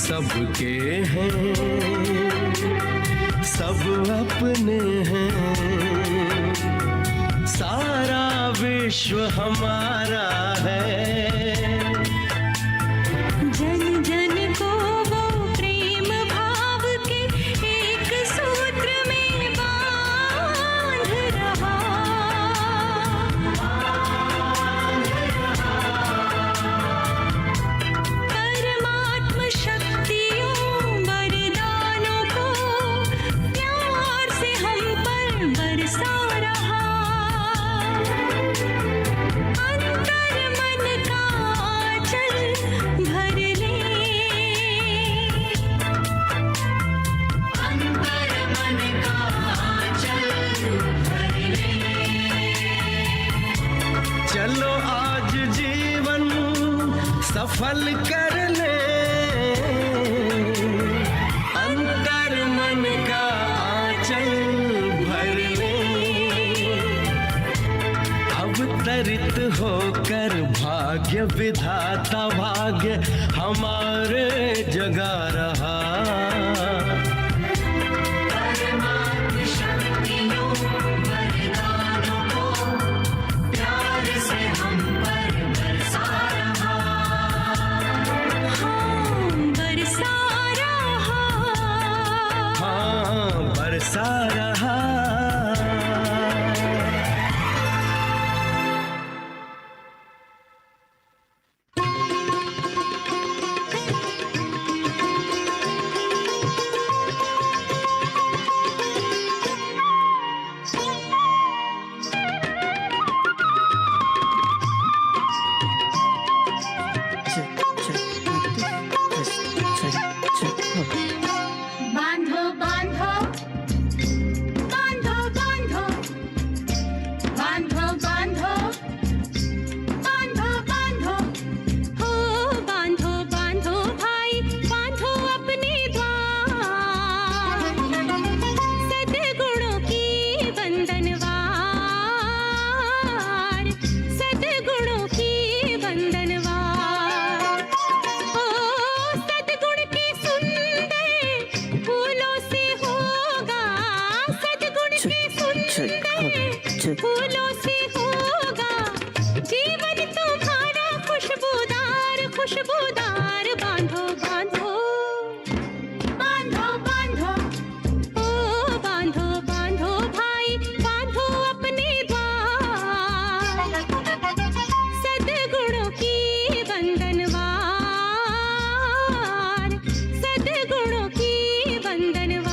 सबके हैं, सब अपने हैं, सारा विश्व हमारा है। जन जन को वो प्रेम भाव के एक सूत्र में बांध रहा। परमात्म शक्तियों वरदानों को प्यार से हम पर बरसा रहा। अंतर मन का आंचल भर ले, अंतर मन का आंचल भर ले। चलो आज जीवन सफल कर ले, अंतर मन का आंचल भर ले। अवतरित होकर भाग्य विधाता भाग्य हमारे जगा रहा। परमात्म शक्तियों वरदानों को प्यार से हम पर बरसा रहा। हाँ, बरसा रहा। हाँ, बरसा रहा। बांधो बांधो बांधो बांधो बांधो बांधो बांधो बांधो हो बांधो बांधो भाई बांधो अपने द्वार। सद्गुणों की बंधनवार, सद्गुणों की बंधनवार। ओ सद्गुण के सुंदर फूलों से होगा, सद्गुण के सुंदर फूलों से होगा जीवन तुम्हारा खुशबूदार खुशबूदार। बांधो बांधो बांधो बांधो ओ बांधो बांधो भाई बांधो अपने द्वार। सद्गुणों की बंधनवार, सद्गुणों की बंधनवार।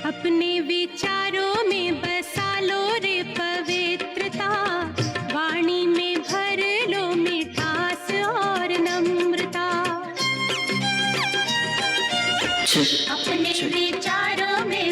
अपने विचारों में बसा लो रे पवित्रता, वाणी में भर लो मिठास और नम्रता। अपने विचारों में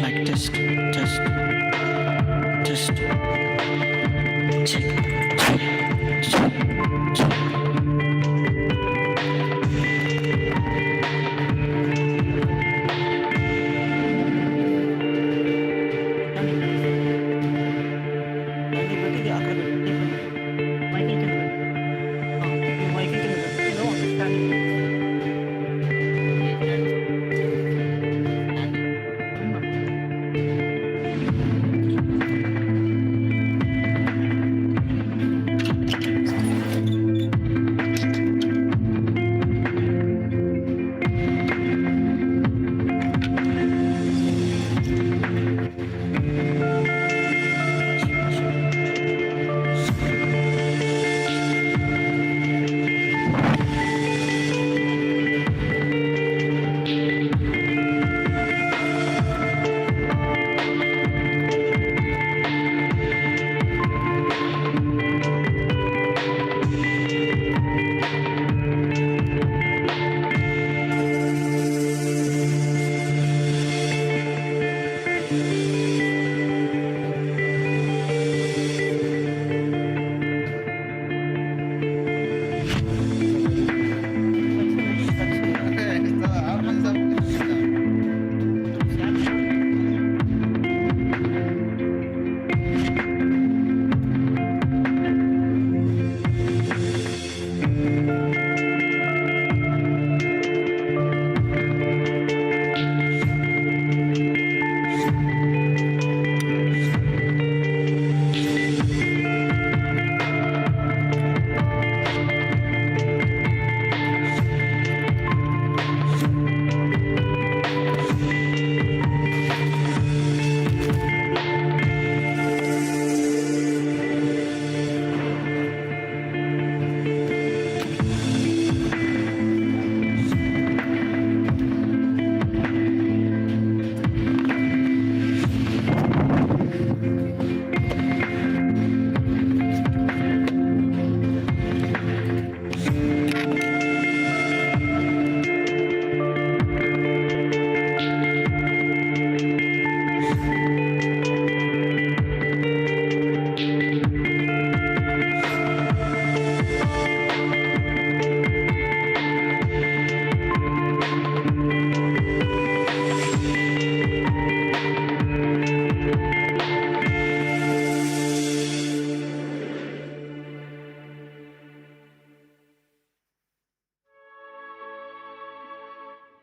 Mic test, test, test. Check, check, check, check.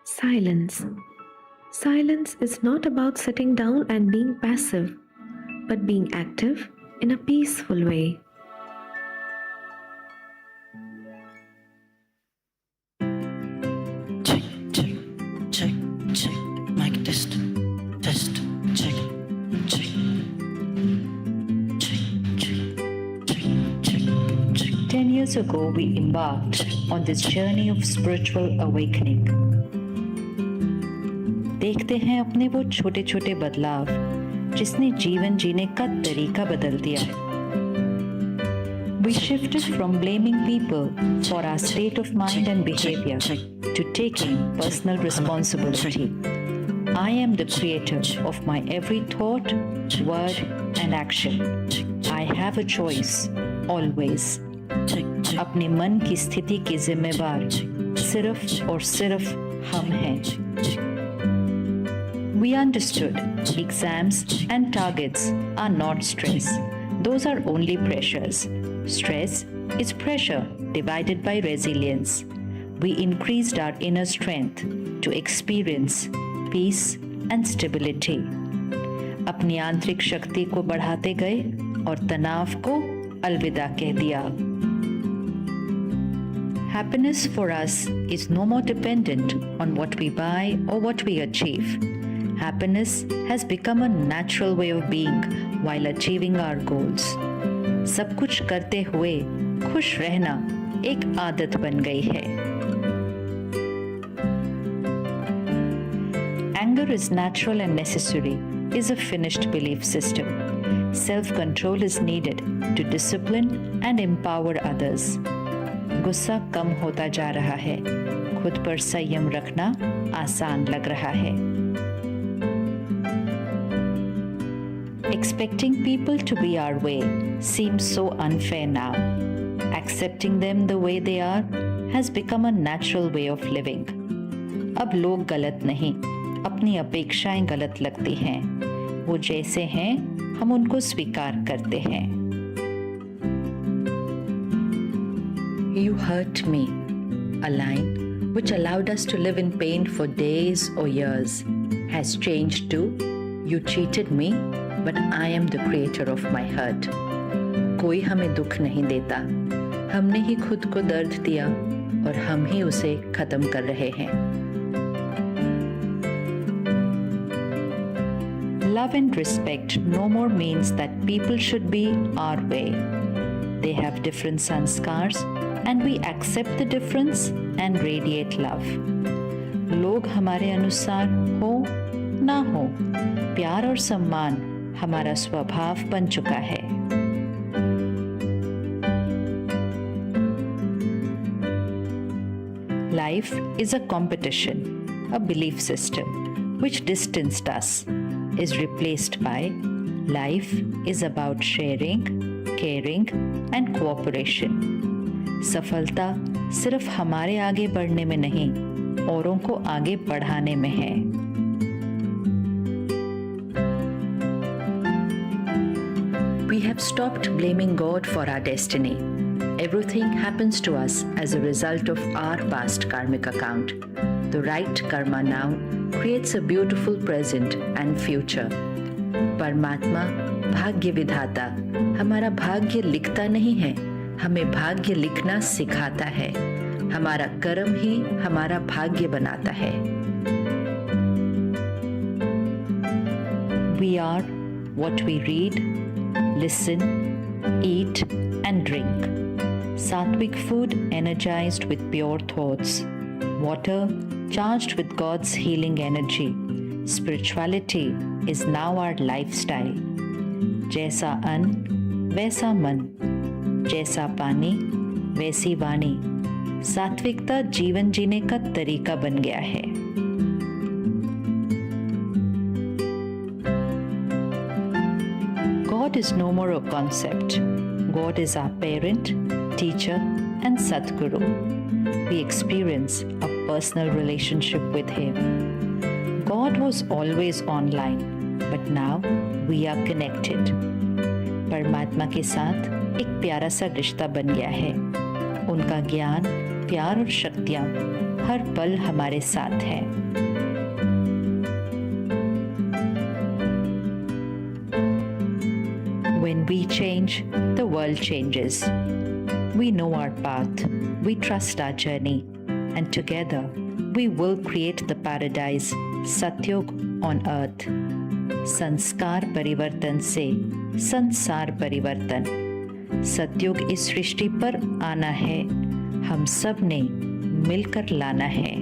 Silence. Silence is not about sitting down and being passive, but being active in a peaceful way. Check, check, check, check. Mic test, test, check, check, check, check, check, check, check. 10 years ago, we embarked on this journey of spiritual awakening. देखते हैं अपने वो छोटे छोटे बदलाव जिसने जीवन जीने का तरीका बदल दिया है. We shifted from blaming people for our state of mind and behavior to taking personal responsibility. I am the creator of my every thought, word, and action. I have a choice, always. अपने मन की स्थिति की जिम्मेवार सिर्फ और सिर्फ हम हैं. We understood exams and targets are not stress. Those are only pressures. Stress is pressure divided by resilience. We increased our inner strength to experience peace and stability. अपनी आंतरिक शक्ति को बढ़ाते गए और तनाव को अलविदा कह दिया. Happiness for us is no more dependent on what we buy or what we achieve. Happiness has become a natural way of being while achieving our goals. सब कुछ करते हुए खुश रहना एक आदत बन गई है. Anger is natural and necessary is a finished belief system. Self-control is needed to discipline and empower others. गुस्सा कम होता जा रहा है. खुद पर संयम रखना आसान लग रहा है. Expecting people to be our way seems so unfair now. Accepting them the way they are has become a natural way of living. अब लोग गलत नहीं, अपनी अपेक्षाएं गलत लगती हैं। वो जैसे हैं, हम उनको स्वीकार करते हैं। You hurt me, a line which allowed us to live in pain for days or years, has changed to, you cheated me, but I am the creator of my hurt. कोई हमें दुख नहीं देता, हमने ही खुद को दर्द दिया और हम ही उसे खत्म कर रहे हैं। Love and respect no more means that people should be our way. They have different sanskars and we accept the difference and radiate love. लोग हमारे अनुसार हो ना हो, प्यार और सम्मान हमारा स्वभाव बन चुका है। Life is a competition, a belief system which distanced us, is replaced by life is about sharing, caring and cooperation. सफलता सिर्फ हमारे आगे बढ़ने में नहीं, औरों को आगे बढ़ाने में है। We have stopped blaming God for our destiny. Everything happens to us as a result of our past karmic account. The right karma now creates a beautiful present and future. परमात्मा भाग्य विधाता हमारा भाग्य लिखता नहीं है, हमें भाग्य लिखना सिखाता है। हमारा कर्म ही हमारा भाग्य बनाता है। We are what we read, listen, eat and drink. Sattvic food energized with pure thoughts. Water charged with God's healing energy. Spirituality is now our lifestyle. जैसा अन्न वैसा मन, जैसा पानी वैसी वाणी। सात्विकता जीवन जीने का तरीका बन गया है। God is no more a concept. God is our parent, teacher, and Sadguru. We experience a personal relationship with Him. God was always online, but now we are connected. परमात्मा के साथ एक प्यारा सा रिश्ता बन गया है। उनका ज्ञान, प्यार और शक्तियाँ हर पल हमारे साथ हैं। When we change, the world changes. We know our path, we trust our journey, and together we will create the paradise, Satyug on earth. संस्कार परिवर्तन से संसार परिवर्तन। सतयुग इस सृष्टि पर आना है, हम सब ने मिलकर लाना है।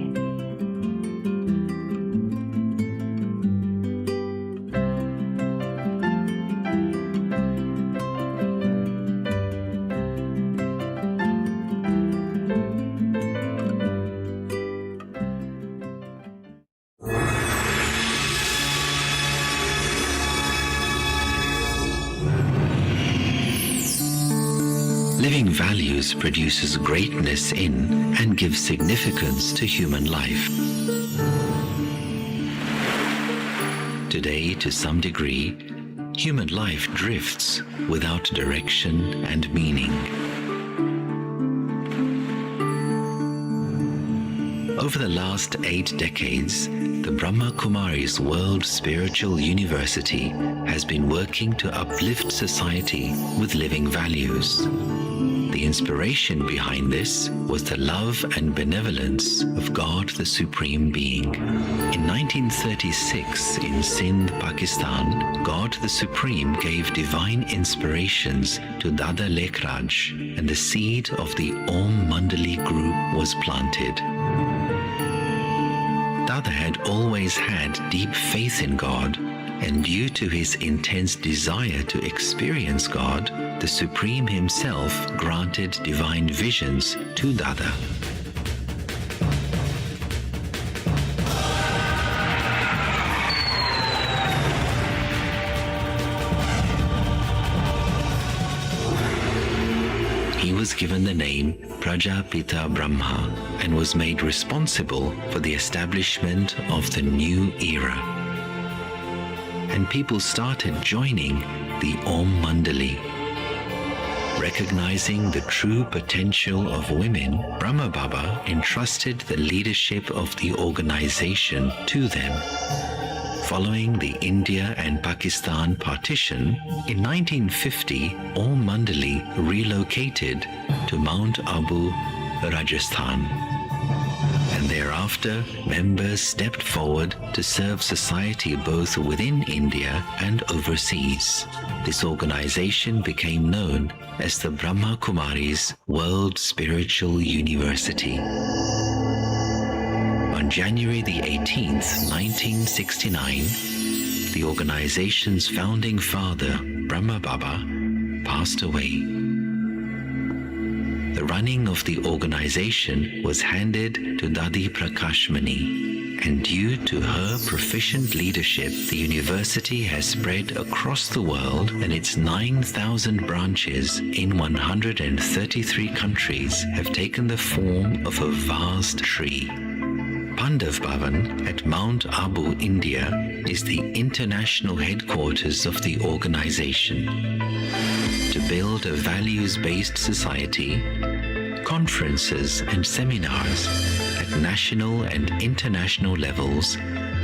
Living values produces greatness in and gives significance to human life. Today, to some degree, human life drifts without direction and meaning. Over the last 8 decades, the Brahma Kumari's World Spiritual University has been working to uplift society with living values. The inspiration behind this was the love and benevolence of God the Supreme Being. In 1936, in Sindh, Pakistan, God the Supreme gave divine inspirations to Dada Lekhraj, and the seed of the Om Mandali group was planted. Dada had always had deep faith in God, and due to his intense desire to experience God, the Supreme himself granted divine visions to Dada. was given the name Prajapita Brahma and was made responsible for the establishment of the new era. And people started joining the Om Mandali. Recognizing the true potential of women, Brahma Baba entrusted the leadership of the organization to them. Following the India and Pakistan partition, in 1950, Om Mandali relocated to Mount Abu, Rajasthan. And thereafter, members stepped forward to serve society both within India and overseas. This organization became known as the Brahma Kumaris World Spiritual University. On January the 18th, 1969, the organization's founding father, Brahma Baba, passed away. The running of the organization was handed to Dadi Prakashmani, and due to her proficient leadership, the university has spread across the world, and its 9,000 branches in 133 countries have taken the form of a vast tree. Pandav Bhavan at Mount Abu, India, is the international headquarters of the organization. To build a values-based society, conferences and seminars at national and international levels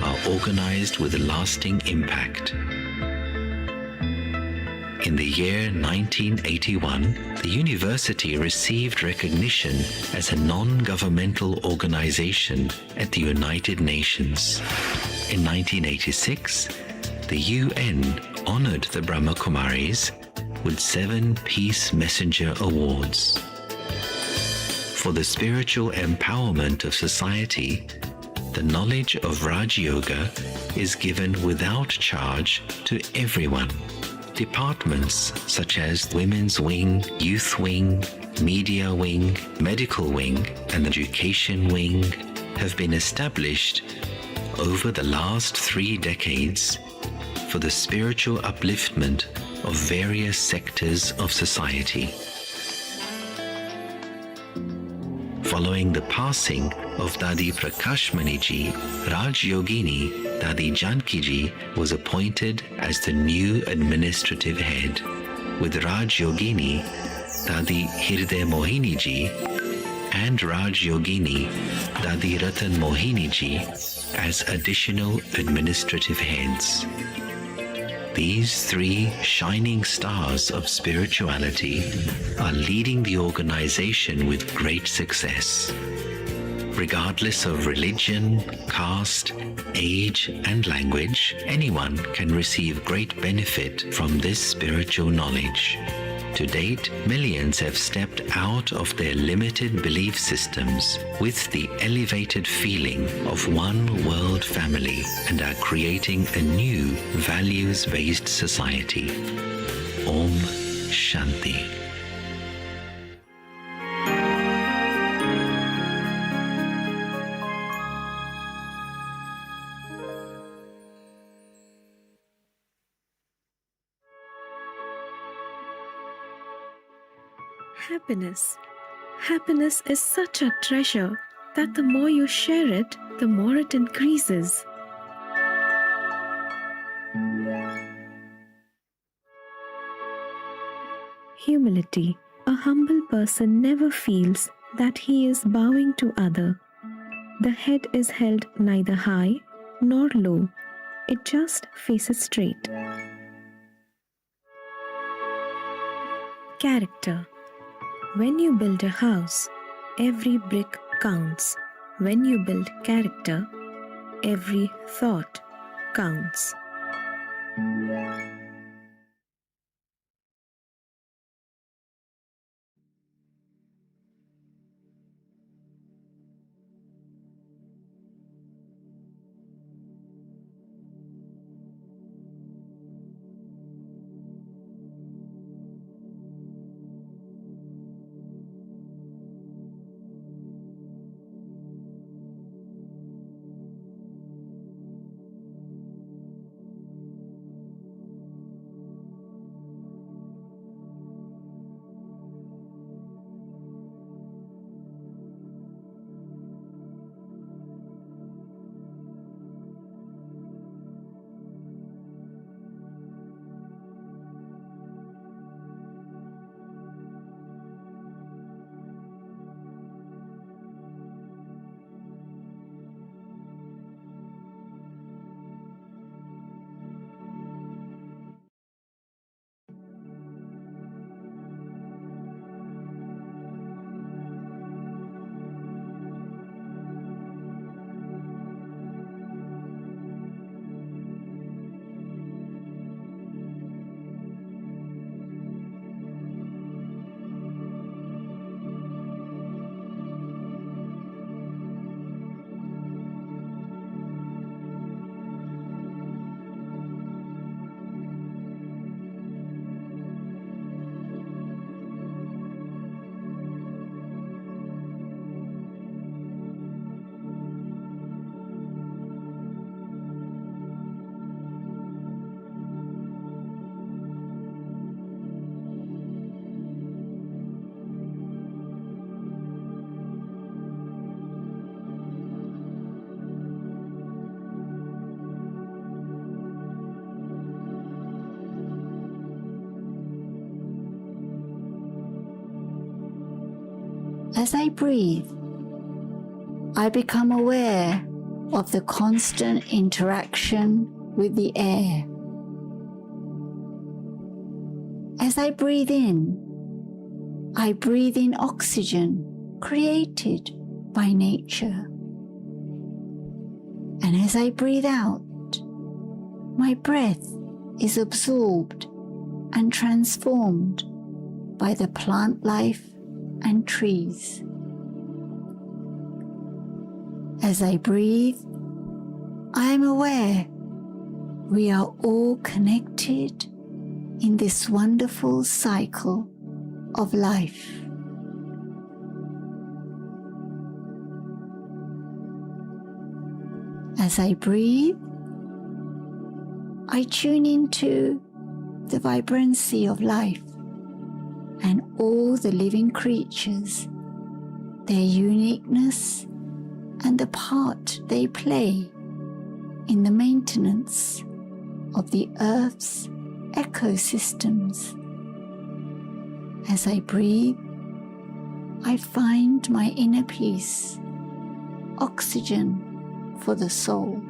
are organized with lasting impact. In the year 1981, the university received recognition as a non-governmental organization at the United Nations. In 1986, the UN honored the Brahma Kumaris with 7 Peace Messenger Awards. For the spiritual empowerment of society, the knowledge of Raj Yoga is given without charge to everyone. Departments such as Women's Wing, Youth Wing, Media Wing, Medical Wing, and Education Wing have been established over the last 3 decades for the spiritual upliftment of various sectors of society. Following the passing of Dadi Prakashmani ji, Raj Yogini Dadi Janki ji was appointed as the new administrative head, with Raj Yogini Dadi Hirday Mohini ji and Raj Yogini Dadi Ratan Mohini ji as additional administrative heads. These 3 shining stars of spirituality are leading the organization with great success. Regardless of religion, caste, age, and language, anyone can receive great benefit from this spiritual knowledge. To date, millions have stepped out of their limited belief systems with the elevated feeling of one world family and are creating a new values-based society. Om Shanti. Happiness. Happiness is such a treasure that the more you share it, the more it increases. Humility. A humble person never feels that he is bowing to other. The head is held neither high nor low. It just faces straight. Character. When you build a house, every brick counts. When you build character, every thought counts. As I breathe, I become aware of the constant interaction with the air. As I breathe in oxygen created by nature. And as I breathe out, my breath is absorbed and transformed by the plant life and trees. As I breathe, I am aware we are all connected in this wonderful cycle of life. As I breathe, I tune into the vibrancy of life and all the living creatures, their uniqueness and the part they play in the maintenance of the Earth's ecosystems. As I breathe, I find my inner peace, oxygen for the soul.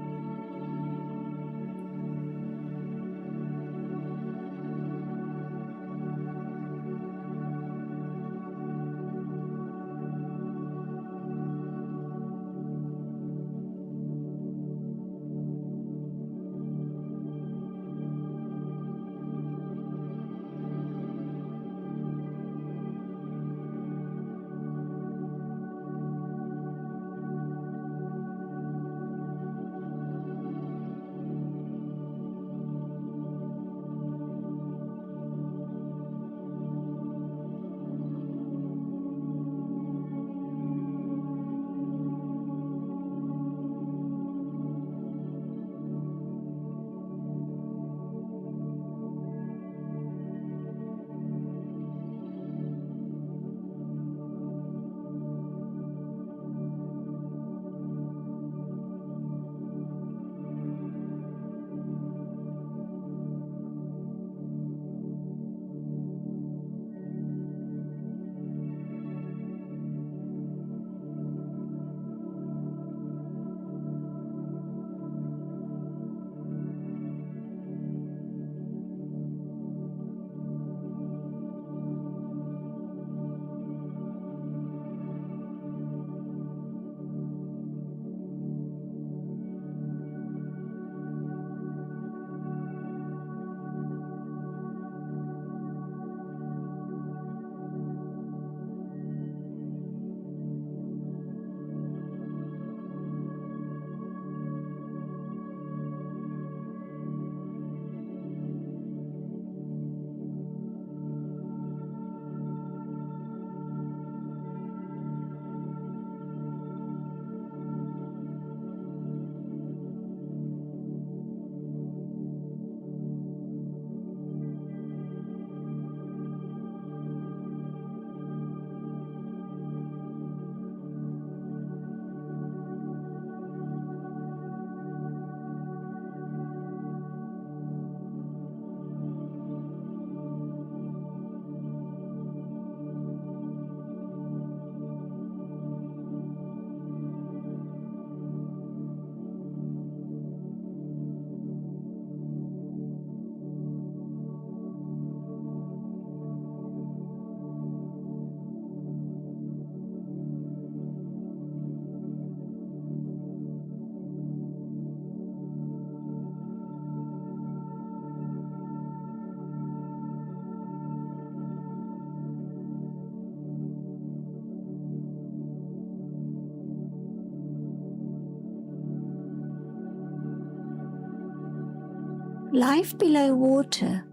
Life below water,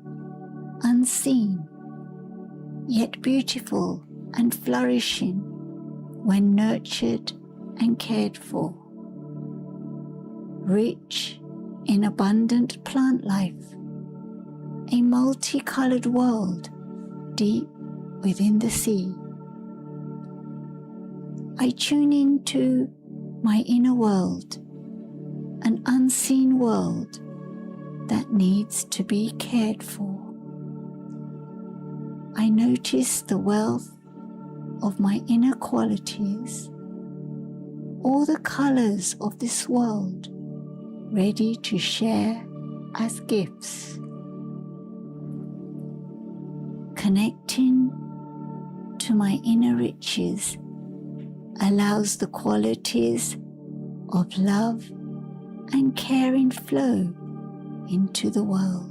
unseen, yet beautiful and flourishing when nurtured and cared for. Rich in abundant plant life, a multicolored world deep within the sea. I tune into my inner world, an unseen world that needs to be cared for. I notice the wealth of my inner qualities, all the colors of this world ready to share as gifts. Connecting to my inner riches allows the qualities of love and caring flow into the world.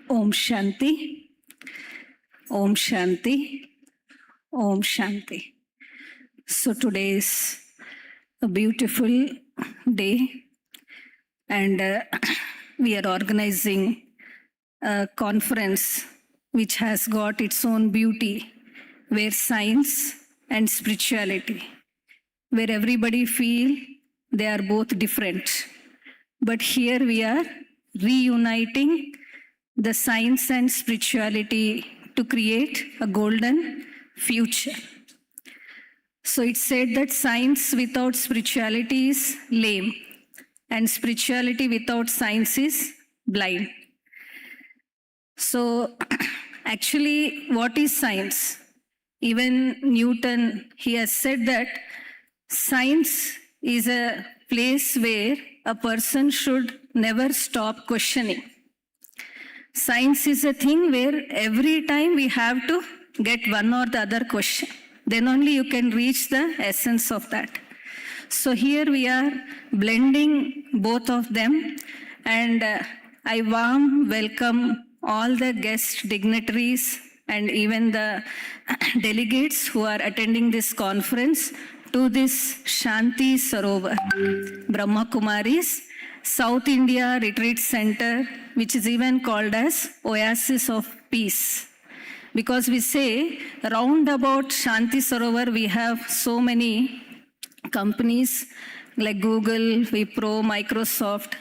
Om Shanti, Om Shanti, Om Shanti. So today is a beautiful day, and we are organizing a conference which has got its own beauty, where science and spirituality, where everybody feel they are both different. But here we are reuniting the science and spirituality to create a golden future. So it said that science without spirituality is lame, and spirituality without science is blind. So actually, what is science? Even Newton, he has said that science is a place where a person should never stop questioning. Science is a thing where every time we have to get one or the other question. Then only you can reach the essence of that. So here we are blending both of them, and I warm welcome all the guest dignitaries and even the delegates who are attending this conference to this Shanti Sarovar Brahma Kumaris South India Retreat Center, which is even called as Oasis of Peace. Because we say round about Shanti Sarovar, we have so many companies like Google, Wipro, Microsoft,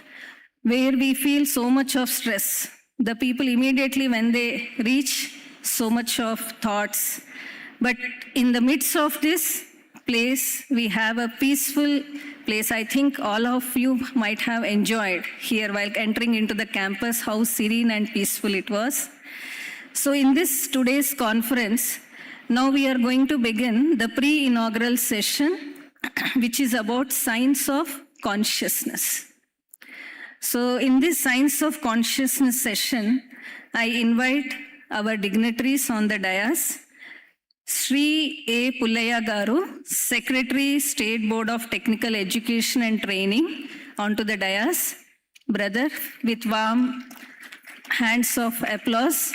where we feel so much of stress. The people immediately when they reach so much of thoughts. But in the midst of this place, we have a peaceful place. I think all of you might have enjoyed here while entering into the campus, how serene and peaceful it was. So in this today's conference, now we are going to begin the pre-inaugural session, which is about science of consciousness. So in this science of consciousness session, I invite our dignitaries on the dais. Sri A. Pullaya Garu, Secretary, State Board of Technical Education and Training, onto the dais. Brother, with warm hands of applause,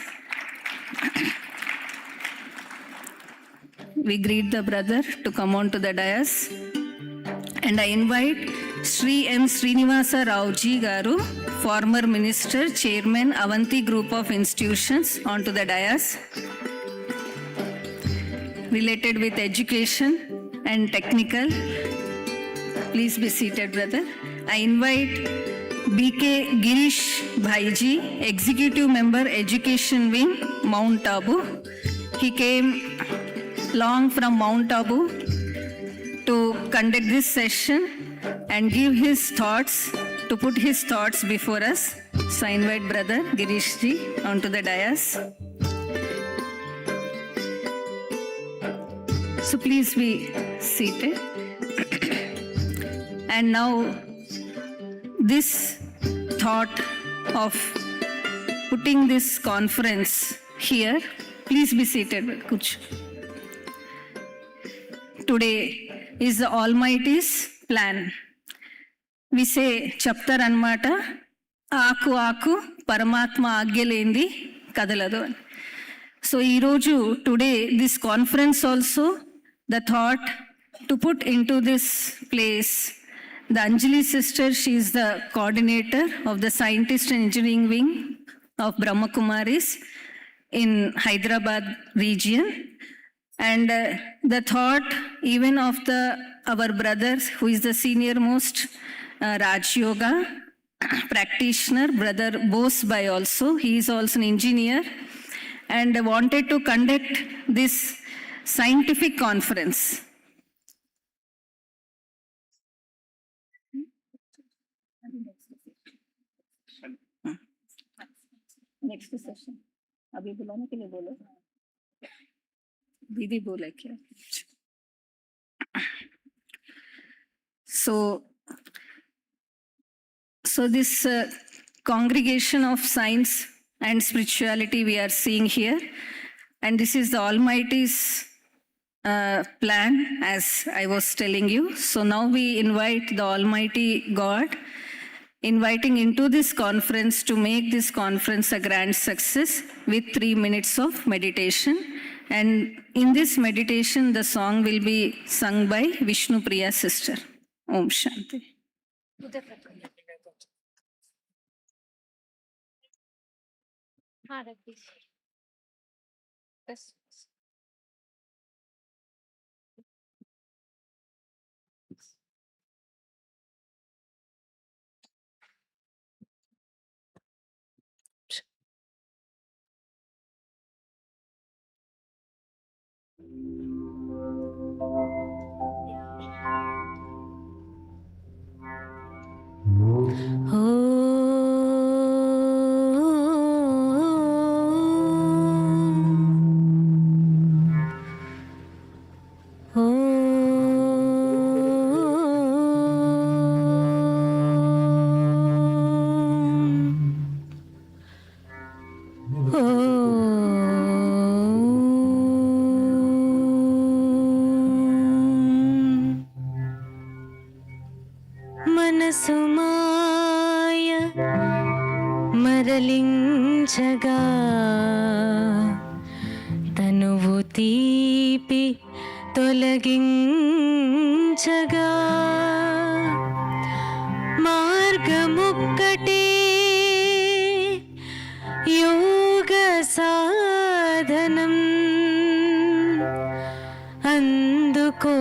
we greet the brother to come onto the dais. And I invite Sri M. Srinivasa Raoji Garu, former Minister, Chairman, Avanti Group of Institutions, onto the dais. related with education and technical. Please be seated, brother. I invite BK Girish Bhaiji, Executive Member, Education Wing, Mount Abu. He came long from Mount Abu to conduct this session and give his thoughts, to put his thoughts before us. So I invite brother Girish ji onto the dais. So please be seated. And now this thought of putting this conference here, please be seated. Kuch. Today is the Almighty's plan. We say chapter anmata, Aku Aku, Paramatma Agyalendi Kadaladu. So Iroju, today this conference also, the thought to put into this place, the Anjali sister, she is the coordinator of the Scientist and Engineering Wing of Brahma Kumaris in Hyderabad region. And the thought even of our brothers, who is the senior most Raj Yoga practitioner, brother Bose Bhai also, he is also an engineer, and wanted to conduct this scientific conference. Next session. अभी बुलाने के लिए बोलो. दीदी बोले क्या? So this congregation of science and spirituality we are seeing here, and this is the Almighty's plan, as I was telling you. So now we invite the Almighty God, inviting into this conference to make this conference a grand success with 3 minutes of meditation. And in this meditation, the song will be sung by Vishnu Priya sister. Om Shanti. మనసుమాయ మరలించగా తనువు తీపి తొలగించగా మార్గముక్కటే యోగ సాధనం అందుకోండి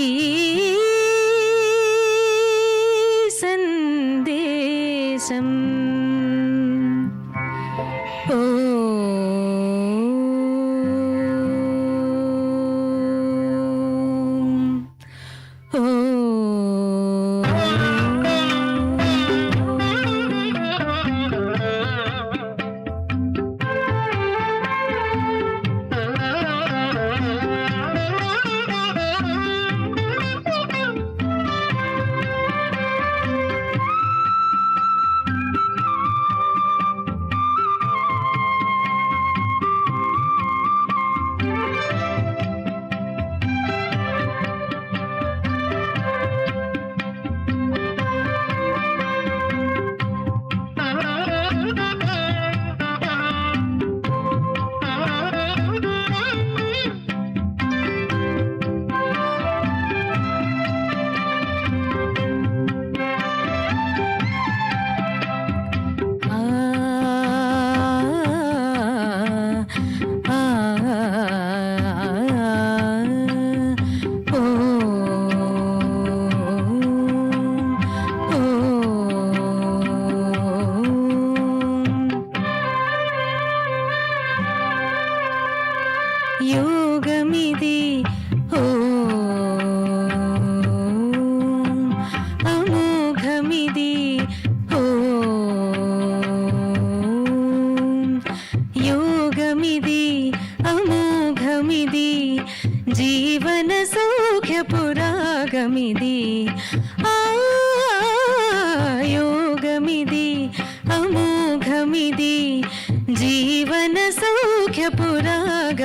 ఈ సందేశం. ఓ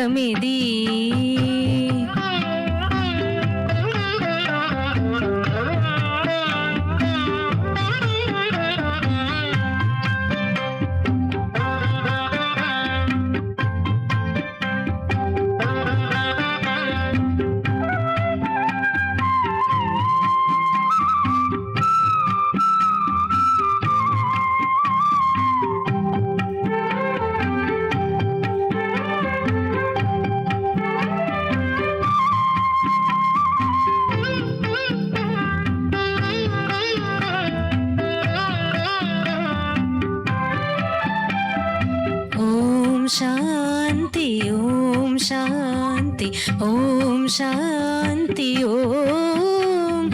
యోగమిది శాంతి ఓం శాంతి ఓం శాంతి ఓం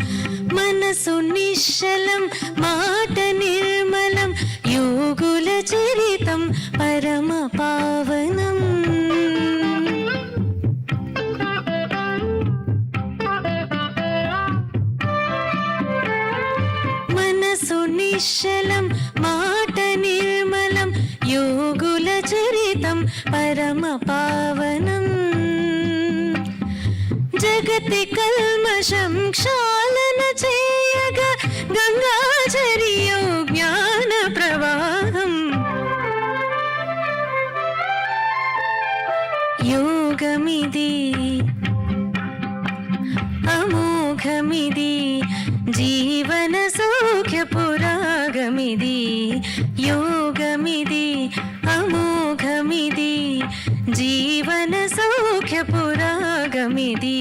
మనసు నిశ్చలం మాట నిర్మలం యోగుల చరితం పరమ పావనం మనసు నిశ్చలం మాట నిర్మలం యోగుల చరితం పరమ పావనం జగతి కల్మషం క్షాళన చేయగా గంగాచరియో జ్ఞాన ప్రవాహం యోగమిది అమోఘమిది జీవన సౌఖ్య పురాగమిది యోగమిది అమోఘమిది జీవన సౌఖ్య పురాగమిది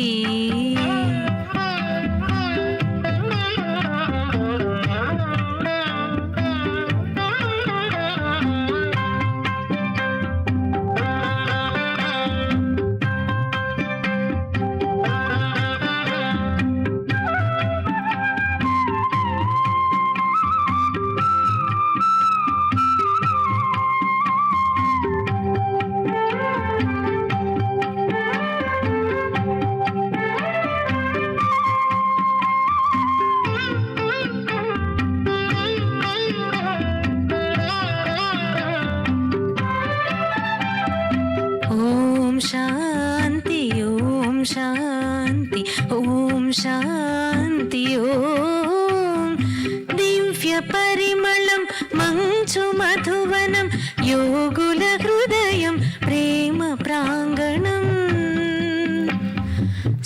ఓం శాంతి ఓం శాంతి ఓం శాంతి ఓం దివ్య పరిమళం మంచు మధువనం యోగుల హృదయం ప్రేమ ప్రాంగణం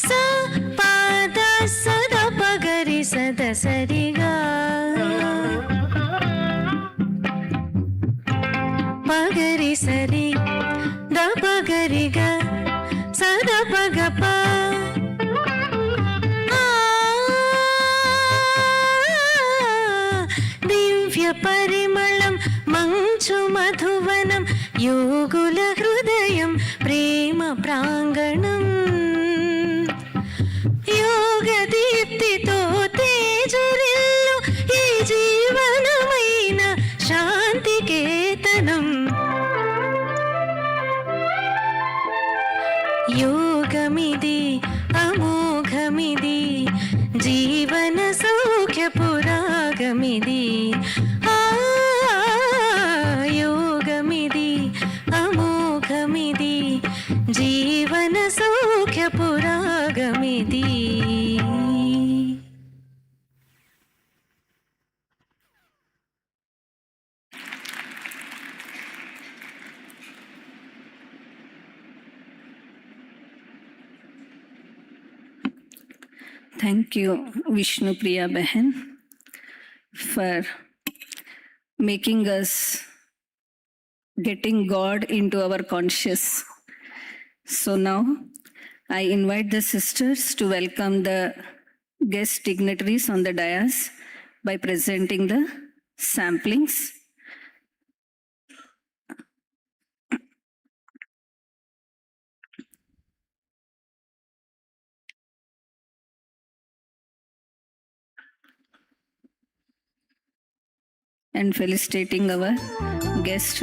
స పాద సద పగరి సద సరిగా పగరి సరి ద పగరిగా సద పగప దివ్య పరిమళం మంచు మధువనం యోగుల హృదయం ప్రేమ ప్రాంగణం యోగ దీప్తితో తేజరిల్లు ఈ జీవనమైన శాంతికేతనం యోగమిది అమోఘమిది జీవన సౌఖ్య పురాగమిది యోగమిది అమోఘమిది జీవన Soukhya పురాగమిది Thank you, Vishnu Priya Behan, for making us getting God into our conscious. So now I invite the sisters to welcome the guest dignitaries on the dais by presenting the samplings. And felicitating our guest,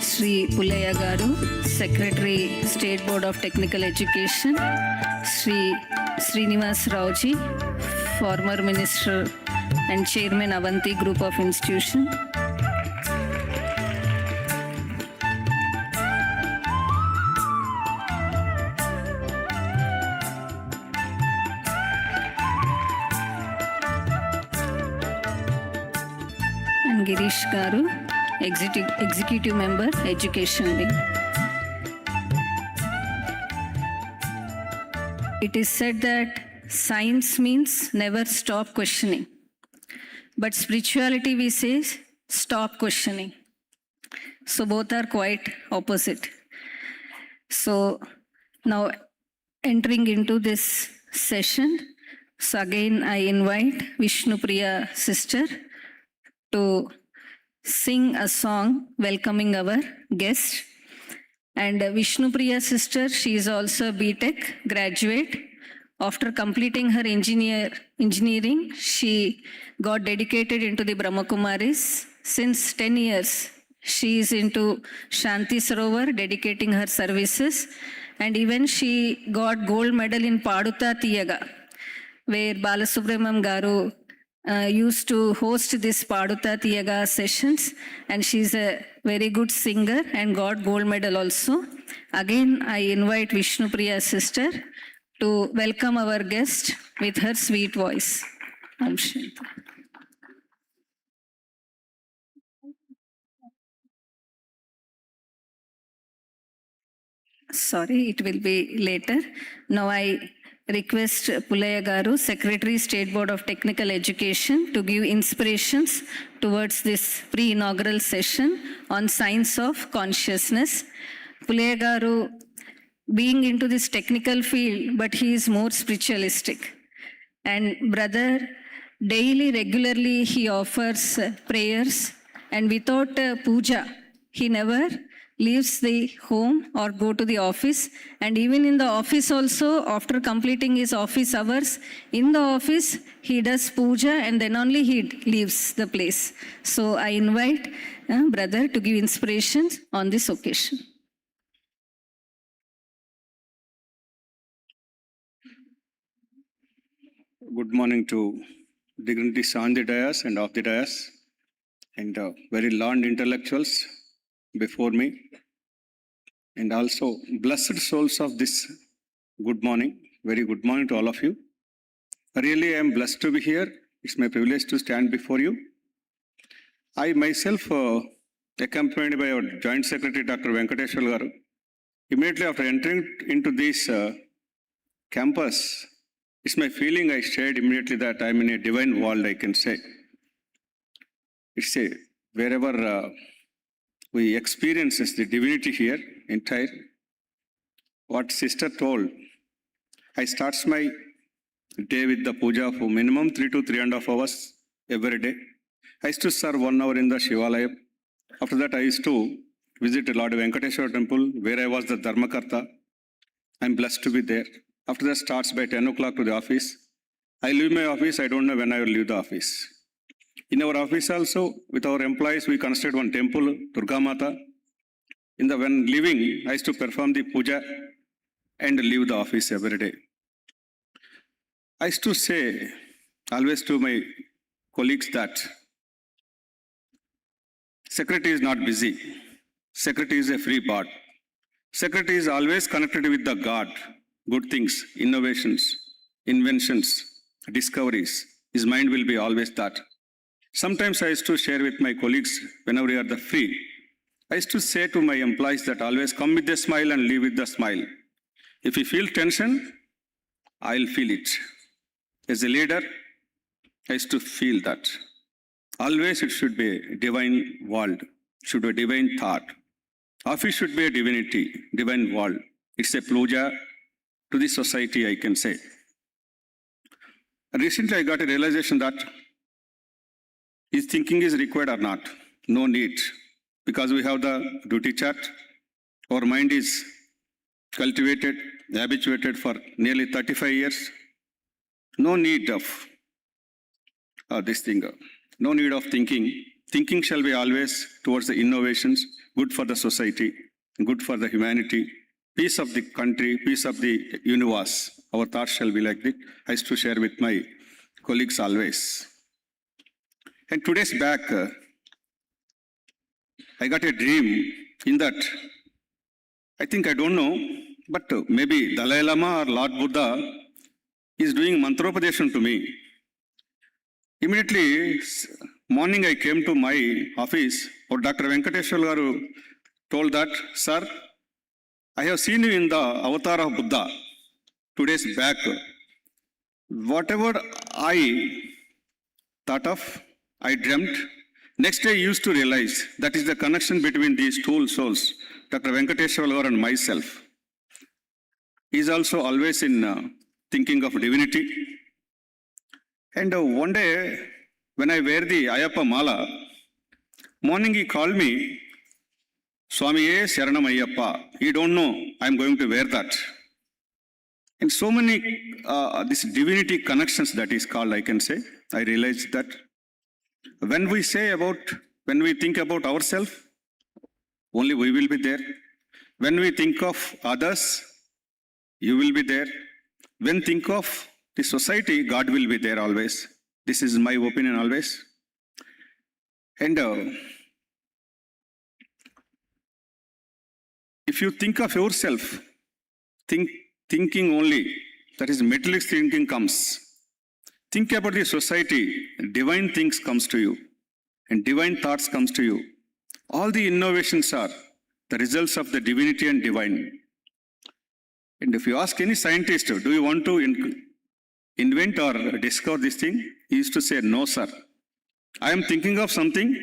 Sri Pulaya Garu, Secretary, State Board of Technical Education, Sri Srinivas Rauji, former Minister and Chairman Avanti Group of Institution, Girish Garu, Executive Member, Education Wing. It is said that science means never stop questioning. But spirituality, we say, stop questioning. So both are quite opposite. So now entering into this session, so again I invite Vishnupriya sister to sing a song welcoming our guest. And Vishnupriya sister, she is also a BTech graduate. After completing her engineering, she got dedicated into the Brahma Kumaris. Since 10 years, she is into Shanti Sarovar, dedicating her services. And even she got gold medal in Paduta Tiyaga, where Balasubramam Garu used to host this Paduta Tiyaga sessions. And she's a very good singer and got gold medal also. Again, I invite Vishnupriya sister to welcome our guest with her sweet voice. Om Shanti. Sorry, it will be later. Now I request Pulaya Garu, Secretary, State Board of Technical Education, to give inspirations towards this pre-inaugural session on science of consciousness. Pulaya Garu, being into this technical field, but he is more spiritualistic. And brother, daily, regularly, he offers prayers, and without puja, he never leaves the home or go to the office. And even in the office also, after completing his office hours, in the office, he does puja and then only he leaves the place. So I invite brother to give inspirations on this occasion. Good morning to dignitaries on the dais and off the dais, and very learned intellectuals before me, and also blessed souls of this good morning. Very good morning to all of you. Really, I am blessed to be here. It's my privilege to stand before you. I myself, accompanied by our Joint Secretary, Dr. Venkateshwar Garu, immediately after entering into this campus, it's my feeling I shared immediately that I'm in a divine world, I can say. It's a, wherever we experience the divinity here, entire. What sister told, I start my day with the puja for minimum 3 to 3.5 hours every day. I used to serve 1 hour in the Shivalaya. After that, I used to visit Lord Venkateshwar temple, where I was the Dharmakarta. I'm blessed to be there. After that starts by 10 o'clock to the office. I leave my office, I don't know when I will leave the office. In our office also, with our employees, we constructed one temple, Durga Mata. When leaving, I used to perform the puja and leave the office every day. I used to say always to my colleagues that Secretary is not busy. Secretary is a free bird. Secretary is always connected with the God. Good things, innovations, inventions, discoveries. His mind will be always that. Sometimes I used to share with my colleagues whenever we are the free. I used to say to my employees that always come with a smile and leave with the smile. If you feel tension, I'll feel it. As a leader, I used to feel that. Always it should be a divine world, should be a divine thought. Office should be a divinity, divine world. It's a puja to the society, I can say. Recently, I got a realization that is thinking is required or not. No need. Because we have the duty chart, our mind is cultivated, habituated for nearly 35 years. No need of this thing. No need of thinking. Thinking shall be always towards the innovations, good for the society, good for the humanity, peace of the country, peace of the universe. Our thoughts shall be like that. I used to share with my colleagues always. And 2 days back, I got a dream in that, I think I don't know, but maybe Dalai Lama or Lord Buddha is doing mantropadeshan to me. Immediately, Morning I came to my office, or Dr. Venkateshwar garu told that, sir, I have seen you in the avatar of Buddha 2 days back. Whatever I thought of, I dreamt. Next day I used to realize that is the connection between these two souls, Dr. Venkateshwar garu and myself. He is also always in thinking of divinity. And one day, when I wear the Ayappa Mala, morning he called me, Swamiye Sharanam Ayyappa. You don't know, I'm going to wear that. And so many, this divinity connections that is called, I can say, I realized that when we think about ourselves, only we will be there. When we think of others, you will be there. When think of the society, God will be there always. This is my opinion always. And if you think of yourself, thinking only, that is materialistic thinking comes. Think about the society, divine things comes to you, and divine thoughts comes to you. All the innovations are the results of the divinity and divine. And if you ask any scientist, do you want to invent or discover this thing? He used to say, no, sir. I am thinking of something.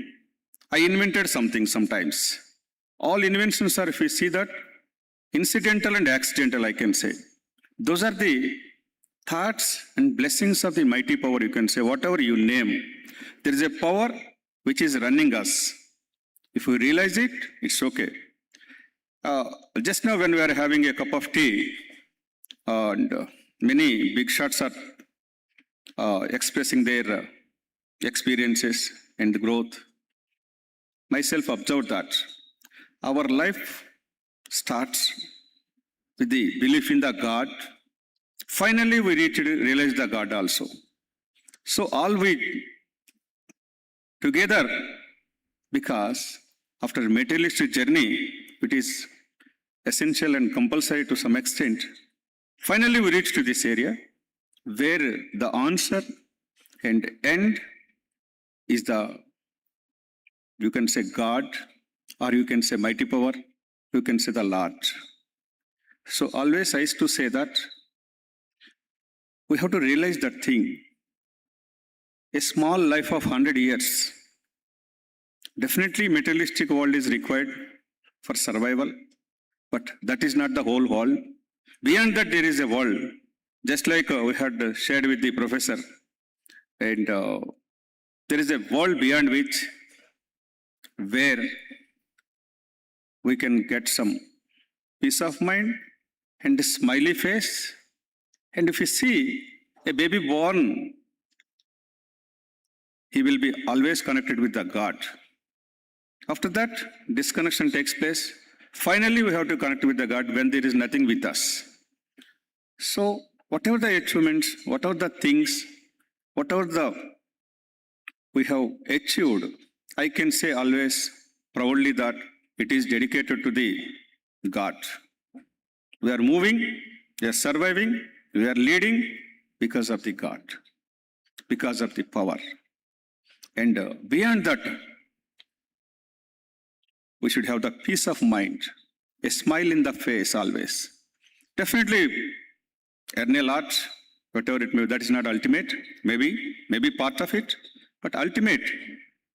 I invented something sometimes. All inventions are, if you see that, incidental and accidental, I can say. Those are the thoughts and blessings of the mighty power, you can say, whatever you name. There is a power which is running us. If we realize it, it's okay. Just now when we are having a cup of tea, and many big shots are expressing their experiences and growth. Myself observed that our life starts with the belief in the God. Finally, we realize the God also. So all we together, because after a materialistic journey, it is essential and compulsory to some extent. Finally, we reach to this area where the answer and end is the, you can say God, or you can say mighty power, you can say the Lord. So always I used to say that we have to realize that thing. A small life of 100 years, definitely materialistic world is required for survival, but that is not the whole world. Beyond that, there is a world, just like we had shared with the professor, and there is a world beyond which, where we can get some peace of mind and a smiley face. And if you see a baby born, he will be always connected with the God. After that, disconnection takes place. Finally, we have to connect with the God when there is nothing with us. So, whatever the achievements, whatever the things, whatever we have achieved, I can say always proudly that it is dedicated to the God. We are moving, we are surviving, we are leading because of the God, because of the power. And beyond that, we should have the peace of mind, a smile in the face always. Definitely, earn a lot, whatever it may be, that is not ultimate, maybe part of it, but ultimate,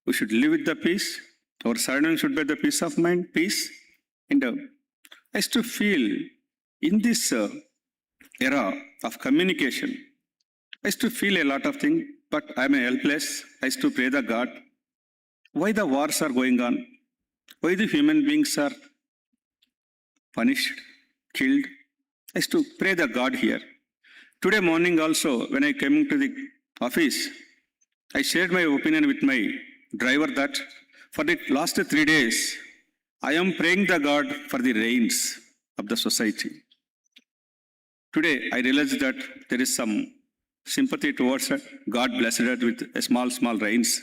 we should live with the peace. Our surroundings should be the peace of mind, peace. And I used to feel in this era of communication, I used to feel a lot of things, but I am helpless. I used to pray the God, why the wars are going on? Why the human beings are punished, killed? I used to pray the God here. Today morning also, when I came to the office, I shared my opinion with my driver that for the last 3 days, I am praying the God for the rains of the society. Today, I realized that there is some sympathy towards it. God blessed it with a small rains.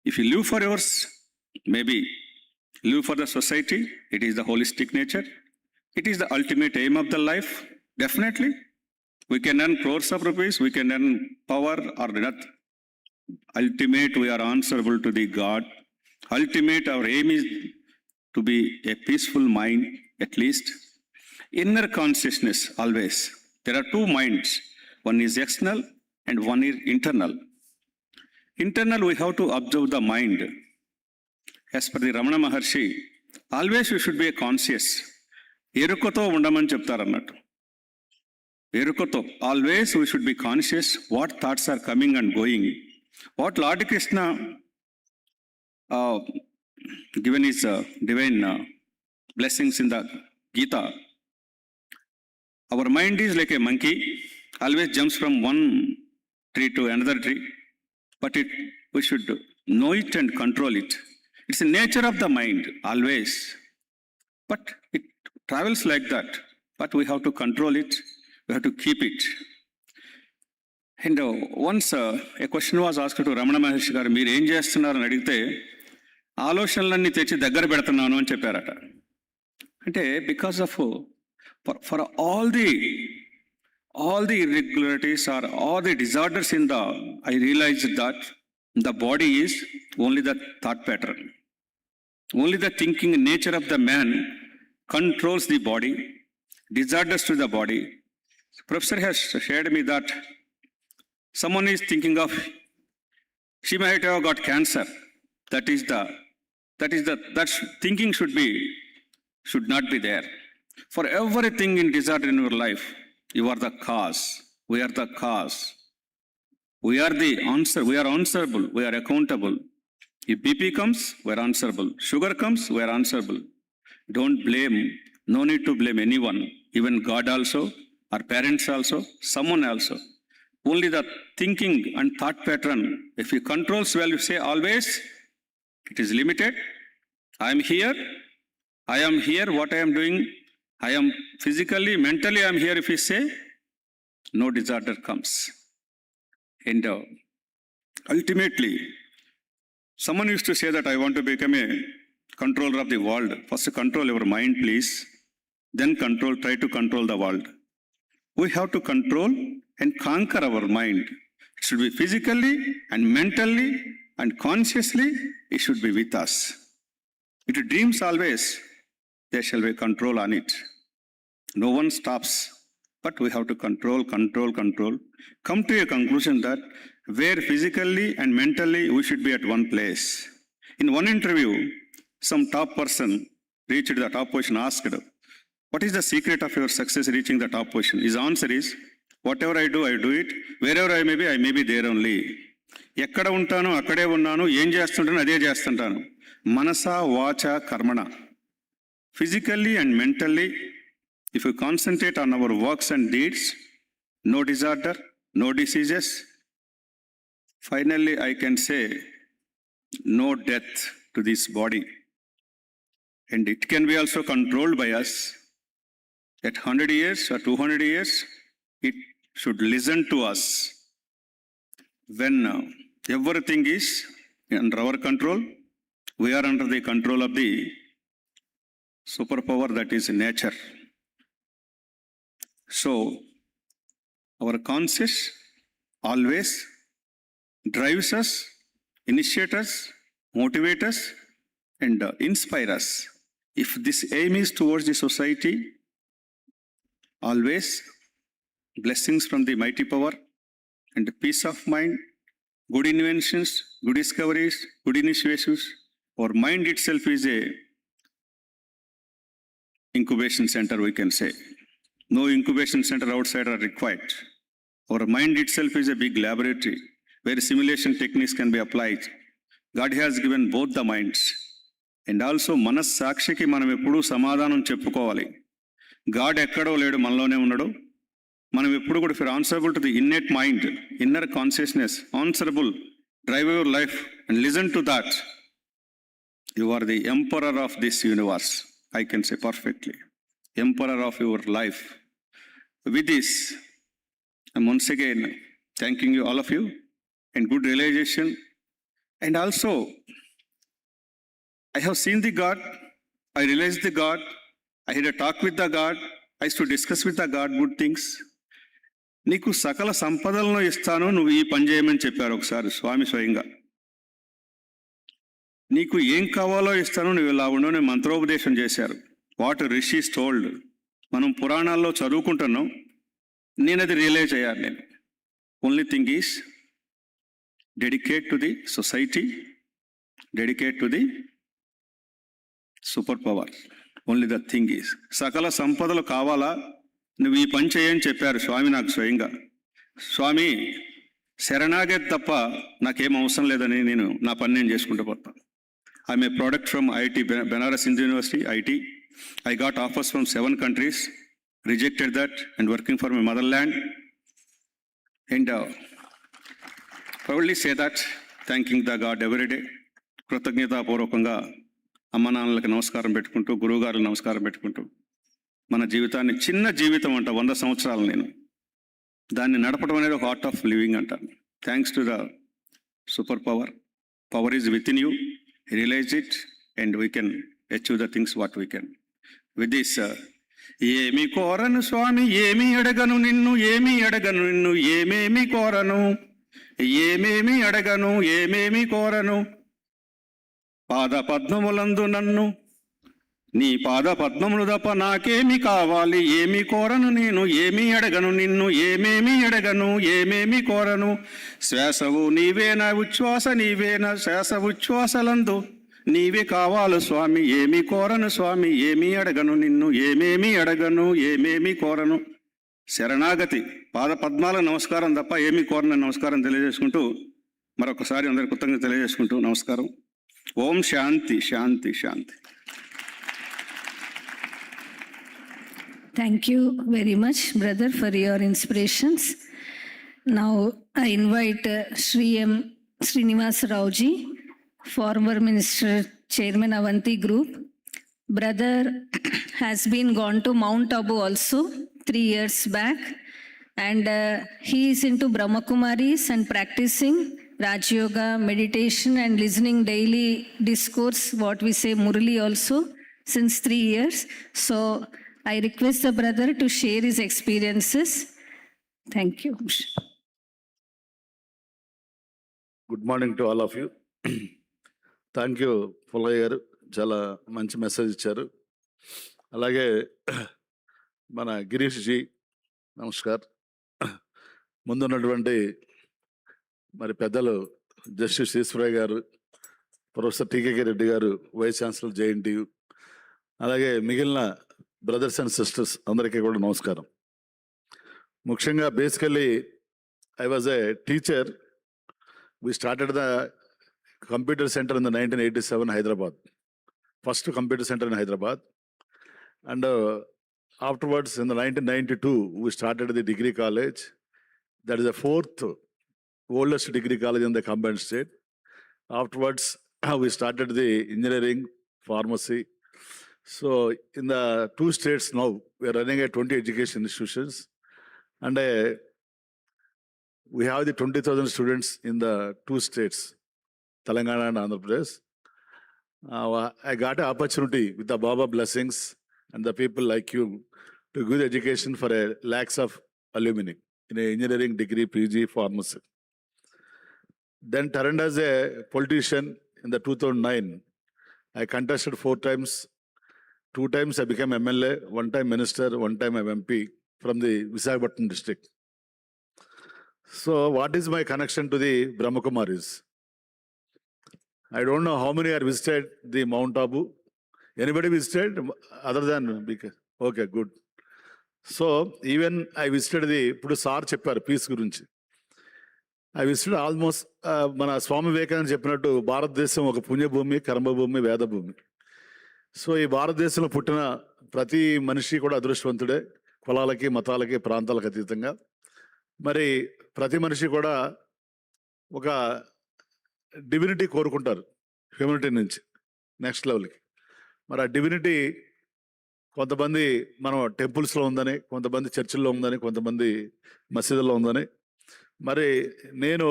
If you live for yours, maybe live for the society. It is the holistic nature. It is the ultimate aim of the life. Definitely, we can earn crores of rupees, we can earn power or not. Ultimate, we are answerable to the God. Ultimate, our aim is to be a peaceful mind, at least. Inner consciousness, always. There are two minds. One is external and one is internal. Internal, we have to observe the mind. As per the Ramana Maharshi, always you should be a conscious. ఎరుకతో ఉండమని చెప్తారన్నట్టు. ఎరుకతో, always we should be conscious what thoughts are coming and going. What Lord Krishna given his divine blessings in the Gita. Our mind is like a monkey, always jumps from one tree to another tree, but we should know it and control it. It's the nature of the mind, always. But it travels like that. But we have to control it, we have to keep it. And once a question was asked to Ramana Maharshi garu, మీరు ఏం చేస్తున్నారని అడిగితే ఆలోచనలన్నీ తెచ్చి దగ్గర పెడుతున్నాను అని చెప్పారట. అంటే because of for all the irregularities or all the disorders in the, I realized that the body is only the thought pattern. Only the thinking nature of the man controls the body, disorders to the body. Professor has shared me that someone is thinking of, she might have got cancer. That thinking should not be there. For everything in disorder in your life, you are the cause. We are the cause. We are the answer. We are answerable. We are accountable. If BP comes, we are answerable. Sugar comes, we are answerable. Don't blame. No need to blame anyone. Even God also, our parents also, someone also. Only the thinking and thought pattern. If you controls well, you say always, it is limited. I am here. What I am doing, I am physically, mentally, I am here. If you say, no disorder comes. And ultimately, someone used to say that I want to become a controller of the world. First control your mind, please. Then try to control the world. We have to control and conquer our mind. It should be physically and mentally and consciously, it should be with us. It dreams always, there shall be control on it. No one stops, but we have to control. Come to a conclusion that where physically and mentally we should be at one place. In one interview, some top person reached the top position, asked, what is the secret of your success reaching the top position? His answer is, whatever I do it. Wherever I may be there only. ఎక్కడ ఉంటానో అక్కడే ఉన్నాను, ఏం చేస్తుంటానో అదే చేస్తుంటాను. మనస వాచ కర్మణ. Physically and mentally, if we concentrate on our works and deeds, no disorder, no diseases. Finally, I can say, no death to this body. And it can be also controlled by us. At 100 years or 200 years, it should listen to us. When everything is under our control, we are under the control of the superpower that is nature. So, our conscious always drives us, initiates us, motivates us, and inspires us. If this aim is towards the society, always blessings from the mighty power and peace of mind, good inventions, good discoveries, good initiatives. Our mind itself is a incubation center, we can say. No incubation center outside are required. Our mind itself is a big laboratory where simulation techniques can be applied. God has given both the minds. And also, manas sakshiki manam eppudu samadhanam cheppukovali. God ekkado ledu manalone unnadu. Manam eppudu kuda if answerable to the innate mind, inner consciousness, answerable, drive your life and listen to that. You are the emperor of this universe. I can say perfectly. Emperor of your life. With this, I'm once again thanking you, all of you, and good realization. And also, I have seen the God, I realized the God, I had a talk with the God, I used to discuss with the God good things. నీకు సకల సంపదలను ఇస్తాను, నువ్వు ఈ పని చేయమని చెప్పారు ఒకసారి స్వామి స్వయంగా. నీకు ఏం కావాలో ఇస్తాను, నువ్వు ఇలా ఉండని మంత్రోపదేశం చేశారు. What rishis told. మనం పురాణాల్లో చదువుకుంటున్నాం, నేను అది రియలైజ్ అయ్యాను. నేను only thing is dedicate to the society, dedicate to the super power. Only the thing is, సకల సంపదలు కావాలా, నువ్వు ఈ పని చేయని చెప్పారు స్వామి నాకు స్వయంగా. స్వామి శరణాగతి తప్ప నాకేం అవసరం లేదని నేను నా పని నేను చేసుకుంటూ పోతాను. I'm a product from IIT Benares Hindu University, IT. I got offers from 7 countries, rejected that and working for my motherland. And proudly say that, thanking the God every day. కృతజ్ఞతా పూర్వకంగా అమ్మ నాన్నలకు నమస్కారం పెట్టుకుంటూ, గురువుగారులకు నమస్కారం పెట్టుకుంటూ, మన జీవితాన్ని, చిన్న జీవితం అంట, 100 సంవత్సరాలు, నేను దాన్ని నడపడం అనేది ఒక ఆర్ట్ ఆఫ్ లివింగ్ అంటాను. Thanks to the super power. Power is within you, realize it and we can achieve the things what we can. With this, ఏమి కోరను స్వామి, ఏమి అడగను నిన్ను, ఏమి అడగను నిన్ను, ఏమేమి కోరను, ఏమేమి అడగను, ఏమేమి కోరను, పాద పద్మములందు నన్ను, నీ పాద పద్మములు తప్ప నాకేమి కావాలి, ఏమి కోరను నేను, ఏమి అడగను నిన్ను, ఏమేమి అడగను, ఏమేమి కోరను, శ్వాసవు నీవేనా, ఉచ్ఛ్వాస నీవేనా, శ్వాస ఉచ్ఛ్వాసలందు నీవే కావాలి స్వామి, ఏమి కోరను స్వామి, ఏమి అడగను నిన్ను, ఏమేమి అడగను, ఏమేమి కోరను. శరణాగతి, పాద పద్మాల నమస్కారం తప్ప ఏమి కోరని నమస్కారం తెలియజేసుకుంటూ, మరొకసారి అందరి కృతజ్ఞత తెలియజేసుకుంటూ నమస్కారం. ఓం శాంతి శాంతి శాంతి. Thank you very much, brother, for your inspirations. Now I invite Sri M. Srinivas Raoji, former Minister, Chairman Avanti Group. Brother has been gone to Mount Abu also 3 years back, and he is into Brahma Kumaris and practicing Raj Yoga, meditation and listening daily discourse, what we say Murali also, since 3 years. So I request the brother to share his experiences. Thank you. Good morning to all of you. Thank you Pullaiah garu, చాలా మంచి message ఇచ్చారు. అలాగే మన Girish G namaskar. ముందున్నటువంటి మరి పెద్దలు justice Eshwaraiah గారు, professor టీకే రెడ్డి గారు, వైస్ ఛాన్సలర్ జేఎన్టీయు, అలాగే మిగిలిన బ్రదర్స్ అండ్ సిస్టర్స్ అందరికీ కూడా నమస్కారం. ముఖ్యంగా basically I was a teacher. We started the computer center in the 1987 Hyderabad, first computer center in Hyderabad, and afterwards in the 1992 we started the degree college. That is the 4th oldest degree college in the combined state. Afterwards we started the engineering, pharmacy. So in the 2 states now we are running at 20 education institutions, and we have the 20,000 students in the 2 states, Telangana and Andhra Pradesh. I got an opportunity with the Baba blessings and the people like you to give education for a lakhs of alumni in a engineering degree, PG, pharmacy. Then turned as a politician in the 2009. I contested 4 times. 2 times I became MLA, 1 time minister, 1 time MP from the Visakhapatnam district. So what is my connection to the Brahma Kumaris? I don't know how many are visited the Mount Abu. Anybody visited other than BK? Okay, good. So even I visited the Pudu Sar Cheppar peace gurinchi. I visited almost mana Swami Vivekananda cheppinattu భారతదేశం ఒక పుణ్యభూమి, కర్మభూమి, వేదభూమి. So ఈ భారతదేశంలో పుట్టిన ప్రతి మనిషి కూడా అదృష్టవంతుడే, కులాలకి, మతాలకి, ప్రాంతాలకు అతీతంగా. మరి ప్రతి మనిషి కూడా ఒక డివినిటీ కోరుకుంటారు హ్యూమనిటీ నుంచి నెక్స్ట్ లెవెల్కి. మరి ఆ డివినిటీ కొంతమంది మనం టెంపుల్స్లో ఉందని, కొంతమంది చర్చిల్లో ఉందని, కొంతమంది మసీదుల్లో ఉందని. మరి నేను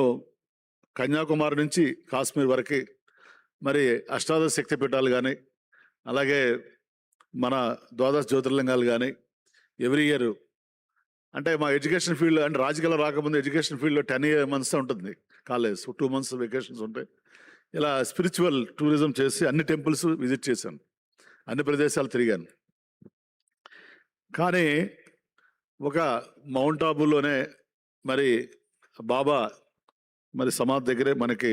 కన్యాకుమారి నుంచి కాశ్మీర్ వరకు మరి అష్టాదశ శక్తి పీఠాలు కానీ, అలాగే మన ద్వాదశ జ్యోతిర్లింగాలు కానీ ఎవ్రీ ఇయర్ అంటే మా ఎడ్యుకేషన్ ఫీల్డ్ అంటే రాజకీయాలు రాకముందు ఎడ్యుకేషన్ ఫీల్డ్లో 10 months ఉంటుంది కాలేజ్, 2 months వెకేషన్స్ ఉంటాయి. ఇలా స్పిరిచువల్ టూరిజం చేసి అన్ని టెంపుల్స్ విజిట్ చేశాను, అన్ని ప్రదేశాలు తిరిగాను. కానీ ఒక మౌంట్ ఆబులోనే మరి బాబా మరి సమాధి దగ్గరే మనకి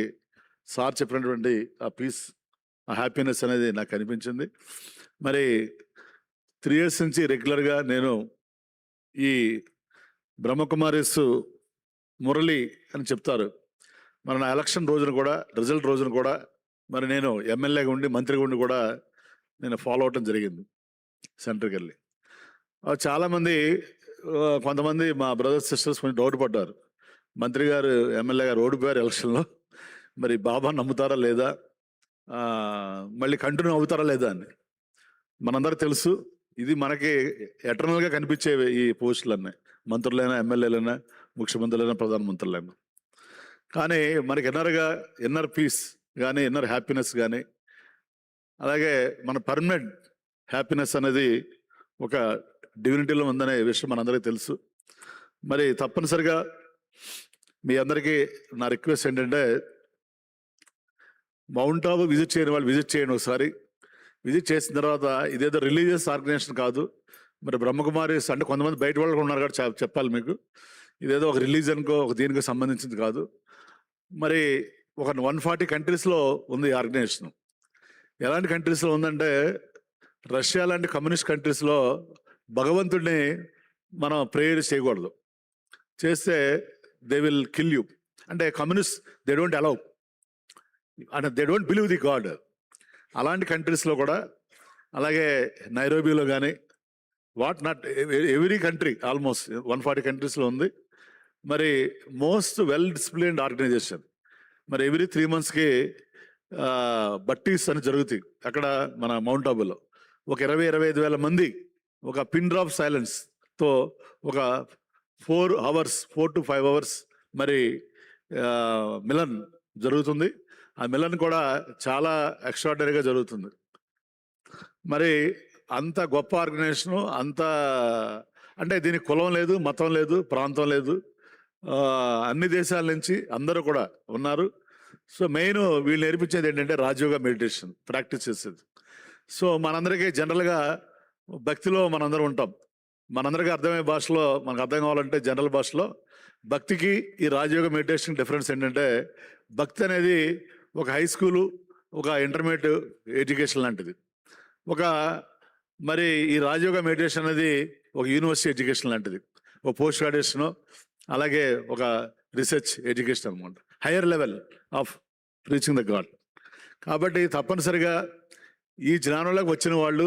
సార్ చెప్పినటువంటి ఆ పీస్, ఆ హ్యాపీనెస్ అనేది నాకు అనిపించింది. మరి 3 years నుంచి రెగ్యులర్గా నేను ఈ బ్రహ్మకుమారిస్ మురళి అని చెప్తారు. మరి నా ఎలక్షన్ రోజున కూడా, రిజల్ట్ రోజున కూడా మరి నేను ఎమ్మెల్యేగా ఉండి మంత్రిగా ఉండి కూడా నేను ఫాలో అవటం జరిగింది సెంటర్కి వెళ్ళి. చాలామంది కొంతమంది మా బ్రదర్స్ సిస్టర్స్ కొంచెం డౌట్ పడ్డారు, మంత్రి గారు ఎమ్మెల్యే గారు ఓడిపోయారు ఎలక్షన్లో, మరి బాబా నమ్ముతారా లేదా, మళ్ళీ కంటిన్యూ అవుతారా లేదా అని. మనందరూ తెలుసు ఇది మనకి ఎటర్నల్గా కనిపించేవి ఈ పోస్టులన్నీ, మంత్రులైనా ఎమ్మెల్యేలైనా ముఖ్యమంత్రులైనా ప్రధానమంత్రులైనా. కానీ మనకి ఇన్నర్ పీస్ కానీ ఇన్నర్ హ్యాపీనెస్ కానీ అలాగే మన పర్మనెంట్ హ్యాపీనెస్ అనేది ఒక డివినిటీలో ఉందనే విషయం మనందరికీ తెలుసు. మరి తప్పనిసరిగా మీ అందరికీ నా రిక్వెస్ట్ ఏంటంటే, మౌంట్ ఆబు విజిట్ చేయని వాళ్ళు విజిట్ చేయండి ఒకసారి. విజిట్ చేసిన తర్వాత ఇదేదో రిలీజియస్ ఆర్గనైజేషన్ కాదు. మరి బ్రహ్మకుమారిస్ అంటే కొంతమంది బయట వాళ్ళు ఉన్నారు కాబట్టి చెప్పాలి మీకు, ఇదేదో ఒక రిలీజన్కో ఒక దీనికో సంబంధించింది కాదు. మరి ఒక 140 కంట్రీస్లో ఉంది ఈ ఆర్గనైజేషన్. ఎలాంటి కంట్రీస్లో ఉందంటే, రష్యా లాంటి కమ్యూనిస్ట్ కంట్రీస్లో భగవంతుడిని మనం ప్రేయర్ చేయకూడదు, చేస్తే దే విల్ కిల్ యూ. అంటే కమ్యూనిస్ట్ దే డోంట్ అలౌ అంటే they don't believe the God. అలాంటి కంట్రీస్లో కూడా, అలాగే నైరోబీలో కానీ నాట్ ఎవ్రీ కంట్రీ ఆల్మోస్ట్ 140 కంట్రీస్లో ఉంది. మరి మోస్ట్ వెల్ డిసిప్లిన్డ్ ఆర్గనైజేషన్. మరి ఎవ్రీ 3 monthsకి బట్టీస్ అని జరుగుతాయి అక్కడ మన మౌంట్ ఆబులో. ఒక 20-25 వేల మంది ఒక పిన్ డ్రాప్ సైలెన్స్తో ఒక 4 to 5 hours మరి మిలన్ జరుగుతుంది. ఆ మిలన్ కూడా చాలా ఎక్స్ట్రాడినరీగా జరుగుతుంది. మరి అంత గొప్ప ఆర్గనైజేషను, అంత అంటే దీనికి కులం లేదు, మతం లేదు, ప్రాంతం లేదు, అన్ని దేశాల నుంచి అందరూ కూడా ఉన్నారు. సో మెయిన్ వీళ్ళు నేర్పించేది ఏంటంటే రాజయోగ మెడిటేషన్ ప్రాక్టీస్ చేసేది. సో మనందరికీ జనరల్గా భక్తిలో మనందరం ఉంటాం, మనందరికీ అర్థమయ్యే భాషలో మనకు అర్థం కావాలంటే జనరల్ భాషలో భక్తికి ఈ రాజయోగ మెడిటేషన్ డిఫరెన్స్ ఏంటంటే, భక్తి అనేది ఒక హై స్కూలు, ఒక ఇంటర్మీడియట్ ఎడ్యుకేషన్ లాంటిది. మరి ఈ రాజయోగ మెడిటేషన్ అనేది ఒక యూనివర్సిటీ ఎడ్యుకేషన్ లాంటిది, ఒక పోస్ట్ గ్రాడ్యుయేషను, అలాగే ఒక రీసెర్చ్ ఎడ్యుకేషన్ అనమాట, higher level of reaching the God. కాబట్టి తప్పనిసరిగా ఈ జ్ఞానంలోకి వచ్చిన వాళ్ళు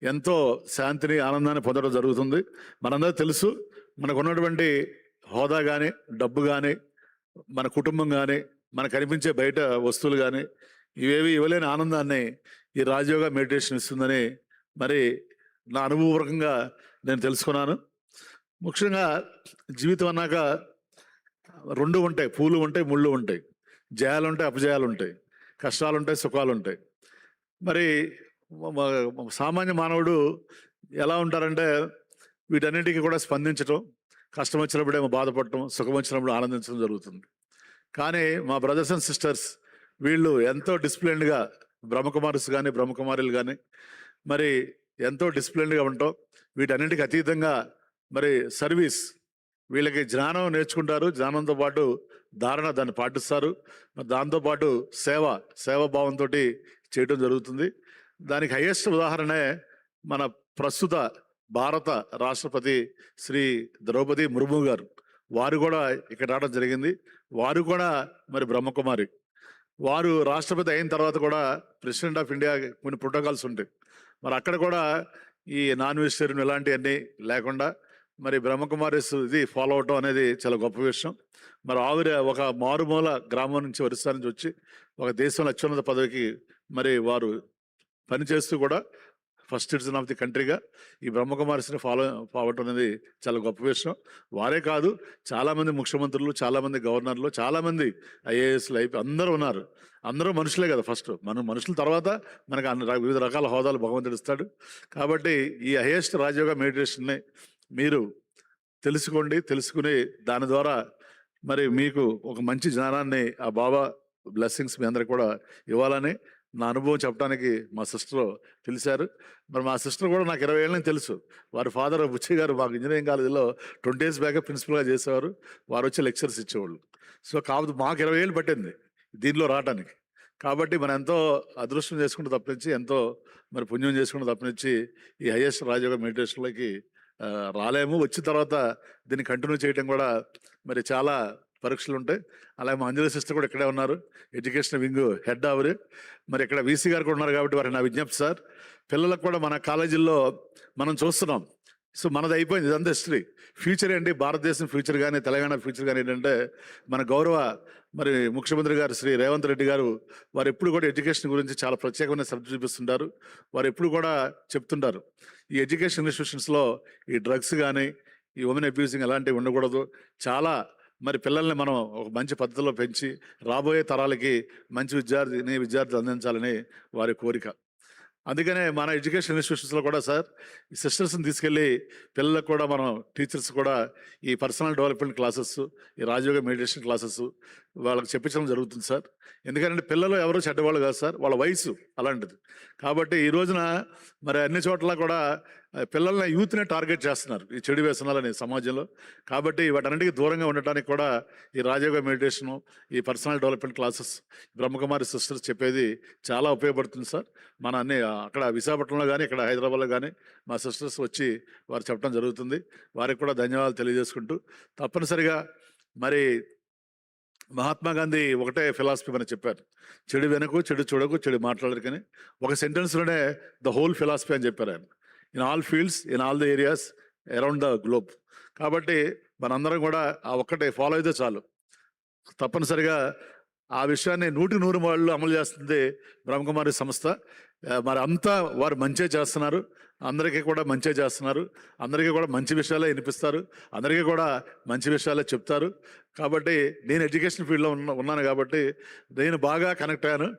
ఎంతో శాంతిని, ఆనందాన్ని పొందడం జరుగుతుంది. మనందరూ తెలుసు, మనకు ఉన్నటువంటి హోదా కానీ, డబ్బు కానీ, మన కుటుంబం కానీ, మనకు కనిపించే బయట వస్తువులు కానీ ఇవేవి ఇవ్వలేని ఆనందాన్ని ఈ రాజయోగ మెడిటేషన్ ఇస్తుందని మరి నా అనుభవపూర్వకంగా నేను తెలుసుకున్నాను. ముఖ్యంగా జీవితం అన్నాక 2 ఉంటాయి, పూలు ఉంటాయి, ముళ్ళు ఉంటాయి, జయాలు ఉంటాయి, అపజయాలు ఉంటాయి, కష్టాలు ఉంటాయి, సుఖాలు ఉంటాయి. మరి సామాన్య మానవుడు ఎలా ఉంటారంటే వీటన్నిటికీ కూడా స్పందించటం, కష్టం వచ్చినప్పుడేమో బాధపడటం, సుఖం వచ్చినప్పుడు ఆనందించడం జరుగుతుంది. కానీ మా బ్రదర్స్ అండ్ సిస్టర్స్ వీళ్ళు ఎంతో డిసిప్లిన్డ్గా, బ్రహ్మకుమారిస్ కానీ బ్రహ్మకుమారులు కానీ మరి ఎంతో డిసిప్లిన్డ్గా ఉంటాం. వీటన్నిటికీ అతీతంగా మరి సర్వీస్, వీళ్ళకి జ్ఞానం నేర్చుకుంటారు, జ్ఞానంతో పాటు దాన్ని పాటిస్తారు. దాంతోపాటు సేవాభావంతో చేయటం జరుగుతుంది. దానికి హైయెస్ట్ ఉదాహరణే మన ప్రస్తుత భారత రాష్ట్రపతి శ్రీ ద్రౌపది ముర్ము గారు. వారు కూడా ఇక్కడ రావడం జరిగింది. వారు కూడా మరి బ్రహ్మకుమారి. వారు రాష్ట్రపతి అయిన తర్వాత కూడా ప్రెసిడెంట్ ఆఫ్ ఇండియా కొన్ని ప్రోటోకాల్స్ ఉంటాయి. మరి అక్కడ కూడా ఈ నాన్ వెజిటేరియన్ ఇలాంటివన్నీ లేకుండా మరి బ్రహ్మకుమారిస్ ఇది ఫాలో అవటం అనేది చాలా గొప్ప విషయం. మరి ఆవిడ ఒక మారుమూల గ్రామం నుంచి, ఒరిస్సా నుంచి వచ్చి ఒక దేశంలో అత్యున్నత పదవికి మరి వారు పనిచేస్తూ కూడా ఫస్ట్ సిటిజన్ ఆఫ్ ది కంట్రీగా ఈ బ్రహ్మకుమారిస్ని ఫాలో అవటం అనేది చాలా గొప్ప విషయం. వారే కాదు, చాలామంది ముఖ్యమంత్రులు, చాలామంది గవర్నర్లు, చాలామంది ఐఏఎస్లు అందరూ ఉన్నారు. అందరూ మనుషులే కదా. ఫస్ట్ మనం మనుషుల తర్వాత మనకు వివిధ రకాల హోదాలు భగవంతుడు ఇస్తాడు. కాబట్టి ఈ హైయెస్ట్ రాజయోగ మెడిటేషన్ని మీరు తెలుసుకోండి. తెలుసుకుని దాని ద్వారా మరి మీకు ఒక మంచి జ్ఞానాన్ని ఆ బాబా బ్లెస్సింగ్స్ మీ అందరికి కూడా ఇవ్వాలని నా అనుభవం చెప్పడానికి మా సిస్టర్ పిలిచారు. మరి మా సిస్టర్ కూడా నాకు 20 ఏళ్ళని తెలుసు. వారి ఫాదర్ బుచ్చయ్య గారు మాకు ఇంజనీరింగ్ కాలేజీలో 20 years బ్యాక్ ప్రిన్సిపల్గా చేసేవారు. వారు వచ్చి లెక్చర్స్ ఇచ్చేవాళ్ళు. సో కాబట్టి మాకు 20 ఏళ్ళు పట్టింది దీనిలో రావడానికి. కాబట్టి మనం ఎంతో అదృష్టం చేసుకుంటూ తప్పించి, ఎంతో మరి పుణ్యం చేసుకుంటూ తప్పించి ఈ హైయెస్ట్ రాజయోగ మెడిటేషన్లోకి రాలేము. వచ్చిన తర్వాత దీన్ని కంటిన్యూ చేయడం కూడా మరి చాలా పరీక్షలు ఉంటాయి. అలాగే మా అంజలి సిస్టర్ కూడా ఇక్కడే ఉన్నారు, ఎడ్యుకేషన్ వింగ్ హెడ్ ఆవిరి. మరి ఇక్కడ వీసీ గారు కూడా ఉన్నారు కాబట్టి వారికి నా విజ్ఞప్తి సార్, పిల్లలకు కూడా మన కాలేజీల్లో మనం చూస్తున్నాం. సో మనది అయిపోయింది, ఇదంతా హిస్టరీ. ఫ్యూచర్ ఏంటి, భారతదేశం ఫ్యూచర్ కానీ తెలంగాణ ఫ్యూచర్ కానీ ఏంటంటే మన గౌరవ మరి ముఖ్యమంత్రి గారు శ్రీ రేవంత్ రెడ్డి గారు వారు ఎప్పుడు కూడా ఎడ్యుకేషన్ గురించి చాలా ప్రత్యేకమైన శ్రద్ధ చూపిస్తుంటారు. వారు ఎప్పుడు కూడా చెప్తుంటారు ఈ ఎడ్యుకేషన్ ఇన్స్టిట్యూషన్స్లో ఈ డ్రగ్స్ కానీ ఈ ఉమెన్ అబ్యూజింగ్ అలాంటివి ఉండకూడదు. చాలా మరి పిల్లల్ని మనం ఒక మంచి పద్ధతిలో పెంచి రాబోయే తరాలకి మంచి విద్యార్థులు అందించాలని వారి కోరిక. అందుకనే మన ఎడ్యుకేషన్ ఇన్స్టిట్యూషన్స్లో కూడా సార్ ఈ సిస్టర్స్ని తీసుకెళ్ళి పిల్లలకు కూడా మనం టీచర్స్ కూడా ఈ పర్సనల్ డెవలప్మెంట్ క్లాసెస్, ఈ రాజయోగ మెడిటేషన్ క్లాసెస్ వాళ్ళకి చెప్పించడం జరుగుతుంది సార్. ఎందుకంటే పిల్లలు ఎవరు చెడ్డవాళ్ళు కాదు సార్, వాళ్ళ వయసు అలాంటిది. కాబట్టి ఈ రోజున మరి అన్ని చోట్ల కూడా పిల్లల్ని యూత్నే టార్గెట్ చేస్తున్నారు ఈ చెడు వ్యసనాలని సమాజంలో. కాబట్టి వాటన్నిటికీ దూరంగా ఉండటానికి కూడా ఈ రాజయోగ మెడిటేషను, ఈ personal development classes Brahma Kumari sisters చెప్పేది చాలా ఉపయోగపడుతుంది సార్. మన అన్ని అక్కడ విశాఖపట్నంలో కానీ ఇక్కడ హైదరాబాద్లో కానీ మా సిస్టర్స్ వచ్చి వారు చెప్పడం జరుగుతుంది. వారికి కూడా ధన్యవాదాలు తెలియజేసుకుంటూ, తప్పనిసరిగా మరి మహాత్మా గాంధీ ఒకటే ఫిలాసఫీ మనకు చెప్పారు, చెడు వెనకు, చెడు చూడకు, చెడు మాట్లాడరు. కానీ ఒక సెంటెన్స్లోనే ద హోల్ ఫిలాసఫీ అని చెప్పారు ఆయన. In all fields, in all the areas around the globe. కాబట్టి మనందరం కూడా ఆ ఒక్కటే ఫాలో అయితే చాలు. తప్పనిసరిగా ఆ విషయాన్ని 100% వాళ్ళు అమలు చేస్తుంది బ్రహ్మకుమారి సంస్థ. మరి అంతా వారు మంచే చేస్తున్నారు, అందరికీ కూడా మంచే చేస్తున్నారు, అందరికీ కూడా మంచి విషయాలే వినిపిస్తారు, అందరికీ కూడా మంచి విషయాలే చెప్తారు. కాబట్టి నేను ఎడ్యుకేషన్ ఫీల్డ్లో ఉన్నాను కాబట్టి నేను బాగా కనెక్ట్ అయ్యాను.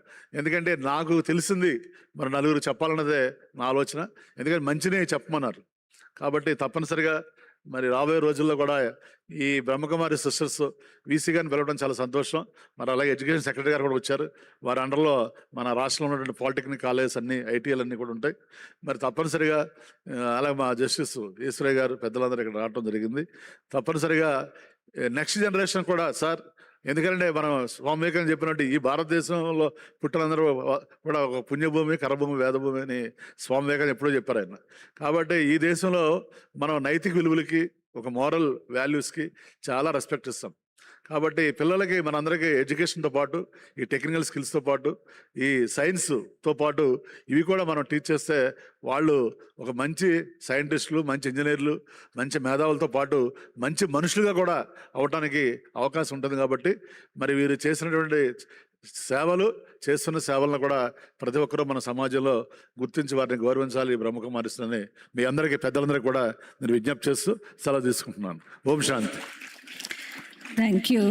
ఎందుకంటే నాకు తెలిసింది మరి నలుగురు చెప్పాలన్నదే నా ఆలోచన. ఎందుకంటే మంచినే చెప్పమన్నారు. కాబట్టి తప్పనిసరిగా మరి రాబోయే రోజుల్లో కూడా ఈ బ్రహ్మకుమారి సిస్టర్స్ వీసీ గారిని పిలవడం చాలా సంతోషం. మరి అలాగే ఎడ్యుకేషన్ సెక్రటరీ గారు కూడా వచ్చారు. వారి అండర్లో మన రాష్ట్రంలో ఉన్నటువంటి పాలిటెక్నిక్ కాలేజెస్ అన్ని, ఐటీఎల్ అన్నీ కూడా ఉంటాయి. మరి తప్పనిసరిగా అలాగే మా జస్టిస్ ఈశ్వరయ్య గారు పెద్దలందరూ ఇక్కడ రావడం జరిగింది. తప్పనిసరిగా నెక్స్ట్ జనరేషన్ కూడా సార్, ఎందుకంటే మనం స్వామి వివేకానంద చెప్పినట్టు ఈ భారతదేశంలో పుట్టినందరూ కూడా ఒక పుణ్యభూమి, కరభూమి, వేదభూమి అని స్వామి వివేకానంద ఎప్పుడో చెప్పారు ఆయన. కాబట్టి ఈ దేశంలో మనం నైతిక విలువలకి, ఒక మోరల్ వాల్యూస్కి చాలా రెస్పెక్ట్ ఇస్తాం. కాబట్టి పిల్లలకి మనందరికీ ఎడ్యుకేషన్తో పాటు ఈ టెక్నికల్ స్కిల్స్తో పాటు ఈ సైన్స్తో పాటు ఇవి కూడా మనం టీచ్ చేస్తే వాళ్ళు ఒక మంచి సైంటిస్టులు, మంచి ఇంజనీర్లు, మంచి మేధావులతో పాటు మంచి మనుషులుగా కూడా అవడానికి అవకాశం ఉంటుంది. కాబట్టి మరి వీరు చేసినటువంటి చేస్తున్న సేవలను కూడా ప్రతి ఒక్కరూ మన సమాజంలో గుర్తించి వారిని గౌరవించాలి. బ్రహ్మకుమారిని మీ అందరికీ, పెద్దలందరికీ కూడా నేను విజ్ఞప్తి చేస్తూ సెలవు తీసుకుంటున్నాను. ఓం శాంతి. థ్యాంక్ యూ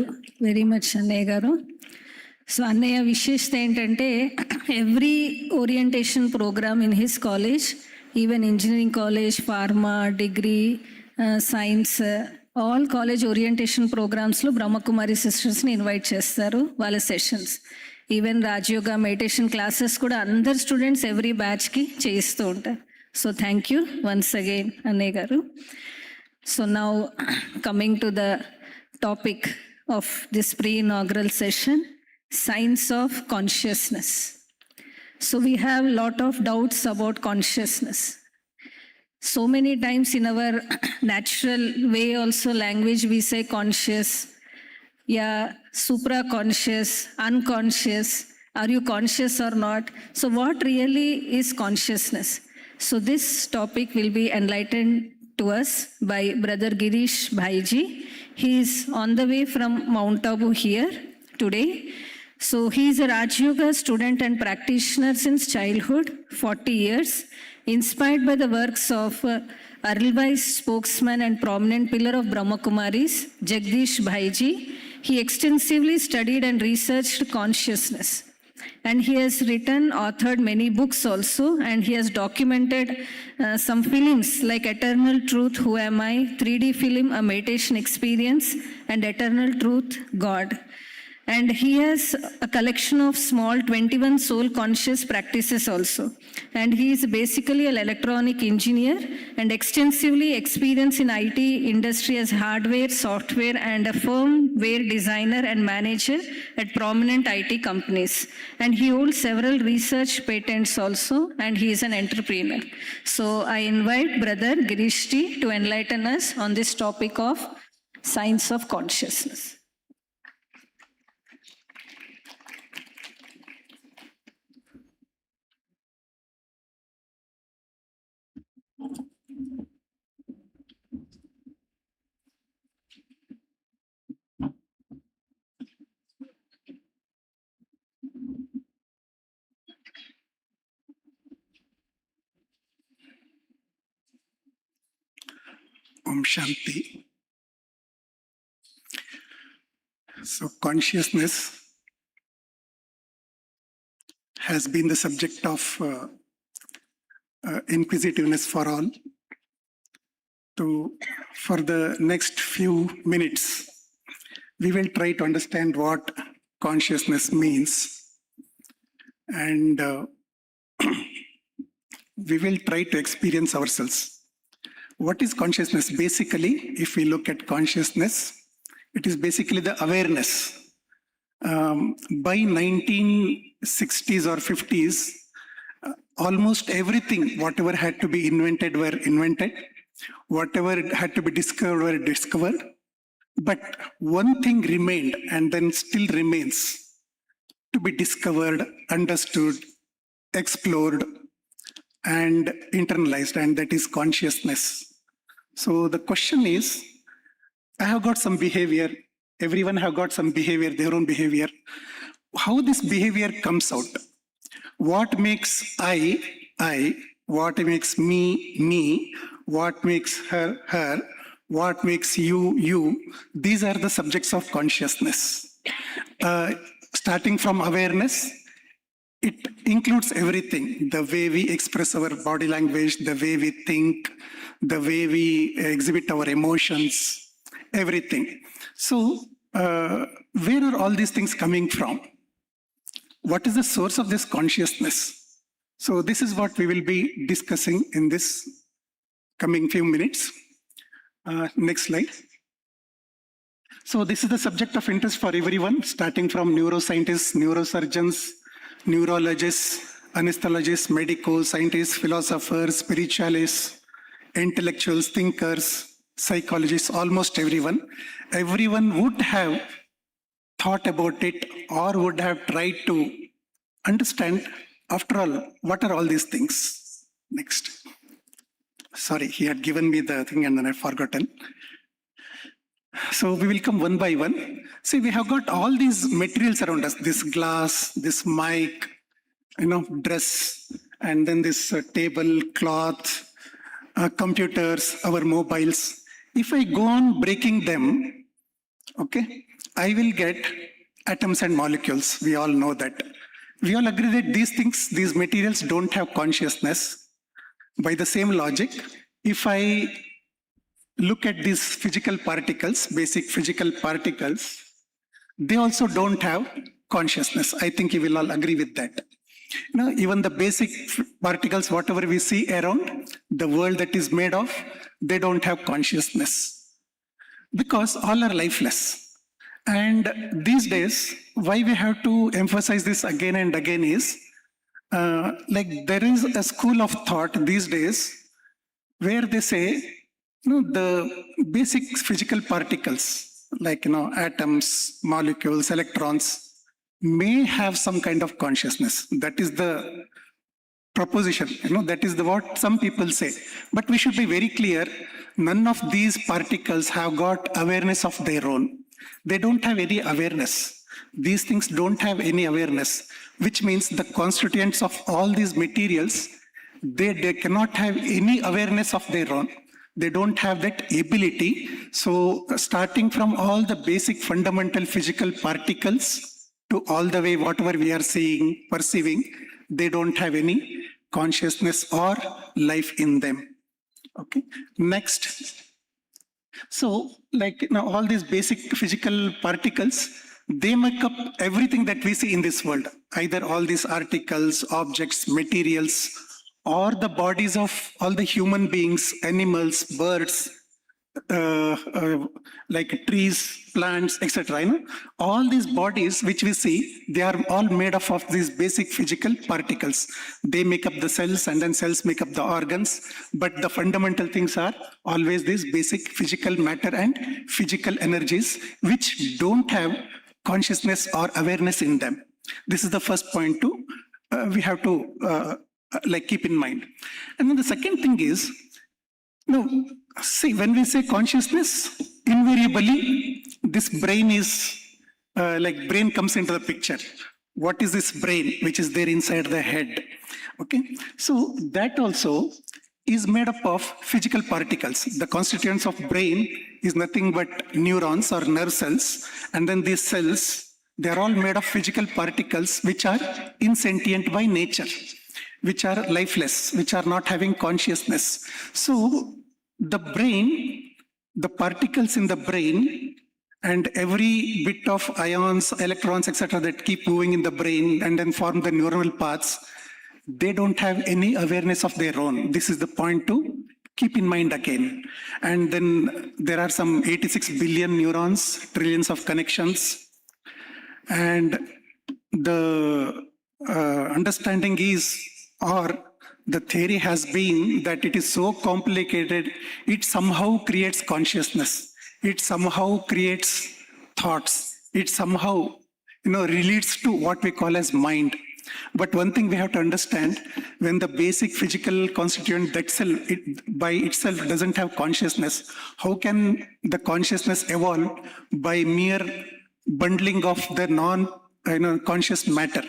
వెరీ మచ్ అన్నయ్య గారు. సో అన్నయ్య విశేషత ఏంటంటే every orientation program in his college, even engineering college, pharma, degree, science, all college orientation ప్రోగ్రామ్స్లో బ్రహ్మకుమారి సిస్టర్స్ని ఇన్వైట్ చేస్తారు వాళ్ళ sessions. Even Rajayoga meditation classes కూడా అందరు స్టూడెంట్స్ ఎవ్రీ బ్యాచ్కి చేయిస్తూ ఉంటారు. So thank you once again అన్నయ్య గారు. So now coming to the topic of this pre-inaugural session, science of consciousness. So we have a lot of doubts about consciousness. So many times in our natural way also language we say conscious, yeah, supra-conscious, unconscious, are you conscious or not? So what really is consciousness? So this topic will be enlightened to us by Brother Girish Bhaiji. He is on the way from Mount Abu here today. So he is a Raj Yoga student and practitioner since childhood, 40 years. Inspired by the works of Earlwise spokesman and prominent pillar of Brahma Kumaris, Jagdish Bhaiji, he extensively studied and researched consciousness. And he has authored many books also, and he has documented some films like Eternal Truth, Who Am I, 3D film, A Meditation Experience, and Eternal Truth, God. And he has a collection of small 21 soul conscious practices also. And he is basically an electronic engineer and extensively experienced in IT industry as hardware, software, and a firmware designer and manager at prominent IT companies. And he holds several research patents also, and he is an entrepreneur. So I invite Brother Girishti to enlighten us on this topic of science of consciousness. Om Shanti. So consciousness has been the subject of inquisitiveness for all. For the next few minutes, we will try to understand what consciousness means, and we will try to experience ourselves. What is consciousness? Basically, if we look at consciousness, it is basically the awareness. By 1960s or 50s, almost everything, whatever had to be invented, were invented. Whatever had to be discovered, were discovered. But one thing remained and then still remains to be discovered, understood, explored, and internalized, and that is consciousness. So the question is, I have got some behavior, everyone have got some behavior, their own behavior. How this behavior comes out? What makes I, what makes me, what makes her, what makes you, these are the subjects of consciousness. Starting from awareness, it includes everything, the way we express our body language, the way we think, the way we exhibit our emotions, everything. So, where are all these things coming from? What is the source of this consciousness? So, this is what we will be discussing in this coming few minutes. Next slide. So, this is the subject of interest for everyone, starting from neuroscientists, neurosurgeons, neurologists, anesthesiologists, medicos, scientists, philosophers, spiritualists, intellectuals, thinkers, psychologists, almost everyone. Everyone would have thought about it or would have tried to understand, after all, what are all these things? Next. Sorry, he had given me the thing and then I've forgotten. So we will come one by one. See, we have got all these materials around us, this glass, this mic, dress, and then this table, cloth, computers, our mobiles. If I go on breaking them, okay, I will get atoms and molecules. We all know that. We all agree that these things, these materials don't have consciousness. By the same logic, if I look at these physical particles, basic physical particles, they also don't have consciousness. I think you will all agree with that. Even the basic particles, whatever we see around, the world that is made of, they don't have consciousness because all are lifeless. And these days, why we have to emphasize this again and again is, like there is a school of thought these days where they say, the basic physical particles, like, atoms, molecules, electrons, may have some kind of consciousness. That is the proposition, that is what some people say. But we should be very clear, none of these particles have got awareness of their own. They don't have any awareness. These things don't have any awareness, which means the constituents of all these materials, they cannot have any awareness of their own. They don't have that ability. So starting from all the basic fundamental physical particles to all the way whatever we are seeing, perceiving, they don't have any consciousness or life in them. Okay, next. So, like now, all these basic physical particles, they make up everything that we see in this world. Either all these articles, objects, materials, or the bodies of all the human beings, animals, birds, like trees, plants, etc. You know, all these bodies which we see, they are all made up of these basic physical particles. They make up the cells, and then cells make up the organs. But the fundamental things are always these basic physical matter and physical energies, which don't have consciousness or awareness in them. This is the first point to we have to like keep in mind. And then the second thing is, no, see, when we say consciousness, invariably this brain is like brain comes into the picture. What is this brain which is there inside the head? Okay, so that also is made up of physical particles. The constituents of brain is nothing but neurons or nerve cells, and then these cells, they are all made of physical particles which are insentient by nature, which are lifeless, which are not having consciousness. So the brain, the particles in the brain, and every bit of ions, electrons, etc. that keep moving in the brain and then form the neuronal paths, they don't have any awareness of their own. This is the point to keep in mind again. And then there are some 86 billion neurons, trillions of connections. And the understanding is, or the theory has been, that it is so complicated, it somehow creates consciousness. It somehow creates thoughts. It somehow, relates to what we call as mind. But one thing we have to understand, when the basic physical constituent that cell by itself doesn't have consciousness, how can the consciousness evolve by mere bundling of the non-conscious matter?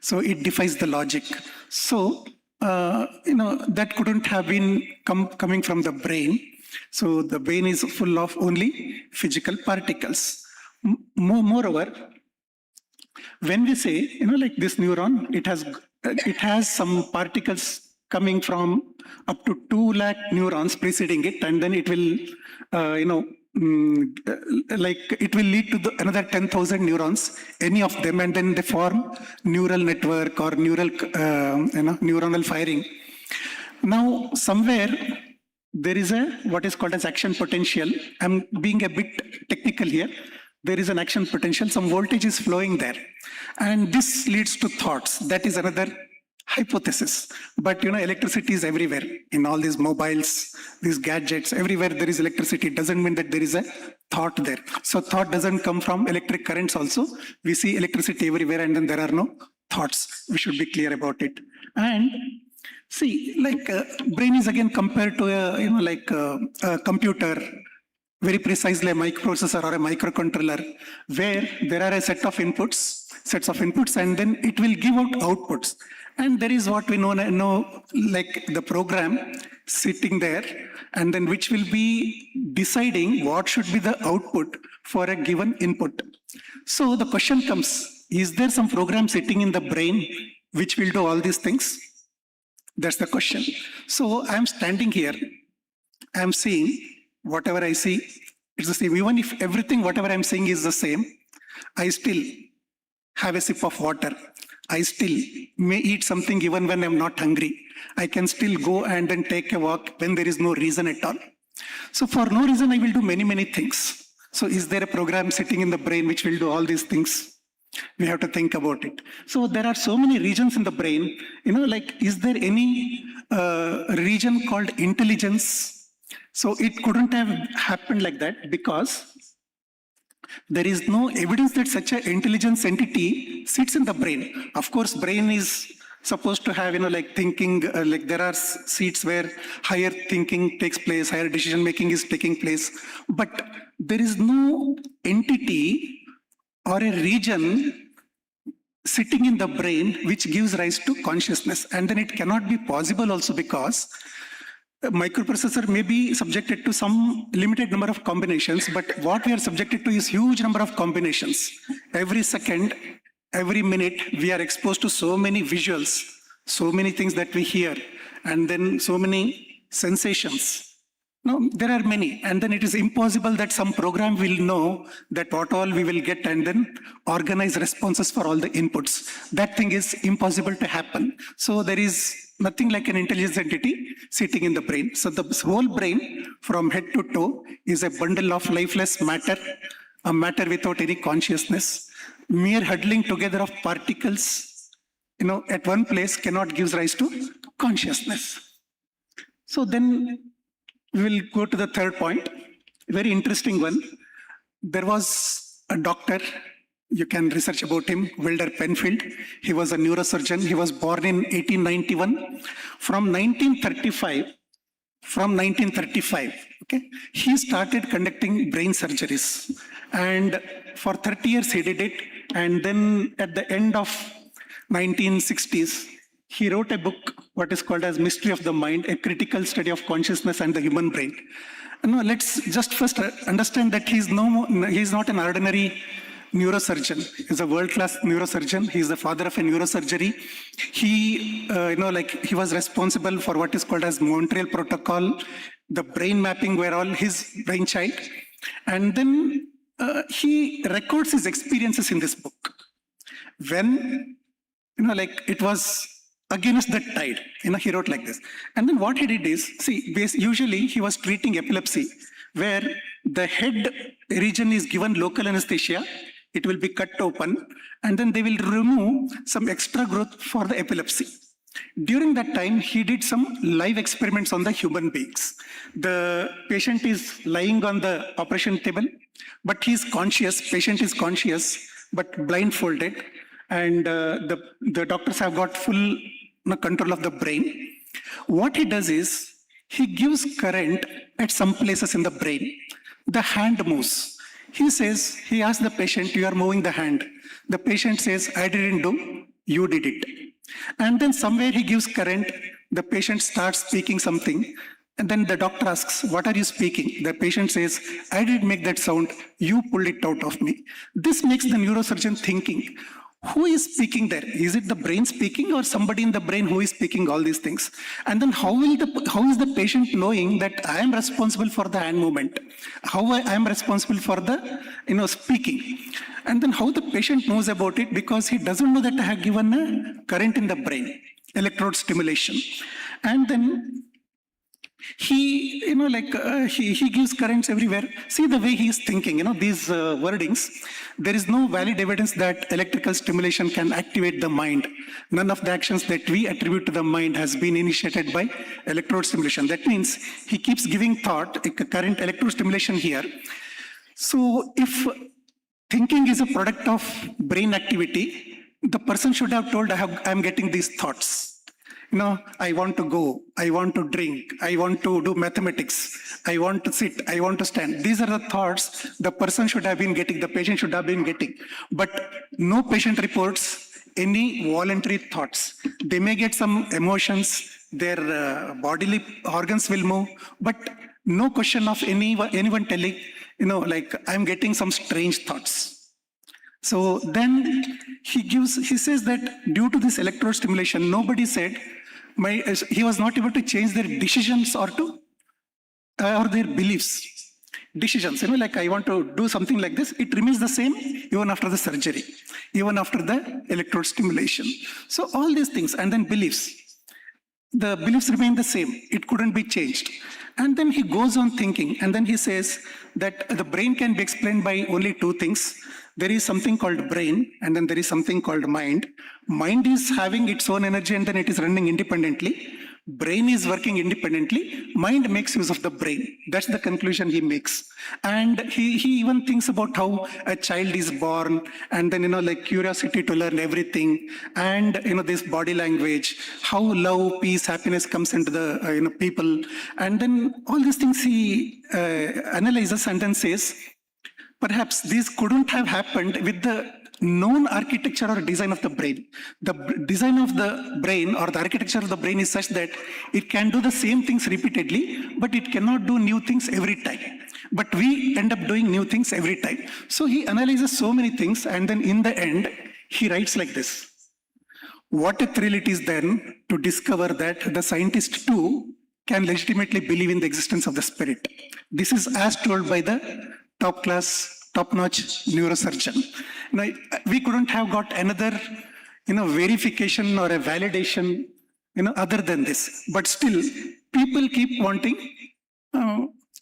So it defies the logic. So, that couldn't have been coming from the brain. So the brain is full of only physical particles. Moreover, when we say, like this neuron, it has some particles coming from up to 2 lakh neurons preceding it, and then it will, it will lead to another 10,000 neurons, any of them, and then they form neural network or neuronal firing. Now, somewhere there is what is called as action potential. I'm being a bit technical here. There is an action potential, some voltage is flowing there. And this leads to thoughts. That is another hypothesis. But electricity is everywhere. In all these mobiles, these gadgets, everywhere there is electricity. It doesn't mean that there is a thought there. So thought doesn't come from electric currents also. We see electricity everywhere, and then there are no thoughts. We should be clear about it. And see, brain is again compared to a computer, very precisely a microprocessor or a microcontroller, where there are a sets of inputs, and then it will give out outputs. And there is what we know like the program sitting there, and then which will be deciding what should be the output for a given input. So the question comes, is there some program sitting in the brain which will do all these things? That's the question. So I'm standing here, I'm seeing whatever I see, it's the same. Even if everything, whatever I'm saying is the same, I still have a sip of water. I still may eat something even when I'm not hungry. I can still go and then take a walk when there is no reason at all. So for no reason, I will do many, many things. So is there a program sitting in the brain which will do all these things? We have to think about it. So there are so many regions in the brain, is there any region called intelligence? So it couldn't have happened like that, because there is no evidence that such an intelligence entity sits in the brain. Of course, brain is supposed to have, thinking, there are seats where higher thinking takes place, higher decision making is taking place. But there is no entity or a region sitting in the brain which gives rise to consciousness. And then it cannot be possible also, because a microprocessor may be subjected to some limited number of combinations, but what we are subjected to is huge number of combinations. Every second, every minute, we are exposed to so many visuals, so many things that we hear, and then so many sensations. No, there are many, and then it is impossible that some program will know that what all we will get and then organize responses for all the inputs. That thing is impossible to happen. So there is nothing like an intelligent entity sitting in the brain. So the whole brain from head to toe is a bundle of lifeless matter, a matter without any consciousness. Mere huddling together of particles, at one place cannot give rise to consciousness. So then we will go to the third point, very interesting one. There was a doctor, you can research about him, Wilder Penfield. He was a neurosurgeon. He was born in 1891. From 1935, okay, he started conducting brain surgeries. And for 30 years he did it. And then at the end of 1960s, he wrote a book, what is called as Mystery of the Mind, a critical study of consciousness and the human brain. No, let's just first understand that he's not an ordinary neurosurgeon. He's a world-class neurosurgeon. He's the father of a neurosurgery. He, he was responsible for what is called as Montreal Protocol. The brain mapping were all his brainchild. And then he records his experiences in this book. When, it was against the tide, he wrote like this. And then what he did is, usually he was treating epilepsy, where the head region is given local anesthesia, it will be cut open, and then they will remove some extra growth for the epilepsy. During that time, he did some live experiments on the human beings. The patient is lying on the operation table, but he's conscious, patient is conscious, but blindfolded, and the doctors have got full control of the brain. What he does is, he gives current at some places in the brain. The hand moves. He asks the patient, you are moving the hand. The patient says, I didn't do, you did it. And then somewhere he gives current, the patient starts speaking something, and then the doctor asks, what are you speaking? The patient says, I didn't make that sound, you pulled it out of me. This makes the neurosurgeon thinking, who is speaking there? Is it the brain speaking or somebody in the brain who is speaking all these things? And then how is the patient knowing that I am responsible for the hand movement? How I am responsible for the speaking? And then how the patient knows about it, because he doesn't know that I have given a current in the brain, electrode stimulation. And then he, he gives currents everywhere. See the way he is thinking, these wordings. There is no valid evidence that electrical stimulation can activate the mind. None of the actions that we attribute to the mind has been initiated by electrode stimulation. That means he keeps giving thought, a current electrode stimulation here. So if thinking is a product of brain activity, the person should have told, I'm getting these thoughts. I want to go, I want to drink, I want to do mathematics, I want to sit, I want to stand. These are the thoughts the person should have been getting, the patient should have been getting. But no patient reports any voluntary thoughts. They may get some emotions, their bodily organs will move, but no question of anyone telling, I'm getting some strange thoughts. So then he says that due to this electrode stimulation, nobody said, he was not able to change their decisions or their beliefs. Decisions, I want to do something like this, it remains the same even after the surgery, even after the electrode stimulation. So all these things, and then beliefs. The beliefs remain the same, it couldn't be changed. And then he goes on thinking, and then he says that the brain can be explained by only two things. There is something called brain, and then there is something called mind. Mind is having its own energy, and then it is running independently. Brain is working independently. Mind makes use of the brain. That's the conclusion he makes. And he even thinks about how a child is born, and then, curiosity to learn everything, and, this body language, how love, peace, happiness comes into the, people. And then all these things he analyzes and then says, perhaps this couldn't have happened with the known architecture or design of the brain. The design of the brain or the architecture of the brain is such that it can do the same things repeatedly, but it cannot do new things every time. But we end up doing new things every time. So he analyzes so many things, and then in the end, he writes like this. What a thrill it is then to discover that the scientist too can legitimately believe in the existence of the spirit. This is as told by the top-notch neurosurgeon. We couldn't have got another, verification or a validation, other than this. But still, people keep wanting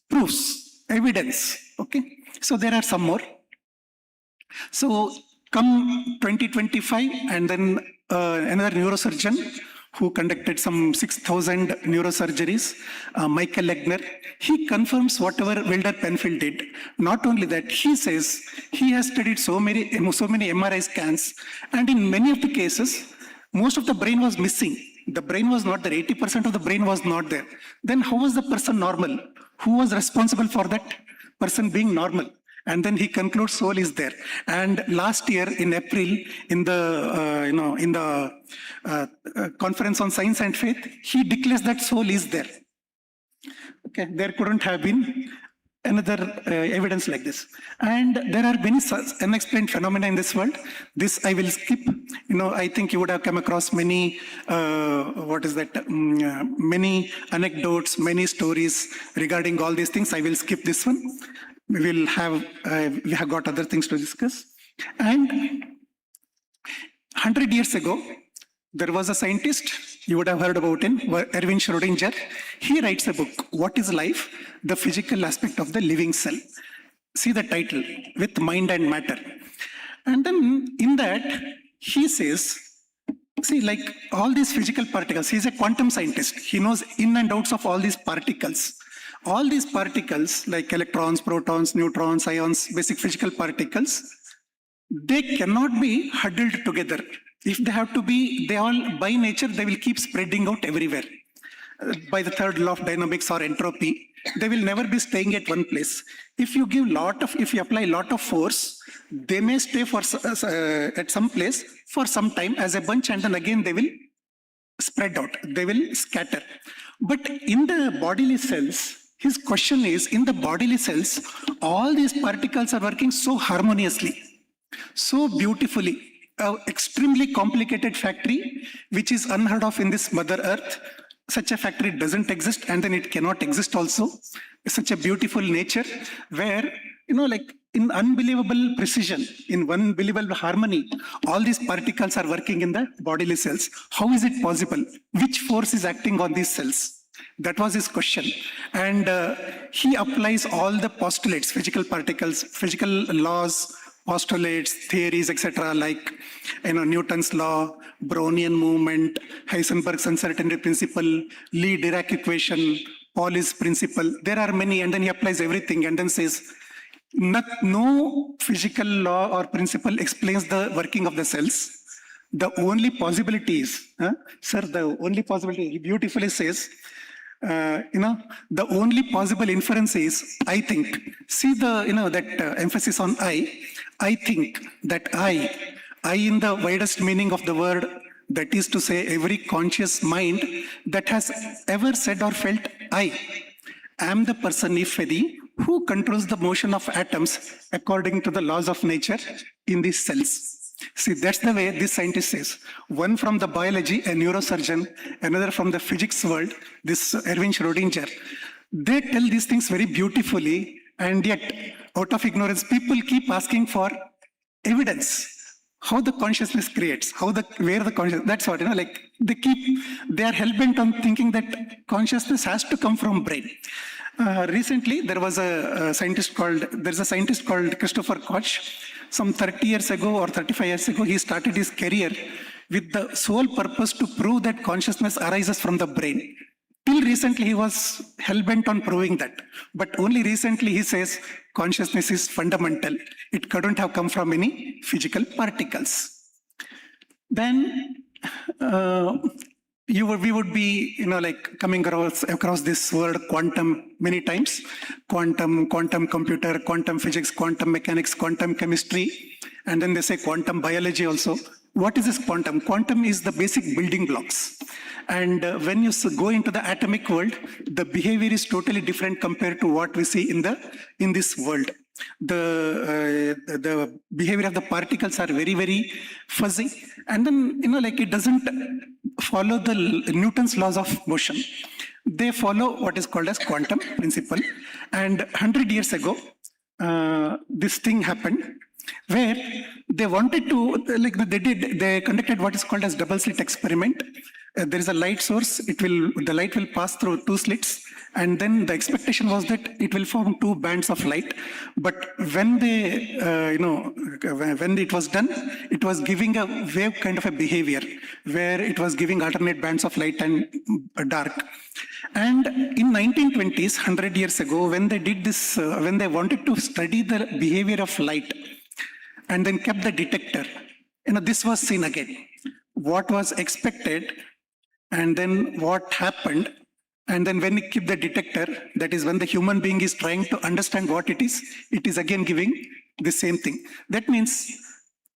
proofs, evidence. Okay, so there are some more. So come 2025, and then another neurosurgeon who conducted some 6,000 neurosurgeries, Michael Legner, he confirms whatever Wilder Penfield did. Not only that, he says he has studied so many MRI scans, and in many of the cases, most of the brain was missing. The brain was not there, 80% of the brain was not there. Then how was the person normal? Who was responsible for that person being normal? And then he concludes soul is there. And last year in April, in the conference on science and faith, he declares that soul is there. Okay, there couldn't have been another evidence like this. And there are many such unexplained phenomena in this world. This I will skip. I think you would have come across many, many anecdotes, many stories regarding all these things. I will skip this one. We have got other things to discuss. And 100 years ago, there was a scientist, you would have heard about him, Erwin Schrödinger. He writes a book, What is Life? The Physical Aspect of the Living Cell. See the title, With Mind and Matter. And then in that, he says, see, like all these physical particles, he's a quantum scientist. He knows in and outs of all these particles. All these particles, like electrons, protons, neutrons, ions, basic physical particles, they cannot be huddled together. If they have to be, they all, by nature, they will keep spreading out everywhere. By the third law of dynamics or entropy, they will never be staying at one place. If you apply a lot of force, they may stay at some place for some time as a bunch, and then again they will spread out, they will scatter. But in the bodily cells, his question is, in the bodily cells, all these particles are working so harmoniously, so beautifully, an extremely complicated factory, which is unheard of in this Mother Earth. Such a factory doesn't exist, and then it cannot exist also. Such a beautiful nature where, like in unbelievable precision, in unbelievable harmony, all these particles are working in the bodily cells. How is it possible? Which force is acting on these cells? That was his question. And he applies all the postulates, physical particles, physical laws, postulates, theories, etc., like Newton's law, Brownian movement, Heisenberg's uncertainty principle, Lee-Dirac equation, Pauli's principle. There are many, and then he applies everything and then says, no physical law or principle explains the working of the cells. The only possibility is, the only possibility, he beautifully says, the only possible inference is, I think. See that emphasis on I think that I in the widest meaning of the word, that is to say every conscious mind that has ever said or felt, I am the person who controls the motion of atoms according to the laws of nature in these cells. See, that's the way this scientist says. One from the biology, a neurosurgeon, another from the physics world, this Erwin Schrödinger. They tell these things very beautifully, and yet, out of ignorance, people keep asking for evidence. How the consciousness creates, where the consciousness, that's what, like they are hell-bent on thinking that consciousness has to come from brain. Recently, there's a scientist called Christopher Koch. Some 30 years ago or 35 years ago, he started his career with the sole purpose to prove that consciousness arises from the brain. Till recently, he was hell-bent on proving that. But only recently, he says consciousness is fundamental. It couldn't have come from any physical particles. Then we would be, like coming across this word quantum many times. Quantum computer, quantum physics, quantum mechanics, quantum chemistry. And then they say quantum biology also. What is this quantum? Quantum is the basic building blocks. And when you go into the atomic world, the behavior is totally different compared to what we see in this world. The behavior of the particles are very, very fuzzy. And then, like it doesn't follow the Newton's laws of motion. They follow what is called as quantum principle. And 100 years ago, this thing happened where they wanted to, they conducted what is called as double slit experiment. There is a light source, the light will pass through two slits, and then the expectation was that it will form two bands of light. But when they, when it was done, it was giving a wave kind of a behavior where it was giving alternate bands of light and dark. And in 1920s, 100 years ago, when they did this, when they wanted to study the behavior of light and then kept the detector, this was seen again. What was expected and then what happened, and then when you keep the detector, that is when the human being is trying to understand what it is again giving the same thing. That means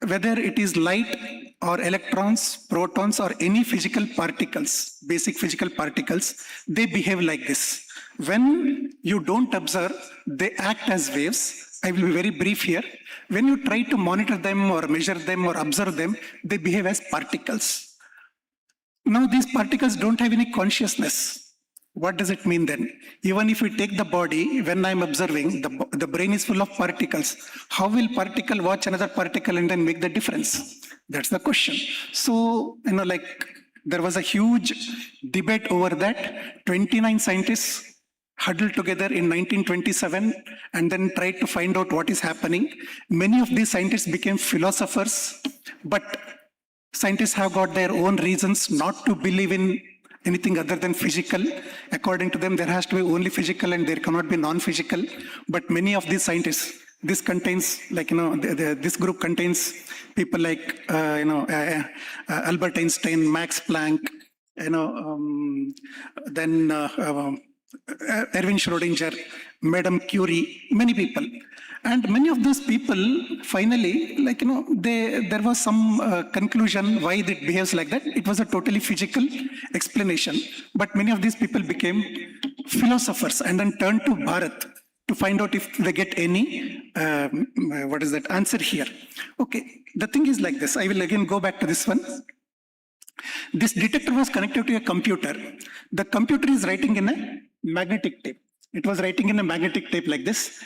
whether it is light or electrons, protons, or any physical particles, basic physical particles, they behave like this. When you don't observe, they act as waves. I will be very brief here. When you try to monitor them or measure them or observe them, they behave as particles. Now these particles don't have any consciousness. What does it mean then? Even if we take the body, when I'm observing, the brain is full of particles. How will particle watch another particle and then make the difference? That's the question. So, there was a huge debate over that. 29 scientists huddled together in 1927 and then tried to find out what is happening. Many of these scientists became philosophers, but scientists have got their own reasons not to believe in anything other than physical. According to them, there has to be only physical and there cannot be non-physical. But many of these scientists, this contains, this group contains people like, Albert Einstein, Max Planck, then Erwin Schrödinger, Madame Curie, many people. And many of those people, finally, there was some conclusion why it behaves like that. It was a totally physical explanation. But many of these people became philosophers and then turned to Bharat to find out if they get any, answer here. Okay, the thing is like this. I will again go back to this one. This detector was connected to a computer. The computer is writing in a magnetic tape. It was writing in a magnetic tape like this.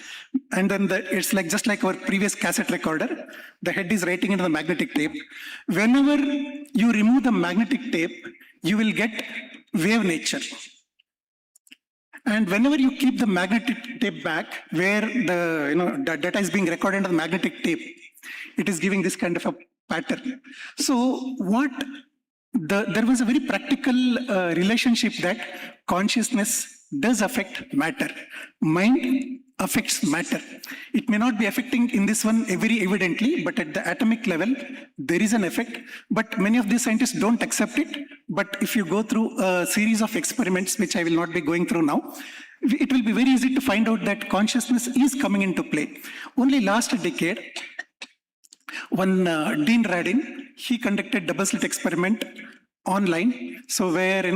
And then it's just like our previous cassette recorder. The head is writing into the magnetic tape. Whenever you remove the magnetic tape, you will get wave nature. And whenever you keep the magnetic tape back, where the data is being recorded into the magnetic tape, it is giving this kind of a pattern. So there was a very practical relationship that consciousness does affect matter. Mind affects matter. It may not be affecting in this one very evidently, but at the atomic level, there is an effect. But many of these scientists don't accept it. But if you go through a series of experiments, which I will not be going through now, it will be very easy to find out that consciousness is coming into play. Only last decade, one Dean Radin, he conducted double slit experiment online. So where,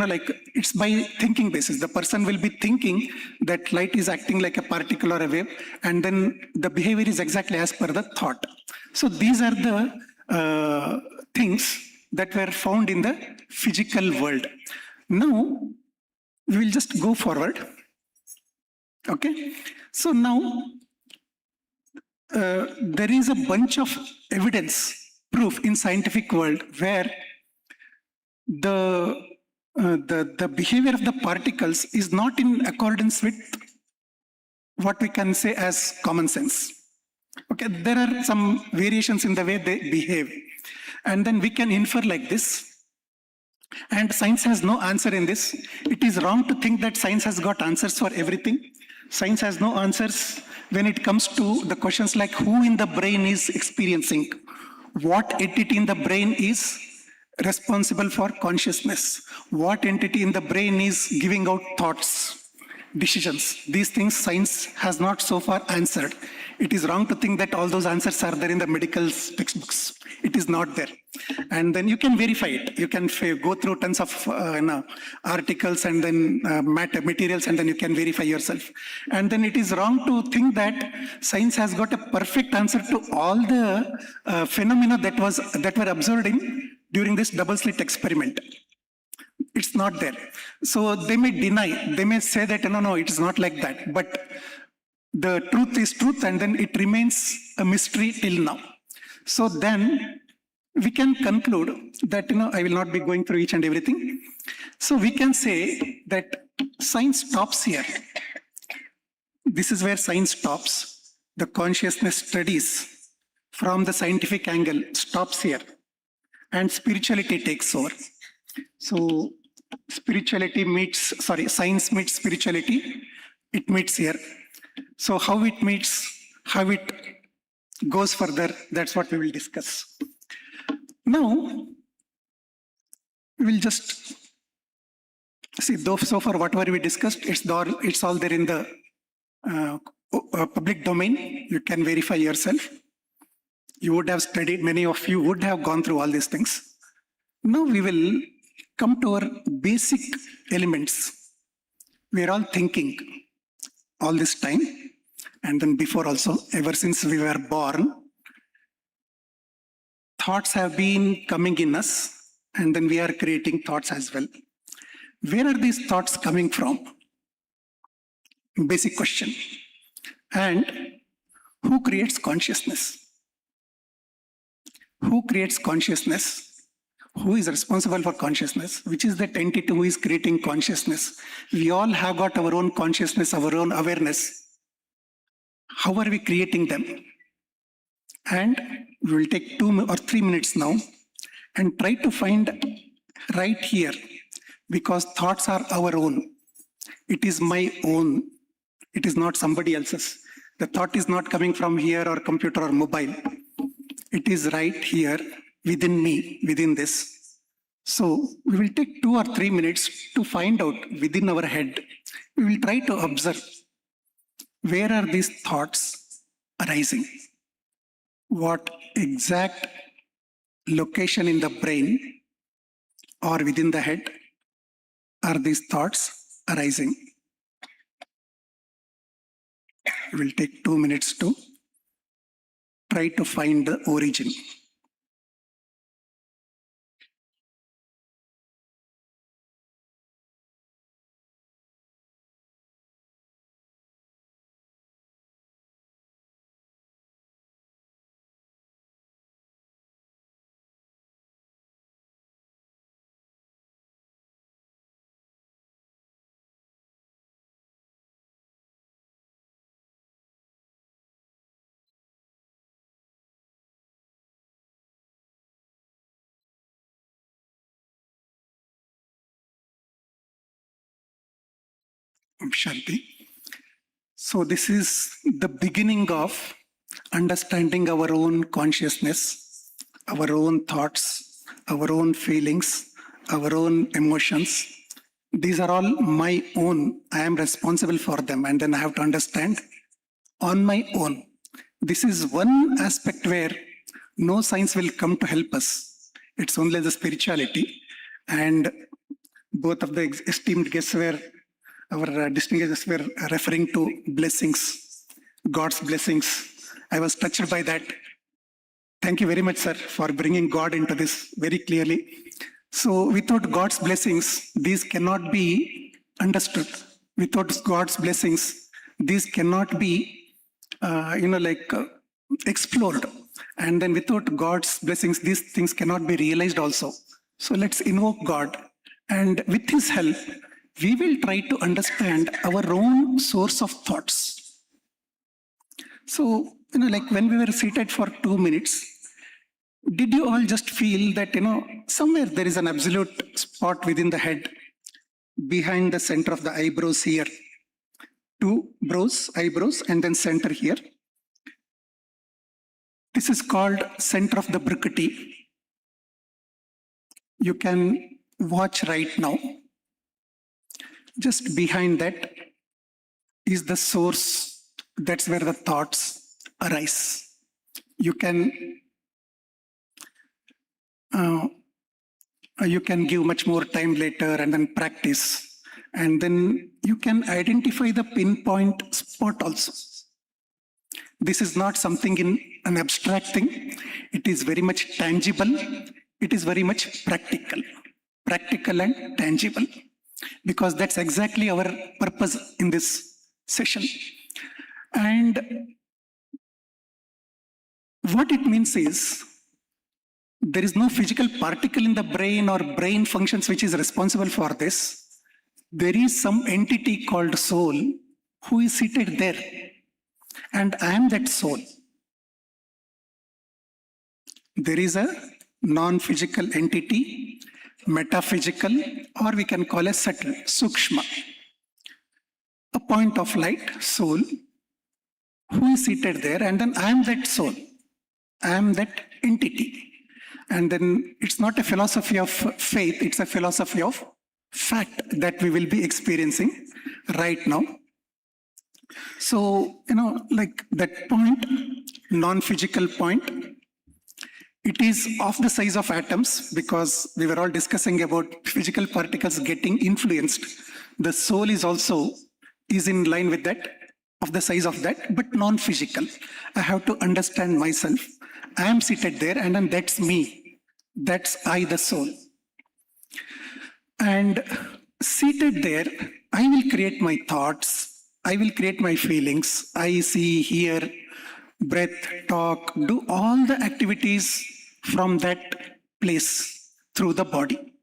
it's by thinking basis. The person will be thinking that light is acting like a particle or a wave, and then the behavior is exactly as per the thought. So these are the things that were found in the physical world. Now, we will just go forward. Okay. So now, there is a bunch of evidence, proof in scientific world where the behavior of the particles is not in accordance with what we can say as common sense. Okay, there are some variations in the way they behave. And then we can infer like this. And science has no answer in this. It is wrong to think that science has got answers for everything. Science has no answers when it comes to the questions like who in the brain is experiencing, what entity in the brain is responsible for consciousness, what entity in the brain is giving out thoughts. decisions. These things science has not so far answered. It is wrong to think that all those answers are there in the medical textbooks. It is not there. And then you can verify it. You can go through tons of articles and then materials, and then you can verify yourself. And then it is wrong to think that science has got a perfect answer to all the phenomena that were observed during this double slit experiment. It's not there. So they may deny, they may say that, no, it is not like that. But the truth is truth, and then it remains a mystery till now. So then we can conclude that, I will not be going through each and everything. So we can say that science stops here. This is where science stops. The consciousness studies from the scientific angle stops here, and spirituality takes over. So science meets spirituality, it meets here. So how it meets, how it goes further, that's what we will discuss. Now, we will just see, so far whatever we discussed, it's all there in the public domain. You can verify yourself. You would have studied, many of you would have gone through all these things. Now we will come to our basic elements. We are all thinking all this time, and then before also, ever since we were born, thoughts have been coming in us, and then we are creating thoughts as well. Where are these thoughts coming from? Basic question. And who creates consciousness? Who creates consciousness? Who is responsible for consciousness? Which is that entity who is creating consciousness? We all have got our own consciousness, our own awareness. How are we creating them? And we will take 2 or 3 minutes now and try to find right here, because thoughts are our own. It is my own. It is not somebody else's. The thought is not coming from here or computer or mobile. It is right here within me, within this. So we will take 2 or 3 minutes to find out within our head. We will try to observe, where are these thoughts arising? What exact location in the brain or within the head are these thoughts arising? We will take 2 minutes to try to find the origin. Shanti. So this is the beginning of understanding our own consciousness, our own thoughts, our own feelings, our own emotions. These are all my own. I am responsible for them, and then I have to understand on my own. This is one aspect where no science will come to help us. It's only the spirituality. And both of the esteemed guests were, our distinguished guests were referring to blessings, God's blessings. I was touched by that. Thank you very much, sir, for bringing God into this very clearly. So without God's blessings, these cannot be understood. Without God's blessings, these cannot be, explored. And then without God's blessings, these things cannot be realized also. So let's invoke God. And with His help, we will try to understand our own source of thoughts. So, when we were seated for 2 minutes, did you all just feel that, somewhere there is an absolute spot within the head, behind the center of the eyebrows here? 2 eyebrows, and then center here. This is called center of the Brickety. You can watch right now. Just behind that, is the source. That's where the thoughts arise. You can give much more time later and then practice. And then you can identify the pinpoint spot also. This is not something in an abstract thing. It is very much tangible. It is very much practical and tangible, because that's exactly our purpose in this session. And what it means is, there is no physical particle in the brain or brain functions which is responsible for this. There is some entity called soul who is seated there, and I am that soul. There is a non-physical entity, metaphysical, or we can call a subtle, sukshma, a point of light, soul, who is seated there, and then I am that soul. I am that entity. And then it's not a philosophy of faith, it's a philosophy of fact that we will be experiencing right now. So, like that point, non-physical point, it is of the size of atoms, because we were all discussing about physical particles getting influenced. The soul is in line with that, of the size of that, but non-physical. I have to understand myself. I am seated there, and then that's me. That's I, the soul. And seated there, I will create my thoughts. I will create my feelings. I see, hear, breath, talk, do all the activities from that place through the body.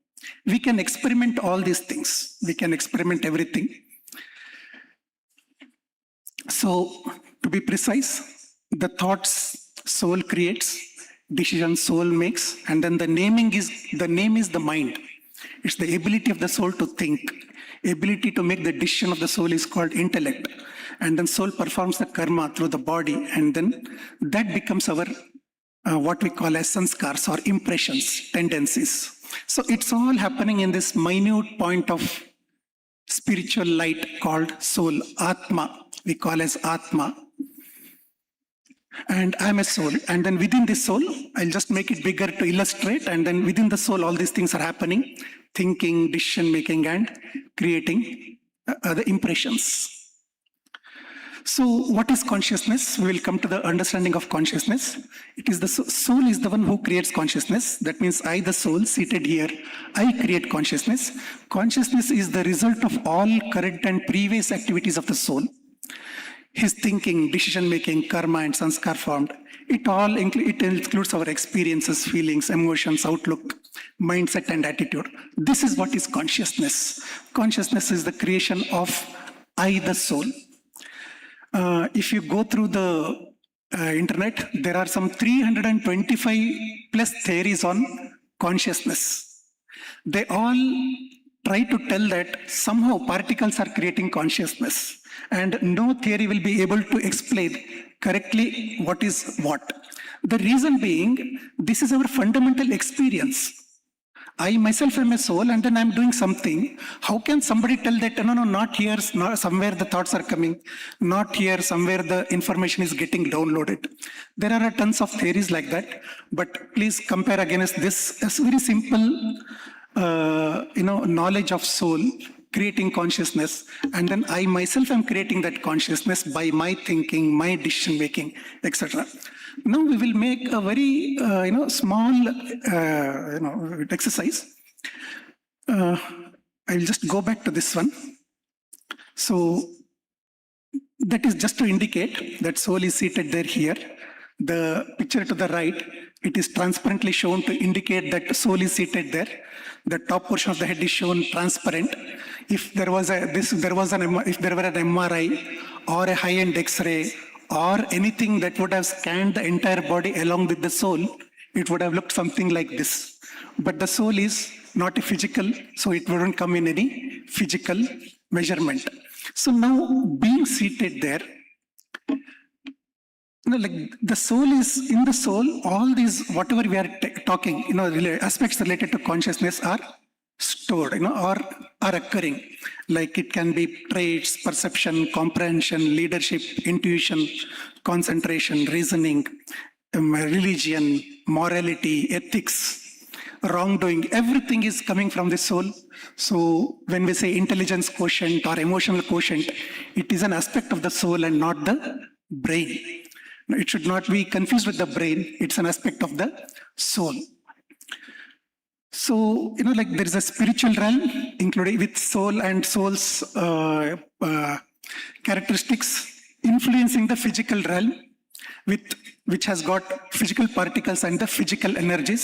We can experiment all these things. We can experiment everything. So, to be precise, the thoughts soul creates, decision soul makes, and then the name is the mind. It's the ability of the soul to think. Ability to make the decision of the soul is called intellect. And then soul performs the karma through the body, and then that becomes our what we call as sanskars or impressions, tendencies. So it's all happening in this minute point of spiritual light called soul, Atma. We call as Atma. And I'm a soul. And then within this soul, I'll just make it bigger to illustrate. And then within the soul, all these things are happening. Thinking, decision making, and creating the impressions. So what is consciousness? We will come to the understanding of consciousness. It is the soul is the one who creates consciousness. That means I, the soul, seated here, I create consciousness. Consciousness is the result of all current and previous activities of the soul. His thinking, decision-making, karma, and sanskar formed. It includes our experiences, feelings, emotions, outlook, mindset, and attitude. This is what is consciousness. Consciousness is the creation of I, the soul. If you go through the internet, there are some 325 plus theories on consciousness. They all try to tell that somehow particles are creating consciousness, and no theory will be able to explain correctly what is what. The reason being, this is our fundamental experience. I myself am a soul, and then I'm doing something. How can somebody tell that, no, not here, somewhere the thoughts are coming, not here, somewhere the information is getting downloaded. There are tons of theories like that, but please compare against this as very simple, knowledge of soul, creating consciousness, and then I myself am creating that consciousness by my thinking, my decision making, etc. Now we will make a very small exercise. I'll just go back to this one. So that is just to indicate that soul is seated there here. The picture to the right, it is transparently shown to indicate that soul is seated there. The top portion of the head is shown transparent. If there were an MRI or a high-end X-ray or anything that would have scanned the entire body along with the soul, it would have looked something like this. But the soul is not a physical, so it wouldn't come in any physical measurement. So now, being seated there, like the soul is in the soul, all these, whatever we are talking, aspects related to consciousness are stored, or are occurring. Like it can be traits, perception, comprehension, leadership, intuition, concentration, reasoning, religion, morality, ethics, wrongdoing, everything is coming from the soul. So when we say intelligence quotient or emotional quotient, it is an aspect of the soul and not the brain. It should not be confused with the brain. It's an aspect of the soul. So, like there is a spiritual realm including with soul and soul's characteristics influencing the physical realm, which has got physical particles and the physical energies.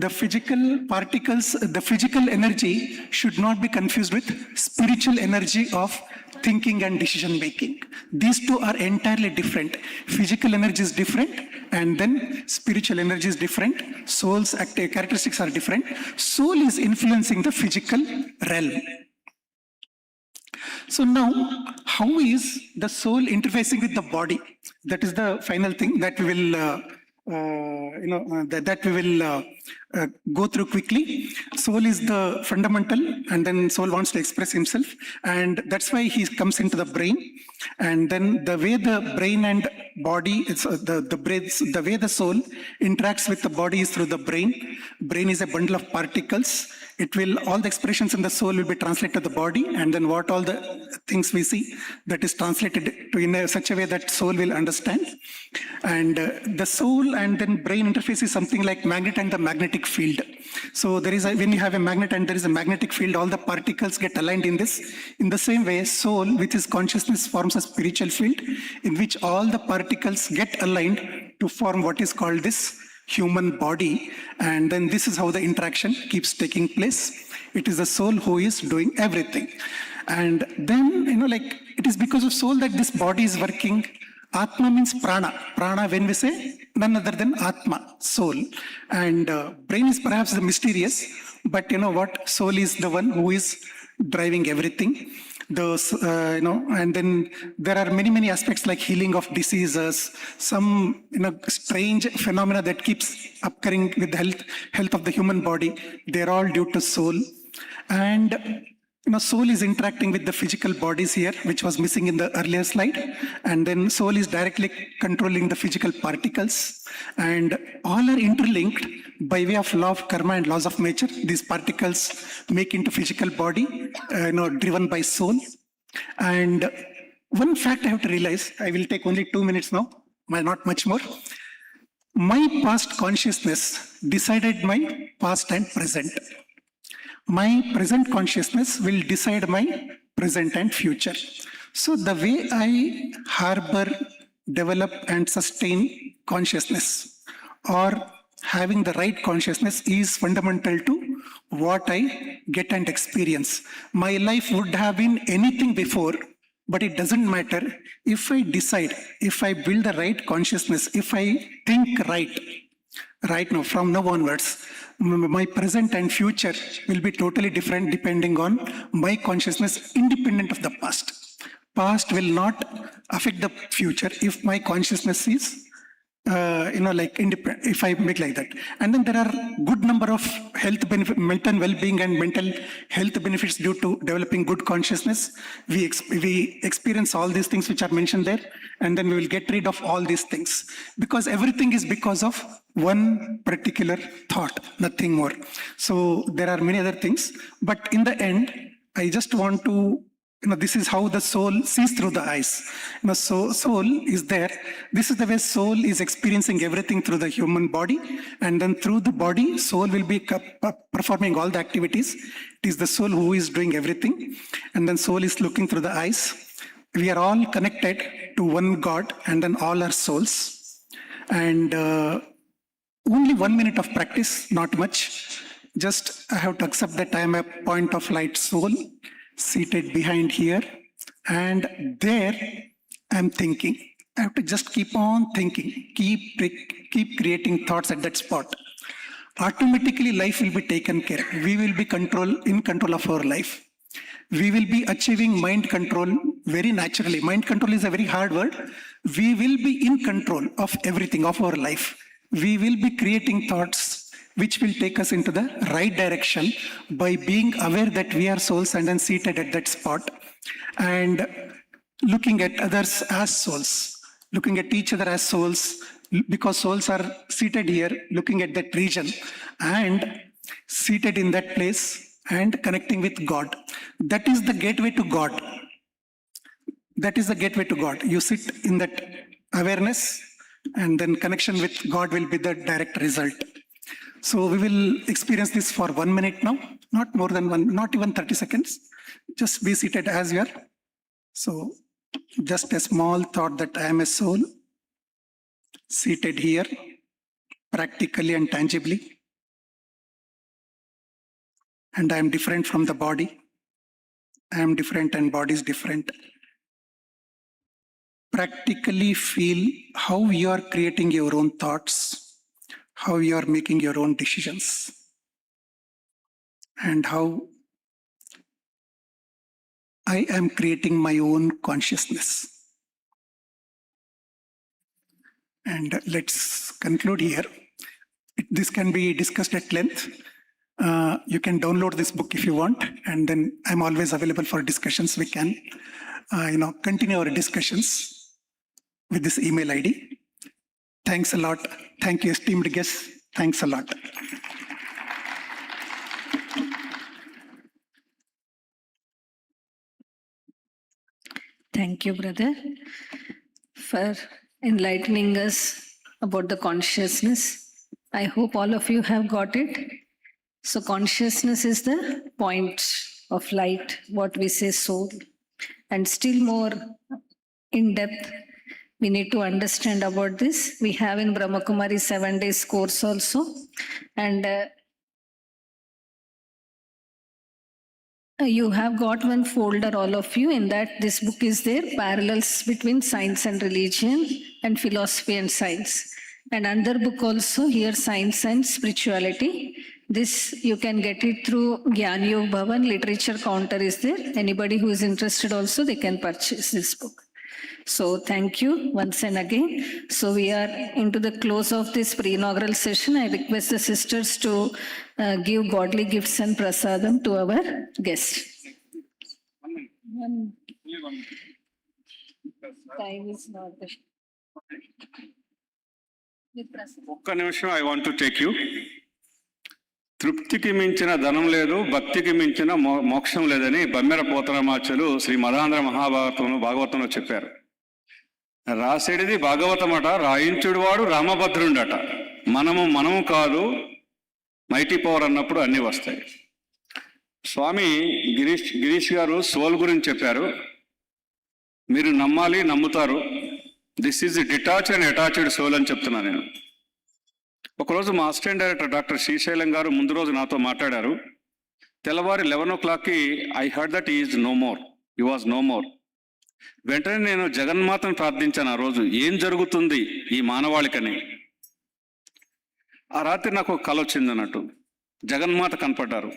The physical particles, the physical energy should not be confused with spiritual energy of thinking and decision making. These two are entirely different. Physical energy is different, and then spiritual energy is different. Soul's characteristics are different. Soul is influencing the physical realm. So now, how is the soul interfacing with the body? That is the final thing that we will, go through quickly. Soul is the fundamental, and then soul wants to express himself, and that's why he comes into the brain. And then the way the brain and body, it's the way the soul interacts with the body is through the brain. Brain is a bundle of particles. It will, all the expressions in the soul will be translated to the body, and then what all the things we see, that is translated to in such a way that soul will understand. And the soul and then brain interface is something like magnet and the magnetic field. So there is when you have a magnet and there is a magnetic field, all the particles get aligned in this. In the same way, soul, which is consciousness, forms a spiritual field in which all the particles get aligned to form what is called this human body. And then this is how the interaction keeps taking place. It is the soul who is doing everything. And then, like it is because of soul that this body is working. Atma means prana. Prana, when we say, none other than Atma, soul. And brain is perhaps the mysterious, but you know what? Soul is the one who is driving everything. Those, and then there are many aspects like healing of diseases, some strange phenomena that keeps occurring with the health of the human body. They're all due to soul. And soul is interacting with the physical bodies here, which was missing in the earlier slide. And then soul is directly controlling the physical particles. And all are interlinked by way of law of karma and laws of nature. These particles make into physical body, driven by soul. And one fact I have to realize, I will take only 2 minutes now, not much more. My past consciousness decided my past and present. My present consciousness will decide my present and future. So the way I harbor, develop and sustain consciousness or having the right consciousness is fundamental to what I get and experience. My life would have been anything before, but it doesn't matter if I decide, if I build the right consciousness, if I think right now, from now onwards, my present and future will be totally different depending on my consciousness independent of the past. Past will not affect the future if my consciousness is, independent, if I make like that. And then there are good number of health benefit, mental well-being and mental health benefits due to developing good consciousness. We experience all these things which are mentioned there, and then we will get rid of all these things. Because everything is because of one particular thought, nothing more. So there are many other things, but in the end, I just want to, this is how the soul sees through the eyes. So soul is there. This is the way soul is experiencing everything through the human body, and then through the body, soul will be performing all the activities. It is the soul who is doing everything, and then soul is looking through the eyes. We are all connected to one God, and then all are souls. And only 1 minute of practice, not much. Just I have to accept that I am a point of light soul, seated behind here, and there I'm thinking. I have to just keep on thinking, keep creating thoughts at that spot. Automatically life will be taken care. We will be in control of our life. We will be achieving mind control very naturally. Mind control is a very hard word. We will be in control of everything of our life. We will be creating thoughts. which will take us into the right direction by being aware that we are souls and then seated at that spot and looking at others as souls, looking at each other as souls, because souls are seated here, looking at that region and seated in that place and connecting with God. That is the gateway to God. That is the gateway to God. You sit in that awareness and then connection with God will be the direct result. So we will experience this for 1 minute now, not more than one, not even 30 seconds. Just be seated as you are. So just a small thought that I am a soul seated here, practically and tangibly. And I am different from the body. I am different and body is different. Practically feel how you are creating your own thoughts, how you are making your own decisions, and how I am creating my own consciousness. And let's conclude here. This can be discussed at length. You can download this book if you want, and then I'm always available for discussions. We can, continue our discussions with this email ID. Thanks a lot. Thank you, esteemed guests. Thanks a lot. Thank you, brother, for enlightening us about the consciousness. I hope all of you have got it. So consciousness is the point of light, what we say soul. And still more in depth, we need to understand about this. We have in Brahma Kumari 7 days course also. And you have got one folder, all of you. In that, this book is there, Parallels Between Science and Religion and Philosophy and Science. And another book also here, Science and Spirituality. This you can get it through Gyan Yog Bhavan, literature counter is there. Anybody who is interested also, they can purchase this book. So thank you once and again. So we are into the close of this pre-inaugural session. I request the sisters to give godly gifts and prasadam to our guests. Time is not there. ఒక్క నిమిషం I want to take you. తృప్తికి మించిన ధనం లేదు, భక్తికి మించిన మోక్షం లేదని బమ్మెర పోతరామాచులు శ్రీ మదాంధ్ర భాగవతంలో చెప్పారు. రాసేడిది భాగవతమట, రాయించుడు వాడు రామభద్రుండట. మనము కాదు, మైటీ పవర్ అన్నప్పుడు అన్నీ వస్తాయి. స్వామి గిరీష్ గారు సోల్ గురించి చెప్పారు. మీరు నమ్మాలి, నమ్ముతారు. This is detach and attached soul అని చెప్తున్నా నేను. ఒకరోజు మా అసిస్టెంట్ డైరెక్టర్ డాక్టర్ శ్రీశైలం గారు ముందు రోజు నాతో మాట్లాడారు. తెల్లవారి 11 o'clockకి I heard that is no more, he was no more. వెంటనే నేను జగన్మాతను ప్రార్థించాను. ఆ రోజు ఏం జరుగుతుంది ఈ మానవాళికని. ఆ రాత్రి నాకు ఒక కల వచ్చింది అన్నట్టు. జగన్మాత కనపడ్డారు.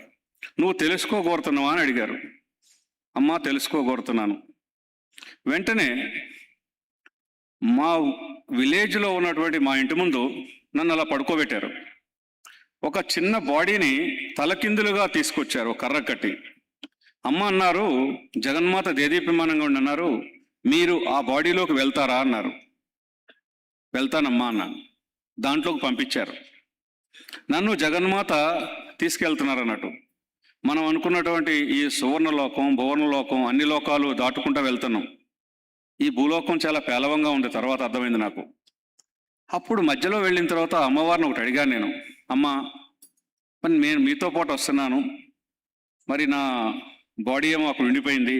నువ్వు తెలుసుకోగోరుతున్నావా అని అడిగారు. అమ్మా తెలుసుకోగోరుతున్నాను. వెంటనే మా విలేజ్లో ఉన్నటువంటి మా ఇంటి ముందు నన్ను అలా పడుకోబెట్టారు. ఒక చిన్న బాడీని తలకిందులుగా తీసుకొచ్చారు, కర్ర కట్టి. అమ్మ అన్నారు, జగన్మాత దేదీప్యమానంగా అన్నారు, మీరు ఆ బాడీలోకి వెళ్తారా అన్నారు. వెళ్తానమ్మా అన్నాను. దాంట్లోకి పంపించారు. నన్ను జగన్మాత తీసుకెళ్తున్నారు అన్నట్టు. మనం అనుకున్నటువంటి ఈ సువర్ణలోకం, భువర్ణలోకం, అన్ని లోకాలు దాటుకుంటూ వెళ్తున్నాం. ఈ భూలోకం చాలా పేలవంగా ఉంది, తర్వాత అర్థమైంది నాకు. అప్పుడు మధ్యలో వెళ్ళిన తర్వాత అమ్మవారిని ఒకటి అడిగాను నేను. అమ్మ, మరి నేను మీతో పాటు వస్తున్నాను, మరి నా బాడీ ఏమో అక్కడ ఉండిపోయింది,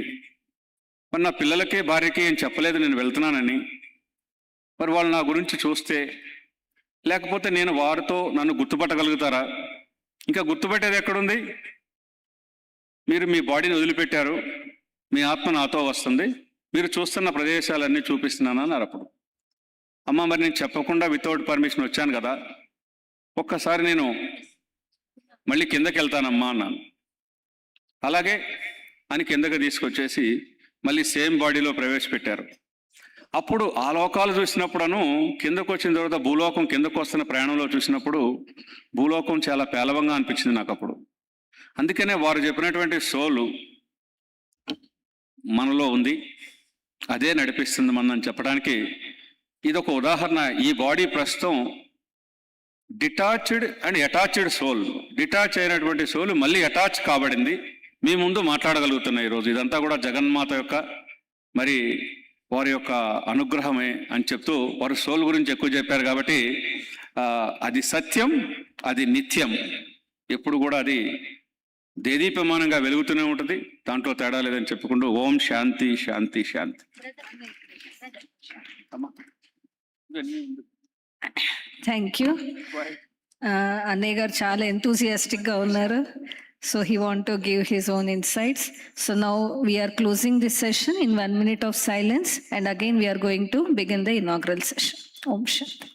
మరి నా పిల్లలకే భార్యకి ఏం చెప్పలేదు నేను వెళ్తున్నానని. మరి వాళ్ళు నా గురించి చూస్తే, లేకపోతే నేను వారితో నన్ను గుర్తుపట్టగలుగుతారా? ఇంకా గుర్తుపెట్టేది ఎక్కడుంది? మీరు మీ బాడీని వదిలిపెట్టారు, మీ ఆత్మ నాతో వస్తుంది, మీరు చూస్తున్న ప్రదేశాలన్నీ చూపిస్తున్నాను అన్నారు. అప్పుడు అమ్మ, మరి నేను చెప్పకుండా వితౌట్ పర్మిషన్ వచ్చాను కదా, ఒక్కసారి నేను మళ్ళీ కిందకి వెళ్తానమ్మా అన్నాను. అలాగే అని కిందకి తీసుకొచ్చేసి మళ్ళీ సేమ్ బాడీలో ప్రవేశపెట్టారు. అప్పుడు ఆ లోకాలు చూసినప్పుడును కిందకు వచ్చిన తర్వాత భూలోకం కిందకు వస్తున్న ప్రయాణంలో చూసినప్పుడు భూలోకం చాలా పేలవంగా అనిపించింది నాకు అప్పుడు. అందుకనే వారు చెప్పినటువంటి సోలు మనలో ఉంది, అదే నడిపిస్తుంది మనని చెప్పడానికి ఇదొక ఉదాహరణ. ఈ బాడీ ప్రస్తుతం detached and attached soul, detach అయినటువంటి సోల్ మళ్ళీ అటాచ్ కాబడింది, మీ ముందు మాట్లాడగలుగుతున్నాయి ఈరోజు. ఇదంతా కూడా జగన్మాత యొక్క మరి వారి యొక్క అనుగ్రహమే అని చెప్తూ వారు సోల్ గురించి ఎక్కువ చెప్పారు. కాబట్టి అది సత్యం, అది నిత్యం, ఎప్పుడు కూడా అది దేదీప్యమానంగా వెలుగుతూనే ఉంటుంది, దాంట్లో తేడా లేదని చెప్పుకుంటూ ఓం శాంతి శాంతి శాంతి. Thank you. అన్నయ్య గారు చాలా ఎంతూజియాస్టిక్గా ఉన్నారు. So he want to give his own insights. So now we are closing this session in 1 minute of silence, and again we are going to begin the inaugural session. Om Shanti.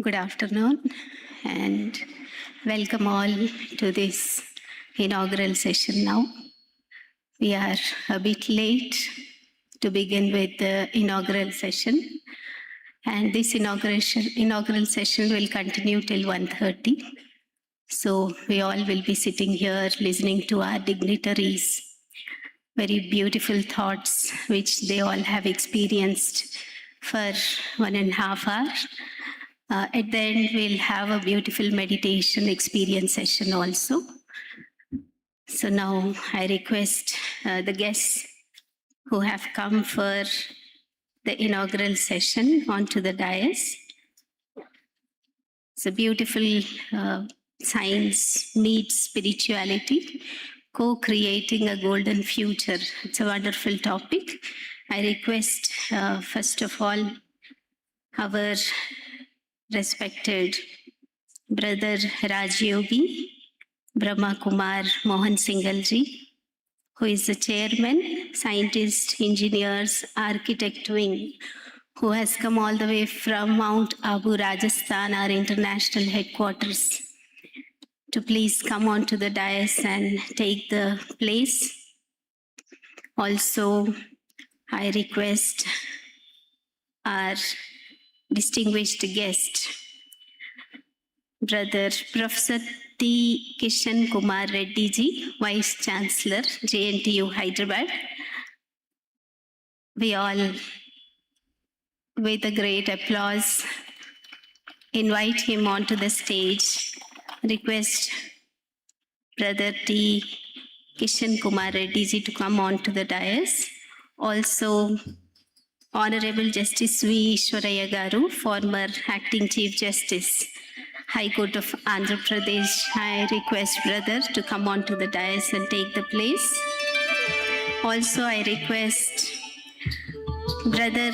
Good afternoon and welcome all to this inaugural session now. We are a bit late to begin with the inaugural session, and this inaugural session will continue till 1:30. So we all will be sitting here listening to our dignitaries, very beautiful thoughts which they all have experienced for 1.5 hours. At the end, we'll have a beautiful meditation experience session also. So now I request the guests who have come for the inaugural session onto the dais. It's a beautiful science meets spirituality, co-creating a golden future. It's a wonderful topic. I request, first of all, our respected brother Rajyogi Brahma Kumar Mohan Singhal ji, who is the chairman, scientist, engineers, architect wing, who has come all the way from Mount Abu, Rajasthan, our international headquarters, to please come onto the dais and take the place. Also, I request our distinguished guest, Brother Professor T. Kishan Kumar Reddy ji, Vice Chancellor, JNTU Hyderabad. We all, with a great applause, invite him onto the stage. Request Brother T. Kishan Kumar Reddy ji to come onto the dais. Also, Honorable Justice V. Ishwaraya Garu, former Acting Chief Justice, High Court of Andhra Pradesh. I request brother to come onto the dais and take the place. Also, I request Brother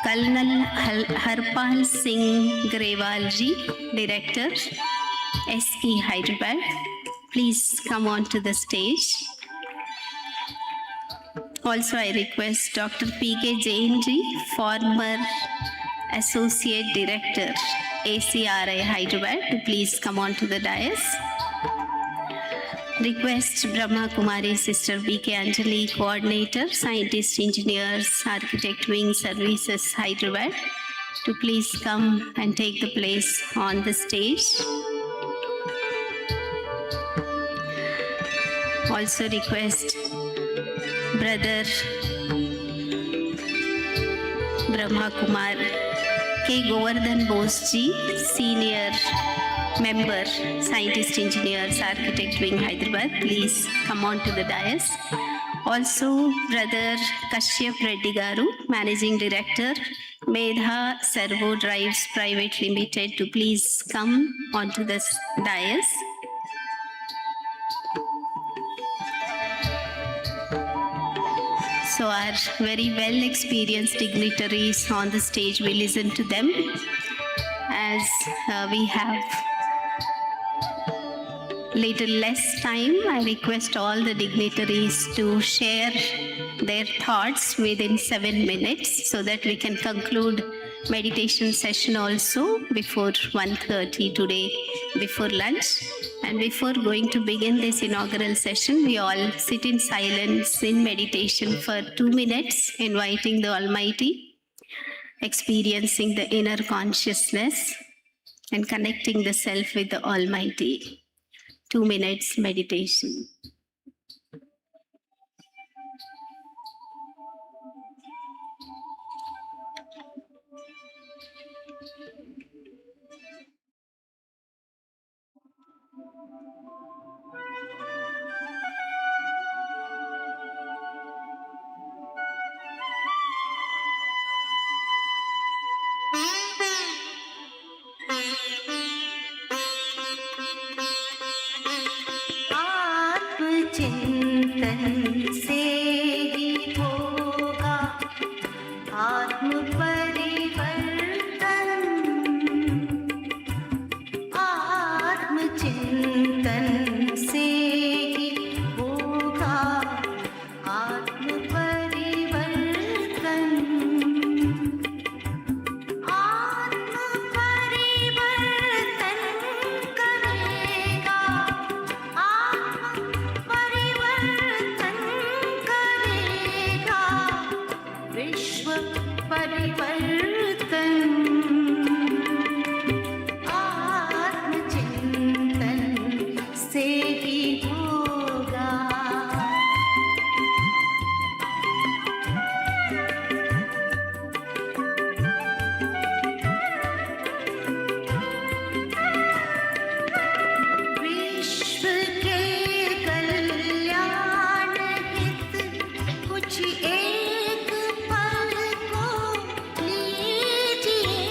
Colonel Harpal Singh Grewal ji, Director, SK Hyderabad. Please come onto the stage. Also, I request Dr. P.K. Jain ji, former Associate Director, ACRI Hyderabad, to please come onto the dais. Request Brahma Kumari Sister B.K. Anjali, Coordinator, Scientist, Engineers, Architect Wing Services, Hyderabad, to please come and take the place on the stage. Also request Brother Brahma Kumar K. Govardhan Bose ji, Senior Member, Scientist, Engineers, Architect Wing, Hyderabad, please come on to the dais. Also, Brother Kashyap Reddy Garu, Managing Director, Medha Servo Drives Private Limited, to please come onto the dais. So our very well experienced dignitaries on the stage, we listen to them. As we have little less time, I request all the dignitaries to share their thoughts within 7 minutes so that we can conclude meditation session also before 1:30 today, before lunch. And before going to begin this inaugural session, we all sit in silence in meditation for 2 minutes, inviting the Almighty, experiencing the inner consciousness and connecting the self with the Almighty. 2 minutes meditation. चिंतन से ही होगा आत्म परिवर्तन। आत्म चिंतन से ही होगा आत्म परिवर्तन। आत्म परिवर्तन करेगा, परिवर्तन करेगा विश्व परिवर्तन। आत्मचिंतन से ही होगा। विश्व के कल्याण हित कुछ एक पल को लीजिए।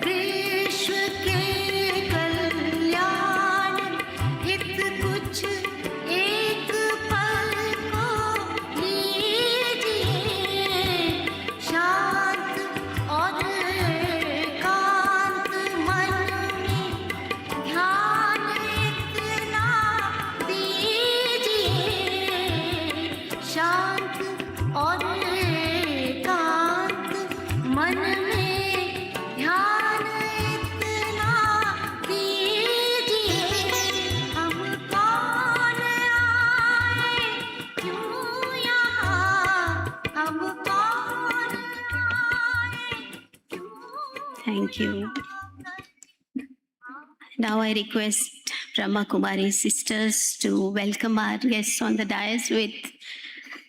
विश्व के कल्याण हित कुछ एक पल को लीजिए। शांत और एकांत मन में ध्यान इतना दीजिए। शांत और एकांत मन में ध्यान इतना दीजिए। Thank you. Now I request Brahma Kumari sisters to welcome our guests on the dais with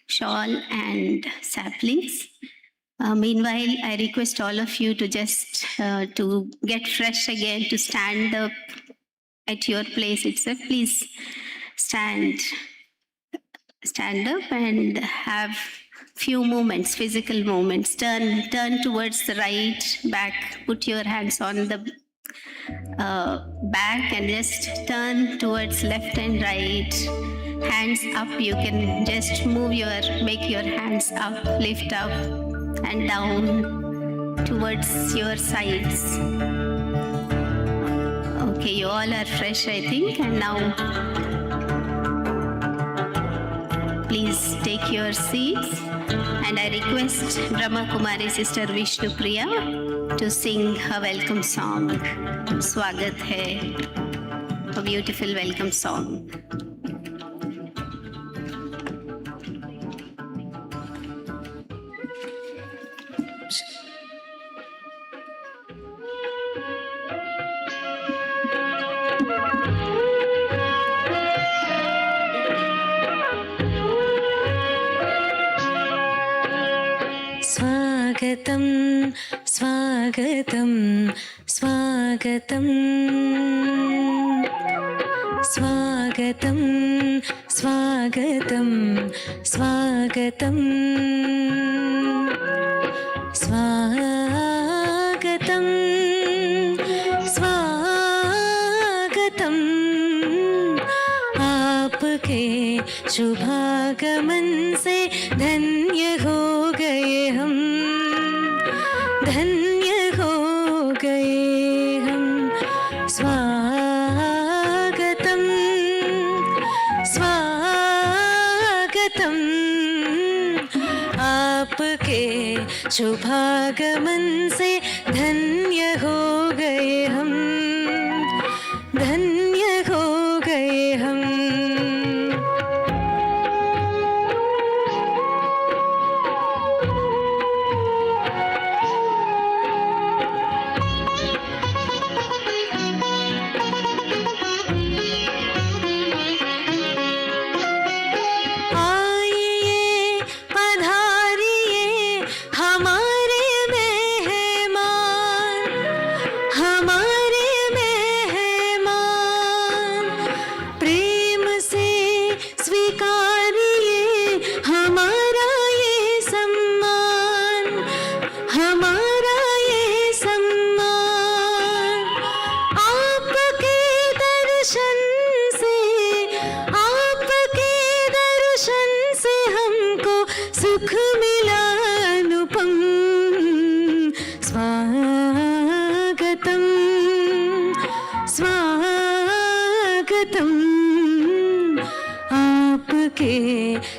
shawl and saplings. Meanwhile, I request all of you to just to get fresh again, to stand up at your place itself. Please stand up and have few movements, physical movements. Turn towards the right, back. Put your hands on the back and just turn towards left and right. Hands up. You can just make your hands up, lift up and down towards your sides. Okay, you all are fresh, I think, and now please take your seats, and I request Brahma Kumari Sister Vishnu Priya to sing a welcome song. Swagat hai, a beautiful welcome song. स्वागतं स्वागतं स्वागतं स्वागतं स्वागतं स्वागतं स्वागतं स्वागतं आपके शुभागमन से धन्य हो गए हम, धन्य हो गए हम। स्वागतं स्वागतं आपके शुभागमन से धन्य हो गए हम, धन्य हो गए हम।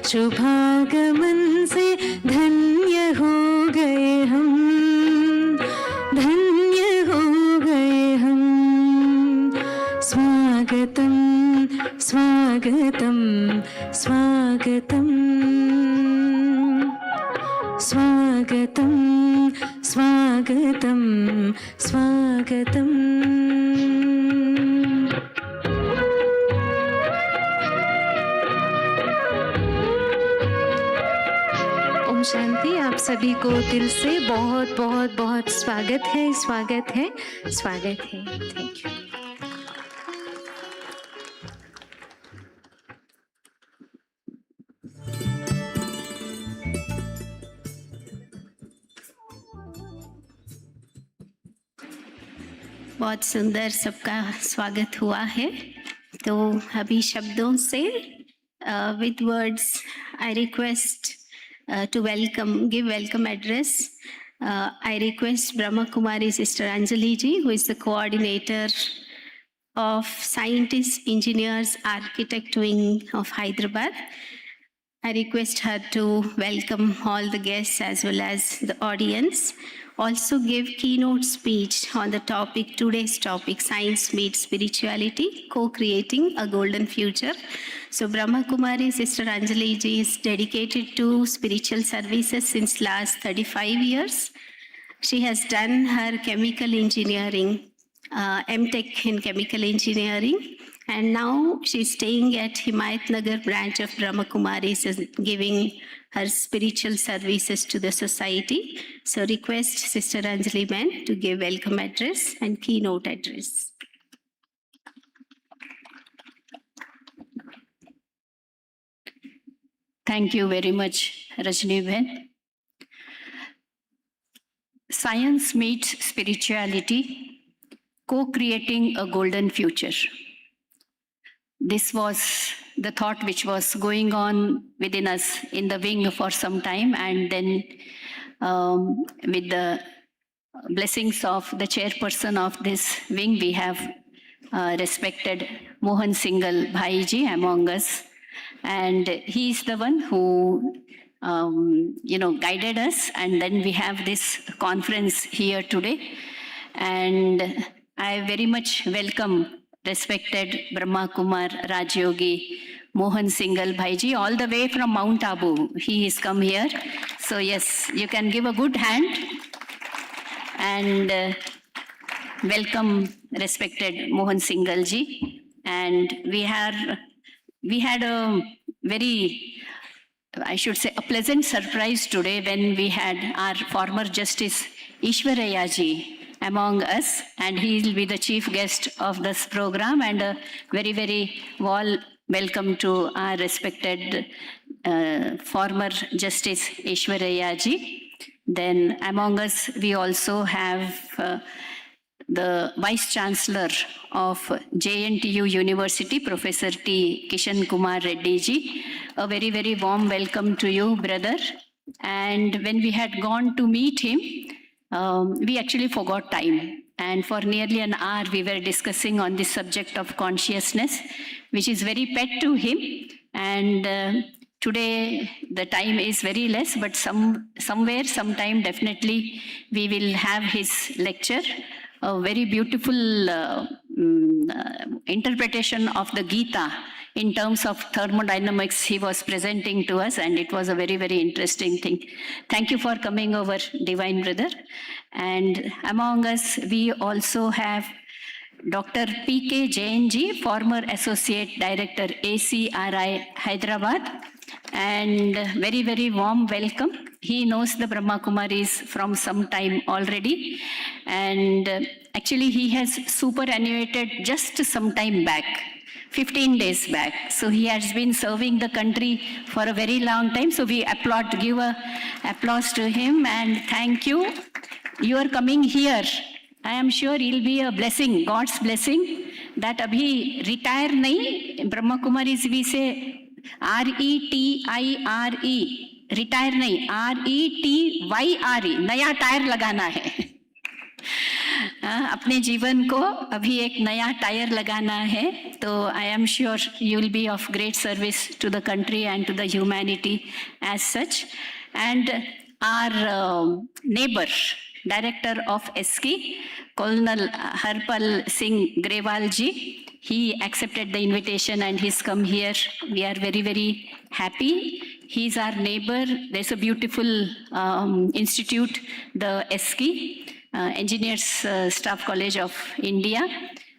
शुभागमन से धन्य हो गए हम, धन्य हो गए हम। स्वागतं स्वागतं स्वागतं स्वागतं स्वागतं स्वागतं। शांति, आप सभी को दिल से बहुत बहुत बहुत स्वागत है, स्वागत है, स्वागत है। Thank you. बहुत सुंदर सबका स्वागत हुआ है। तो अभी शब्दों से with words I request to give welcome address. I request Brahma Kumari Sister Anjali ji, who is the coordinator of Scientists, Engineers, Architect Wing of Hyderabad. I request her to welcome all the guests as well as the audience. Also give keynote speech on the topic, today's topic, Science Meets Spirituality, Co-Creating a Golden Future. So Brahma Kumari Sister Anjali ji is dedicated to spiritual services since last 35 years. She has done her chemical engineering, MTech in chemical engineering, and now she's staying at Himayat Nagar branch of Brahma Kumaris, giving her spiritual services to the society. So request Sister Anjali Ben to give welcome address and keynote address. Thank you very much, Rajni Ben. Science meets spirituality, co-creating a golden future. This was the thought which was going on within us in the wing for some time, and then with the blessings of the chairperson of this wing, we have respected Mohan Singhal Bhaiji among us, and he is the one who guided us, and then we have this conference here today. And I very much welcome respected Brahma Kumar Rajyogi Mohan Singhal Bhaiji, all the way from Mount Abu. He has come here. So yes, you can give a good hand and welcome respected Mohan Singhal ji. And we had a very, I should say, a pleasant surprise today when we had our former Justice Ishwaraya ji among us, and he will be the chief guest of this program, and a very, very warm welcome to our respected former Justice Ishwaraya ji. Then among us, we also have the Vice Chancellor of JNTU University, Professor T. Kishan Kumar Reddy ji. A very, very warm welcome to you, brother. And when we had gone to meet him, we actually forgot time. And for nearly an hour, we were discussing on the subject of consciousness, which is very pet to him. And today, the time is very less, but somewhere, sometime, definitely, we will have his lecture. A very beautiful interpretation of the Gita in terms of thermodynamics he was presenting to us, and it was a very, very interesting thing. Thank you for coming over, Divine Brother. And among us, we also have Dr. P.K. Jain ji, former Associate Director, ACRI, Hyderabad. And very, very warm welcome. He knows the Brahma Kumaris from some time already. And actually, he has superannuated just some time back, 15 days back. So he has been serving the country for a very long time. So we give applause to him and thank you. You are coming here. I am sure it will be a blessing, God's blessing, that abhi retire nahi, Brahma Kumaris we say RETIRE, retire nahi, RETYRE, नया tyre लगाना है. अपने जीवन को अभी एक नया tyre लगाना है. तो I am sure you will be of great service to the country and to the humanity as such. And our neighbor, Director of SK, Colonel Harpal Singh Grewal ji, he accepted the invitation and he's come here. We are very, very happy. He's our neighbor. There's a beautiful institute, the SK, Engineers Staff College of India.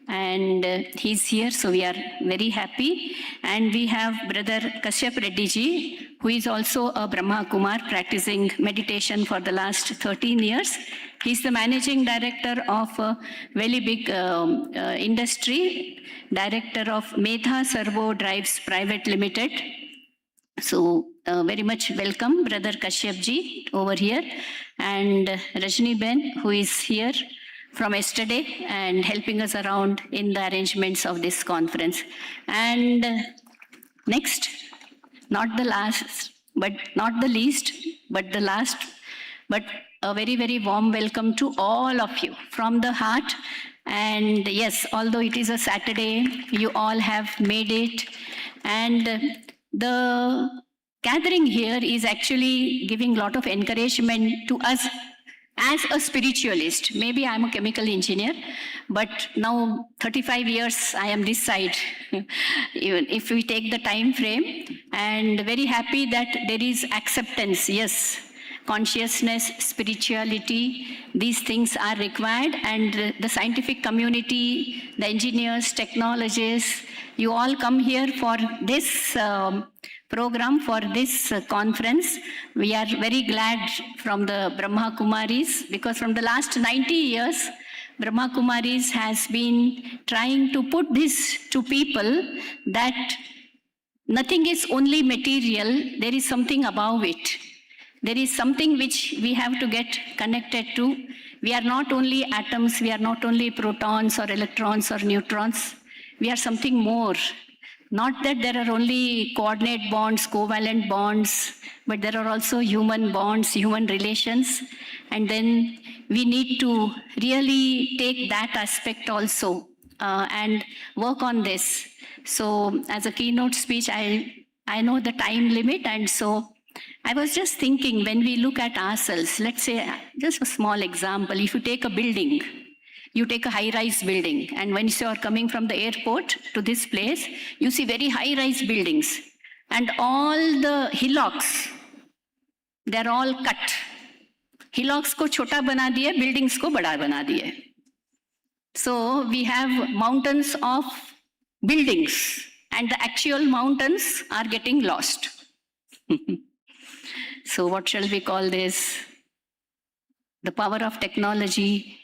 And he's here, so we are very happy. And we have Brother Kashyap Reddy ji, who is also a Brahma Kumar practicing meditation for the last 13 years. He's the managing director of a very big industry, director of Medha Servo Drives Private Limited. So very much welcome, Brother Kashyap ji over here. And Rajni Ben, who is here from yesterday and helping us around in the arrangements of this conference. And next, not the last, but not the least, but the last, but a very, very warm welcome to all of you from the heart. And yes, although it is a Saturday, you all have made it. And the gathering here is actually giving a lot of encouragement to us as a spiritualist. Maybe I'm a chemical engineer, but now 35 years I am this side, even if we take the time frame, and very happy that there is acceptance, yes, consciousness, spirituality, these things are required, and the scientific community, the engineers, technologists, you all come here for this program, for this conference. We are very glad from the Brahma Kumaris, because from the last 90 years, Brahma Kumaris has been trying to put this to people that nothing is only material, there is something above it. There is something which we have to get connected to. We are not only atoms, we are not only protons or electrons or neutrons, we are something more. Not that there are only coordinate bonds, covalent bonds, but there are also human bonds, human relations. And then we need to really take that aspect also and work on this. So as a keynote speech, I know the time limit, and so I was just thinking, when we look at ourselves, let's say just a small example, if you take a building, you take a high-rise building, and when you are coming from the airport to this place, you see very high-rise buildings, and all the hillocks, they're all cut. Hillocks ko chota bana diye, buildings ko bada bana diye. So we have mountains of buildings, and the actual mountains are getting lost. So what shall we call this? The power of technology,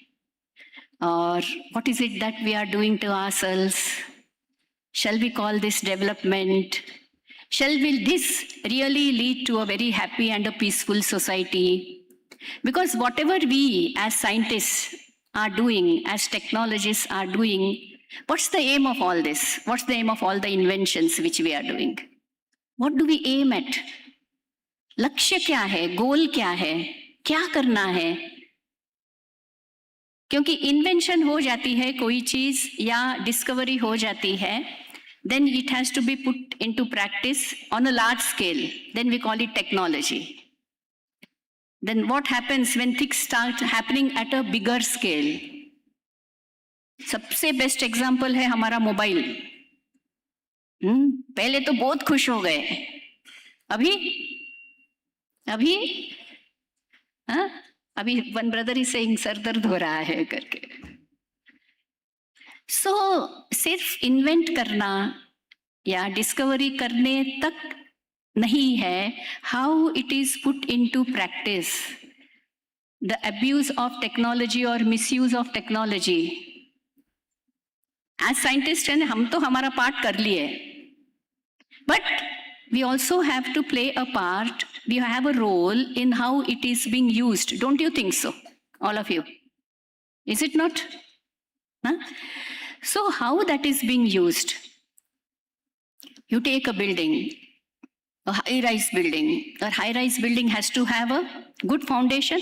or what is it that we are doing to ourselves? Shall we call this development? Will this really lead to a very happy and a peaceful society? Because whatever we as scientists are doing, as technologists are doing, what's the aim of all this? What's the aim of all the inventions which we are doing? What do we aim at? लक्ष्य क्या है, गोल क्या है, क्या करना है? क्योंकि invention हो जाती है कोई चीज या डिस्कवरी हो जाती है, then it has to be put into practice on a large scale. Then we call it technology. Then what happens when things start happening at a bigger scale? सबसे बेस्ट एग्जाम्पल है हमारा mobile. पहले तो बहुत खुश हो गए, अभी one brother is saying sir दर्द हो रहा है करके. सो सिर्फ इन्वेंट करना या डिस्कवरी करने तक नहीं है, how it is put into practice. The abuse of technology और misuse of technology. As scientist हैं, हम तो हमारा पार्ट कर लिए, but we also have to play a part, we have a role in how it is being used. Don't you think so, all of you? Is it not? So how that is being used? You take a building, a high-rise building. A high-rise building has to have a good foundation,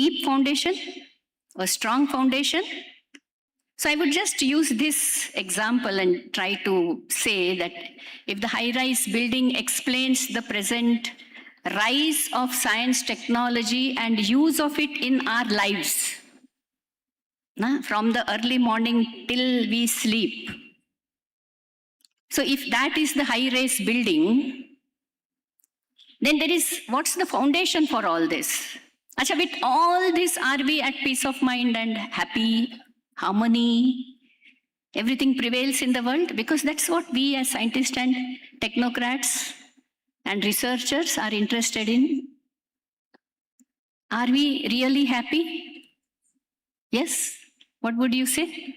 deep foundation, a strong foundation. So I would just use this example and try to say that if the high-rise building explains the present rise of science, technology, and use of it in our lives, from the early morning till we sleep. So if that is the high-rise building, then there is, what's the foundation for all this? Acha, with all this, are we at peace of mind and happy? Harmony, everything prevails in the world? Because that's what we as scientists and technocrats and researchers are interested in. Are we really happy? Yes? What would you say?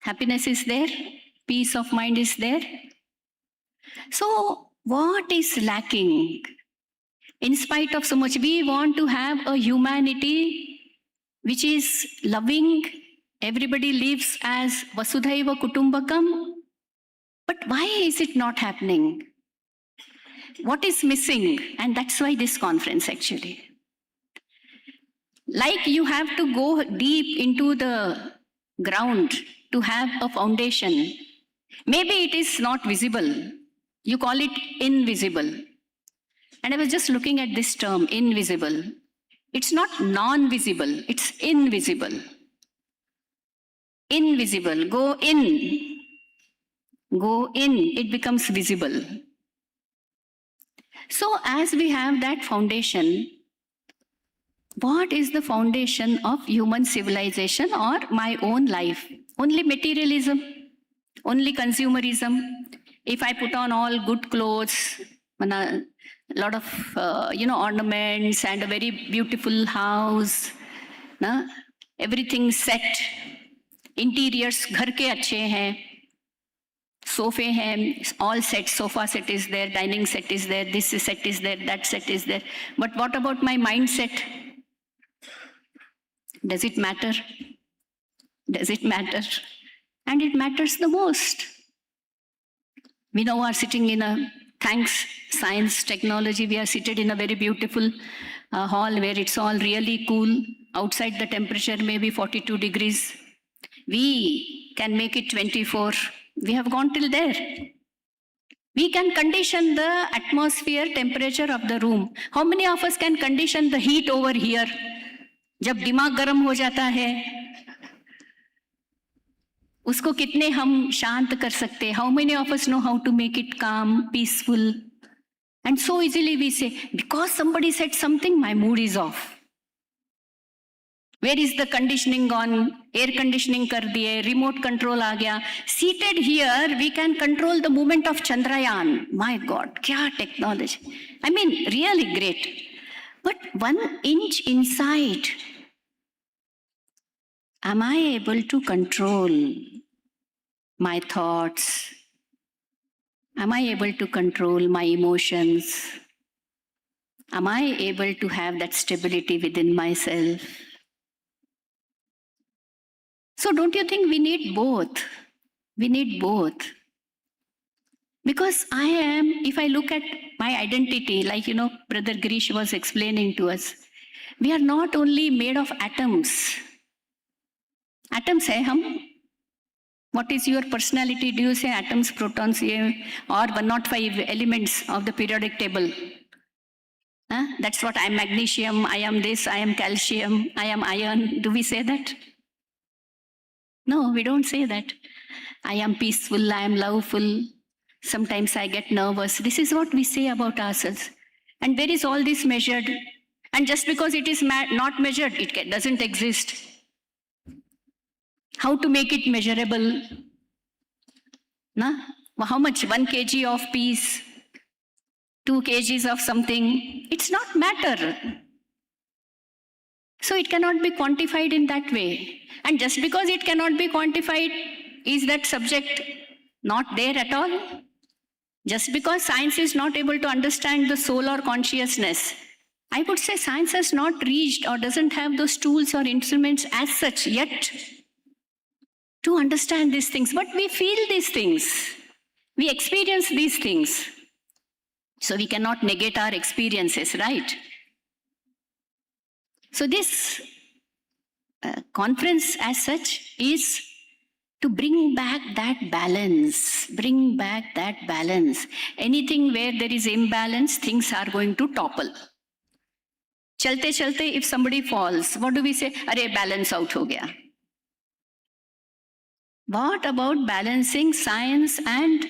Happiness is there, peace of mind is there. So what is lacking? In spite of so much, we want to have a humanity which is loving, everybody lives as Vasudhaiva Kutumbakam. But why is it not happening? What is missing? And that's why this conference actually. Like you have to go deep into the ground to have a foundation. Maybe it is not visible. You call it invisible. And I was just looking at this term, invisible. It's not non-visible, it's invisible. Invisible, go in, it becomes visible. So as we have that foundation, what is the foundation of human civilization or my own life? Only materialism, only consumerism. If I put on all good clothes, a lot of ornaments and a very beautiful house, na? Everything set, interiors घर के अच्छे हैं, sofa हैं, all set, sofa set is there, dining set is there, this set is there, that set is there. But what about my mindset? Does it matter? Does it matter? And it matters the most. We now are sitting in a, thanks science, technology, we are seated in a very beautiful hall where it's all really cool. Outside the temperature may be 42 degrees. We can make it 24. We have gone till there. We can condition the atmosphere temperature of the room. How many of us can condition the heat over here? जब दिमाग गर्म हो जाता है, उसको कितने हम शांत कर सकते हैं? How many of us know how to make it calm, peaceful? And so easily we say, because somebody said something, my mood is off. Where is the conditioning gone? Air conditioning कर दिए, remote control आ गया. Seated here, we can control the movement of Chandrayaan. My God, क्या technology. I mean, really great. But 1 inch inside, am I able to control my thoughts? Am I able to control my emotions? Am I able to have that stability within myself? So don't you think we need both? We need both. Because I am, if I look at my identity, like, Brother Girish was explaining to us, we are not only made of atoms. Atoms hai hum. What is your personality? Do you say atoms, protons, or 105 elements of the periodic table? That's what I am magnesium, I am this, I am calcium, I am iron. Do we say that? No, we don't say that. I am peaceful, I am loveful. Sometimes I get nervous. This is what we say about ourselves. And where is all this measured? And just because it is not measured, it doesn't exist. How to make it measurable? How much? 1 kg of peace, 2 kgs of something. It's not matter. So it cannot be quantified in that way. And just because it cannot be quantified, is that subject not there at all? Just because science is not able to understand the soul or consciousness, I would say science has not reached or doesn't have those tools or instruments as such yet to understand these things. But we feel these things. We experience these things. So we cannot negate our experiences, right? So this conference as such is to bring back that balance, bring back that balance. Anything where there is imbalance, things are going to topple. Chalte chalte, if somebody falls, what do we say? Arey, balance out ho gaya. What about balancing science and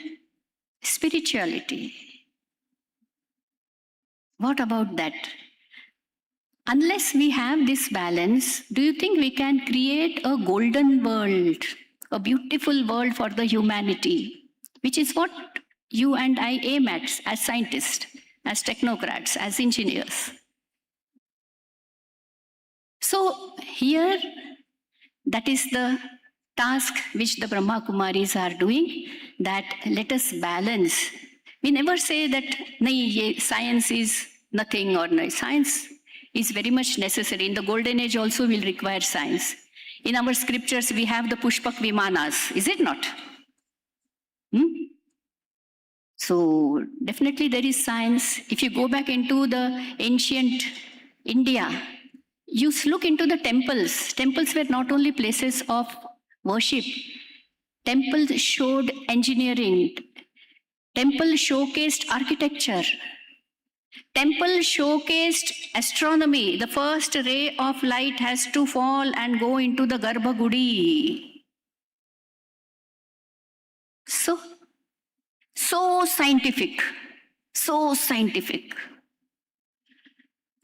spirituality? What about that? Unless we have this balance, do you think we can create a golden world, a beautiful world for the humanity, which is what you and I aim at as scientists, as technocrats, as engineers? So here, that is the task which the Brahma Kumaris are doing, that let us balance. We never say that nahi, science is nothing or no. Science is very much necessary. In the golden age also will require science. In our scriptures we have the Pushpak Vimanas, is it not? So definitely there is science. If you go back into the ancient India, you look into the temples. Temples were not only places of worship. Temples showed engineering. Temple showcased architecture. Temple showcased astronomy. The first ray of light has to fall and go into the Garbhagudi. So scientific. so scientific.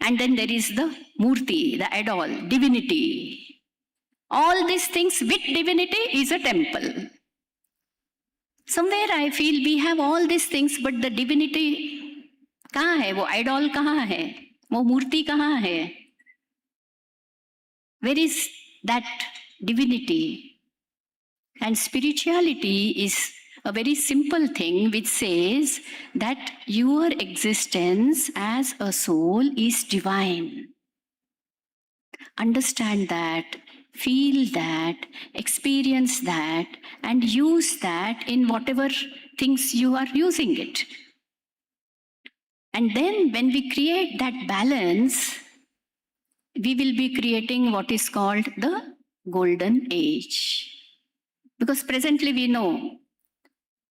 And then there is the Murti, the idol, divinity. All these things with divinity is a temple. Somewhere I feel we have all these things, but the divinity कहाँ है? वो idol कहाँ है? वो मूर्ति कहाँ है? Where is that divinity? And spirituality is a very simple thing which says that your existence as a soul is divine. Understand that, feel that, experience that, and use that in whatever things you are using it. And then when we create that balance, we will be creating what is called the golden age. Because presently we know,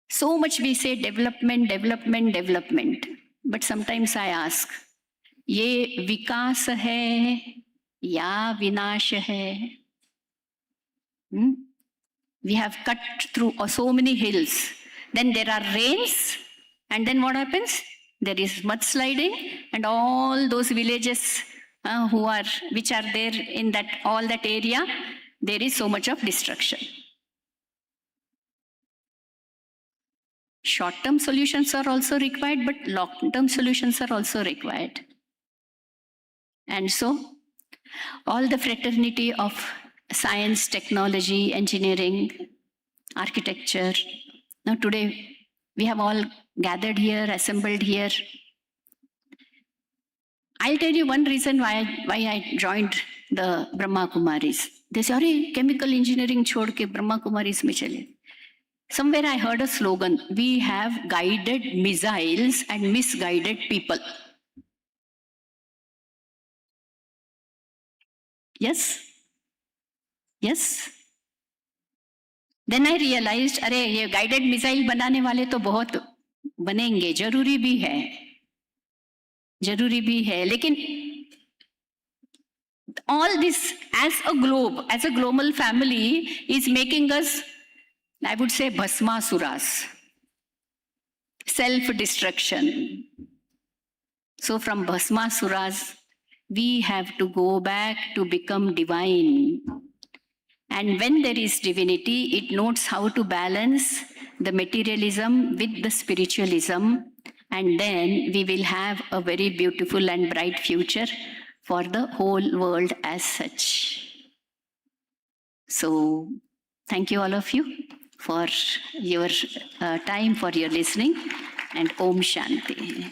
so much we say development, development, development. But sometimes I ask, ये विकास है या विनाश है? We have cut through so many hills. Then there are rains, and then what happens? There is mudsliding, and all those villages which are there in that all that area, there is so much of destruction. Short-term solutions are also required, but long-term solutions are also required. And so, all the fraternity of science, technology, engineering, architecture, now today we have all gathered here, assembled here. I'll tell you one reason why I joined the Brahma Kumaris. They say, "Arey, chemical engineering chhod ke Brahma Kumaris mein chale." Somewhere I heard a slogan, "We have guided missiles and misguided people." Yes? Yes? Then I realized, अरे ये guided missile बनाने वाले तो बहुत बनेंगे, जरूरी भी है, लेकिन all this as a globe, as a global family is making us, I would say, bhasmasuras, self-destruction. So from bhasmasuras, we have to go back to become divine. And when there is divinity, it knows how to balance the materialism with the spiritualism. And then we will have a very beautiful and bright future for the whole world as such. So thank you all of you for your time, for your listening, and Om Shanti.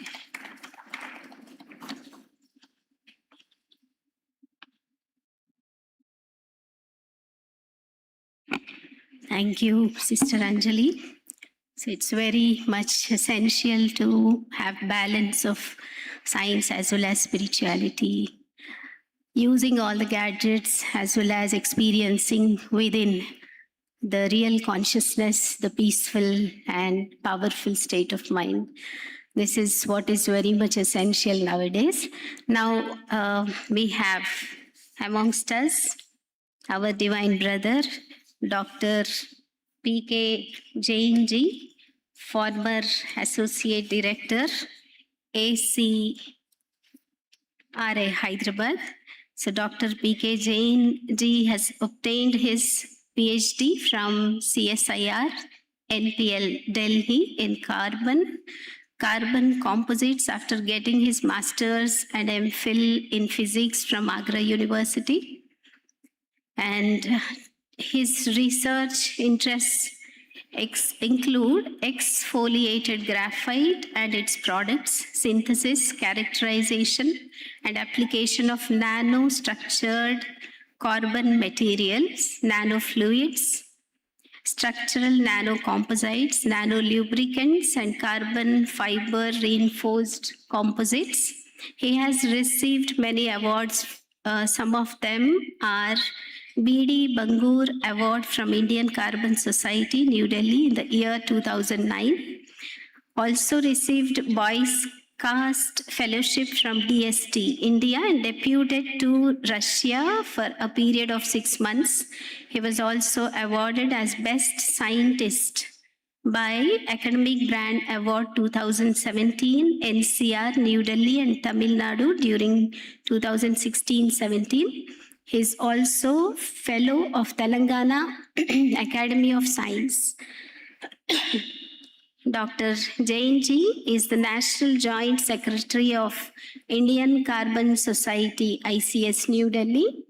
Thank you, Sister Anjali. So it's very much essential to have balance of science as well as spirituality, using all the gadgets as well as experiencing within the real consciousness, the peaceful and powerful state of mind. This is what is very much essential nowadays. Now we have amongst us our divine brother, Dr. P.K. Jain ji, former Associate Director, ACRA Hyderabad. So Dr. P.K. Jain ji has obtained his PhD from CSIR, NPL Delhi in carbon composites after getting his master's and MPhil in physics from Agra University. And his research interests include exfoliated graphite and its products, synthesis, characterization, and application of nano-structured carbon materials, nanofluids, structural nanocomposites, nanolubricants, and carbon fiber reinforced composites. He has received many awards. Some of them are B.D. Bangur Award from Indian Carbon Society, New Delhi in the year 2009. Also received Boys Caste Fellowship from DST, India, and deputed to Russia for a period of 6 months. He was also awarded as Best Scientist by Academic Brand Award 2017, NCR, New Delhi and Tamil Nadu during 2016-17. He is also Fellow of Telangana Academy of Science. Dr. Jain Ji is the National Joint Secretary of Indian Carbon Society, ICS, New Delhi,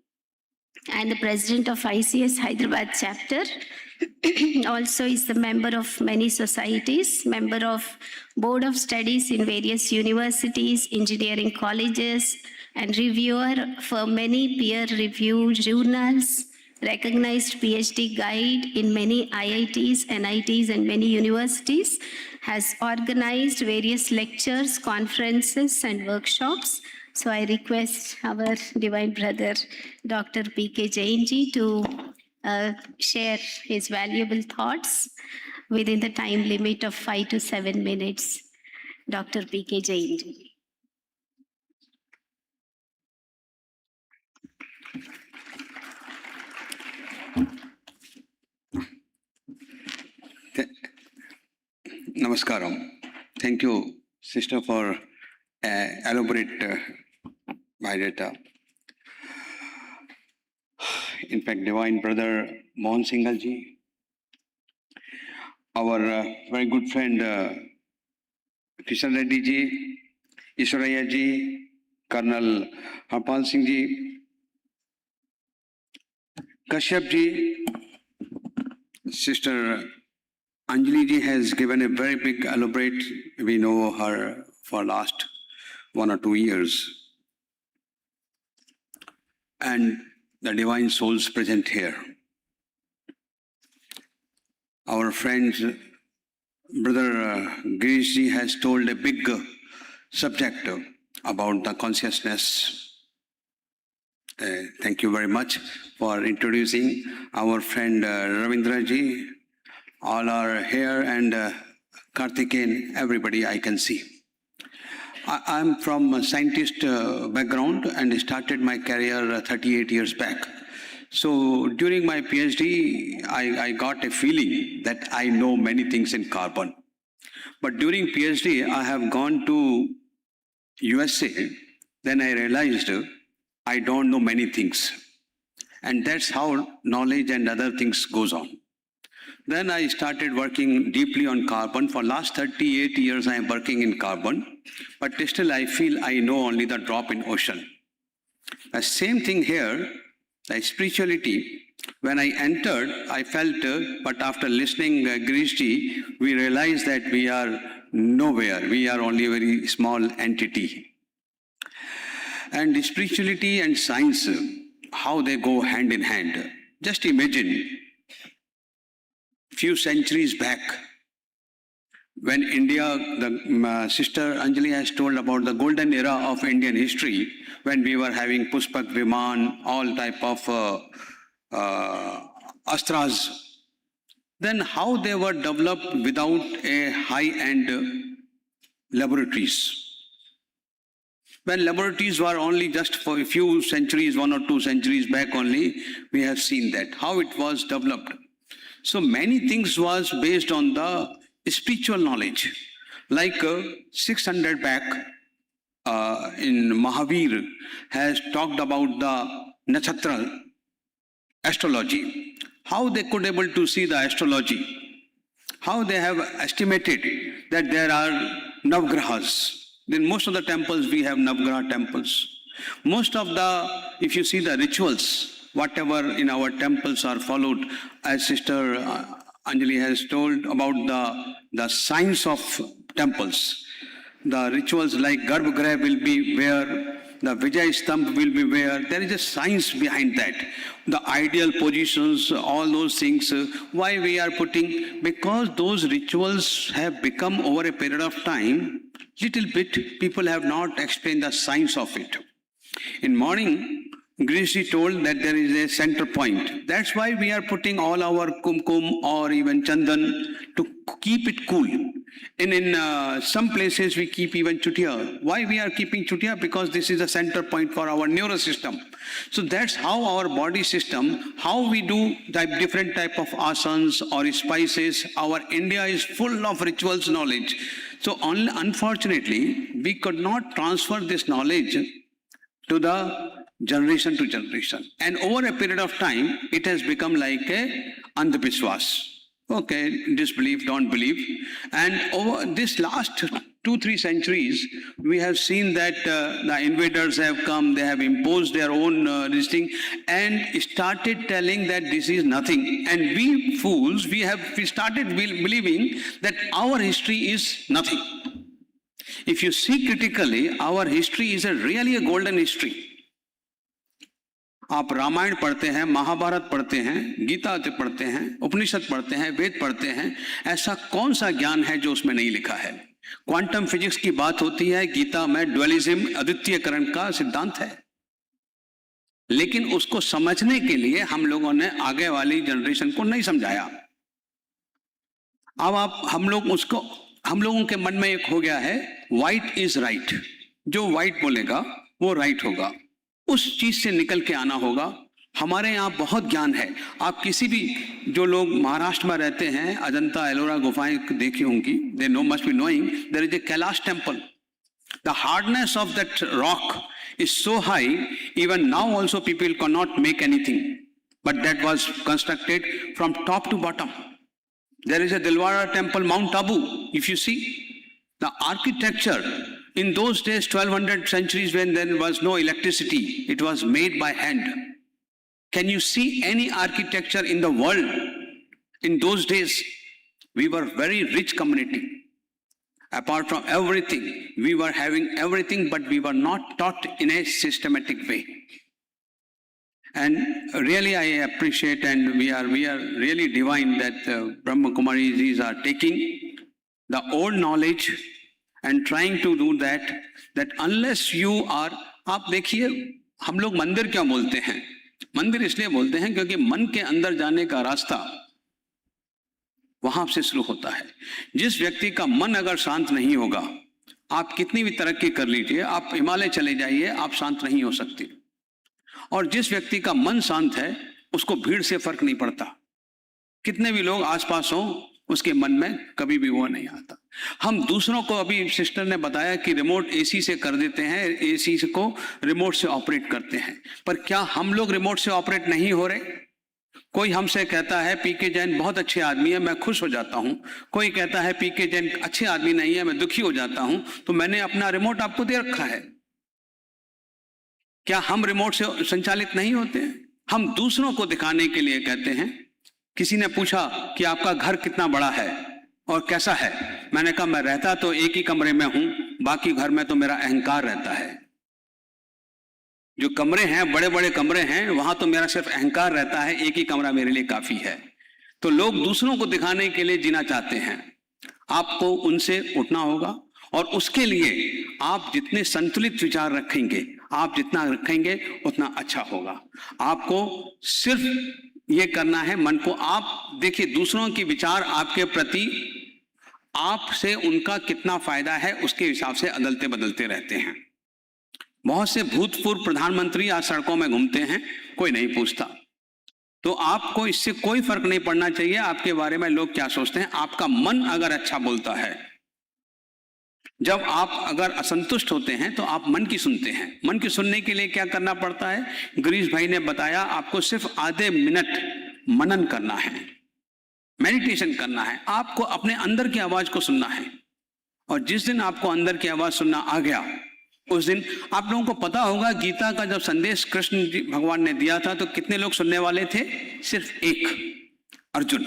and the President of ICS Hyderabad chapter. Also is the member of many societies, member of Board of Studies in various universities, engineering colleges, and reviewer for many peer-reviewed journals, recognized PhD guide in many IITs, NITs, and many universities, has organized various lectures, conferences, and workshops. So I request our Divine Brother, Dr. P.K. Jain Ji, to share his valuable thoughts within the time limit of 5 to 7 minutes. Dr. P.K. Jain Ji. Namaskaram. Thank you, sister, for elaborate biodata. In fact, Divine Brother Mohan Singhal ji, our very good friend Kishan Reddy ji, Ishwaraya ji, Colonel Harpal Singh ji, Kashyap ji, Sister Anjali ji has given a very big elaborate. We know her for last 1 or 2 years. And the divine souls present here. Our friend, Brother Girish ji has told a big subject about the consciousness. Thank you very much for introducing our friend Ravindra ji. All are here, and Karthikeyan, everybody I can see. I'm from a scientist background and started my career 38 years back. So during my PhD, I got a feeling that I know many things in carbon. But during PhD, I have gone to USA. Then I realized I don't know many things. And that's how knowledge and other things goes on. Then I started working deeply on carbon. For last 38 years, I am working in carbon, but still I feel I know only the drop in ocean. The same thing here, the spirituality. When I entered, I felt, but after listening Girish ji, we realized that we are nowhere. We are only a very small entity. And spirituality and science, how they go hand in hand. Just imagine, few centuries back, when India, the sister Anjali has told about the golden era of Indian history, when we were having Pushpak Viman, all type of astras, then how they were developed without a high-end laboratories. When laboratories were only just for a few centuries, 1 or 2 centuries back only, we have seen that, how it was developed. So many things was based on the spiritual knowledge. Like 600 back in Mahavir has talked about the Nakshatra astrology. How they could able to see the astrology. How they have estimated that there are Navgrahas. In most of the temples we have Navgraha temples. Most of the, if you see the rituals, whatever in our temples are followed, as Sister Anjali has told about the science of temples. The rituals like Garbhagriha will be where, the Vijay Stamp will be where. There is a science behind that. The ideal positions, all those things. Why we are putting? Because those rituals have become over a period of time, little bit, people have not explained the science of it. In morning, Girish told that there is a center point. That's why we are putting all our kumkum or even chandan to keep it cool. In some places we keep even chutia. Why we are keeping chutia? Because this is a center point for our nervous system. So that's how our body system, how we do different type of asanas or spices. Our India is full of rituals knowledge. So unfortunately, we could not transfer this knowledge to the generation to generation. And over a period of time, it has become like a andhvishwas. Okay, disbelief, don't believe. And over this last 2-3 centuries, we have seen that the invaders have come, they have imposed their own this thing, and started telling that this is nothing. And we fools, we started believing that our history is nothing. If you see critically, our history is really a golden history. आप रामायण पढ़ते हैं, महाभारत पढ़ते हैं, गीता पढ़ते हैं, उपनिषद पढ़ते हैं, वेद पढ़ते हैं, ऐसा कौन सा ज्ञान है जो उसमें नहीं लिखा है? क्वांटम फिजिक्स की बात होती है, गीता में ड्युअलिज्म, अद्वितीयकरण का सिद्धांत है। लेकिन उसको समझने के लिए हम लोगों ने आगे वाली जनरेशन को नहीं समझाया। अब हम लोगों के मन में एक हो गया है, व्हाइट इज राइट, जो व्हाइट बोलेगा वो राइट होगा, उस चीज से निकल के आना होगा। हमारे यहाँ बहुत ज्ञान है। आप किसी भी जो लोग महाराष्ट्र में रहते हैं, अजंता एलोरा गुफाएं देखी होंगी, they know must be knowing there is a Kailash temple. The hardness of that rock is so high, even now also people cannot make anything. But that was constructed from top to bottom. There is a Dilwara temple, Mount Abu. If you see, the architecture in those days, 1200 centuries when there was no electricity, it was made by hand. Can you see any architecture in the world? In those days, we were very rich community. Apart from everything, we were having everything, but we were not taught in a systematic way. And really I appreciate, and we are really divine that Brahma Kumaris are taking the old knowledge and trying to do that unless you are, आप देखिए हम लोग मंदिर क्यों बोलते हैं? मंदिर इसलिए बोलते हैं क्योंकि मन के अंदर जाने का रास्ता वहां से शुरू होता है। जिस व्यक्ति का मन अगर शांत नहीं होगा, आप कितनी भी तरक्की कर लीजिए, आप हिमालय चले जाइए, आप शांत नहीं हो सकते। और जिस व्यक्ति का मन शांत है, उसको भीड़ से फर्क नहीं पड़ता, कितने भी लोग आसपास हों, उसके मन में कभी भी वो नहीं आता। हम दूसरों को, अभी सिस्टर ने बताया कि रिमोट एसी से कर देते हैं, एसी को रिमोट से ऑपरेट करते हैं, पर क्या हम लोग रिमोट से ऑपरेट नहीं हो रहे? कोई हमसे कहता है पीके जैन बहुत अच्छे आदमी है, मैं खुश हो जाता हूं। कोई कहता है पीके जैन अच्छे आदमी नहीं है, मैं दुखी हो जाता हूं। तो मैंने अपना रिमोट आपको दे रखा है। क्या हम रिमोट से संचालित नहीं होते हैं? हम दूसरों को दिखाने के लिए कहते हैं। किसी ने पूछा कि आपका घर कितना बड़ा है और कैसा है? मैंने कहा मैं रहता तो एक ही कमरे में हूं, बाकी घर में तो मेरा अहंकार रहता है। जो कमरे हैं, बड़े बड़े कमरे हैं, वहां तो मेरा सिर्फ अहंकार रहता है, एक ही कमरा मेरे लिए काफी है। तो लोग दूसरों को दिखाने के लिए जीना चाहते हैं। आपको उनसे उठना होगा, और उसके लिए आप जितने संतुलित विचार रखेंगे, आप जितना रखेंगे उतना अच्छा होगा। आपको सिर्फ ये करना है, मन को आप देखिए, दूसरों के विचार आपके प्रति, आपसे उनका कितना फायदा है, उसके हिसाब से अदलते बदलते रहते हैं। बहुत से भूतपूर्व प्रधानमंत्री आज सड़कों में घूमते हैं, कोई नहीं पूछता। तो आपको इससे कोई फर्क नहीं पड़ना चाहिए आपके बारे में लोग क्या सोचते हैं। आपका मन अगर अच्छा बोलता है, जब आप अगर असंतुष्ट होते हैं तो आप मन की सुनते हैं। मन की सुनने के लिए क्या करना पड़ता है? गिरीश भाई ने बताया, आपको सिर्फ आधे मिनट मनन करना है, मेडिटेशन करना है। आपको अपने अंदर की आवाज को सुनना है, और जिस दिन आपको अंदर की आवाज सुनना आ गया, उस दिन आप लोगों को पता होगा, गीता का जब संदेश कृष्ण जी भगवान ने दिया था तो कितने लोग सुनने वाले थे? सिर्फ एक, अर्जुन।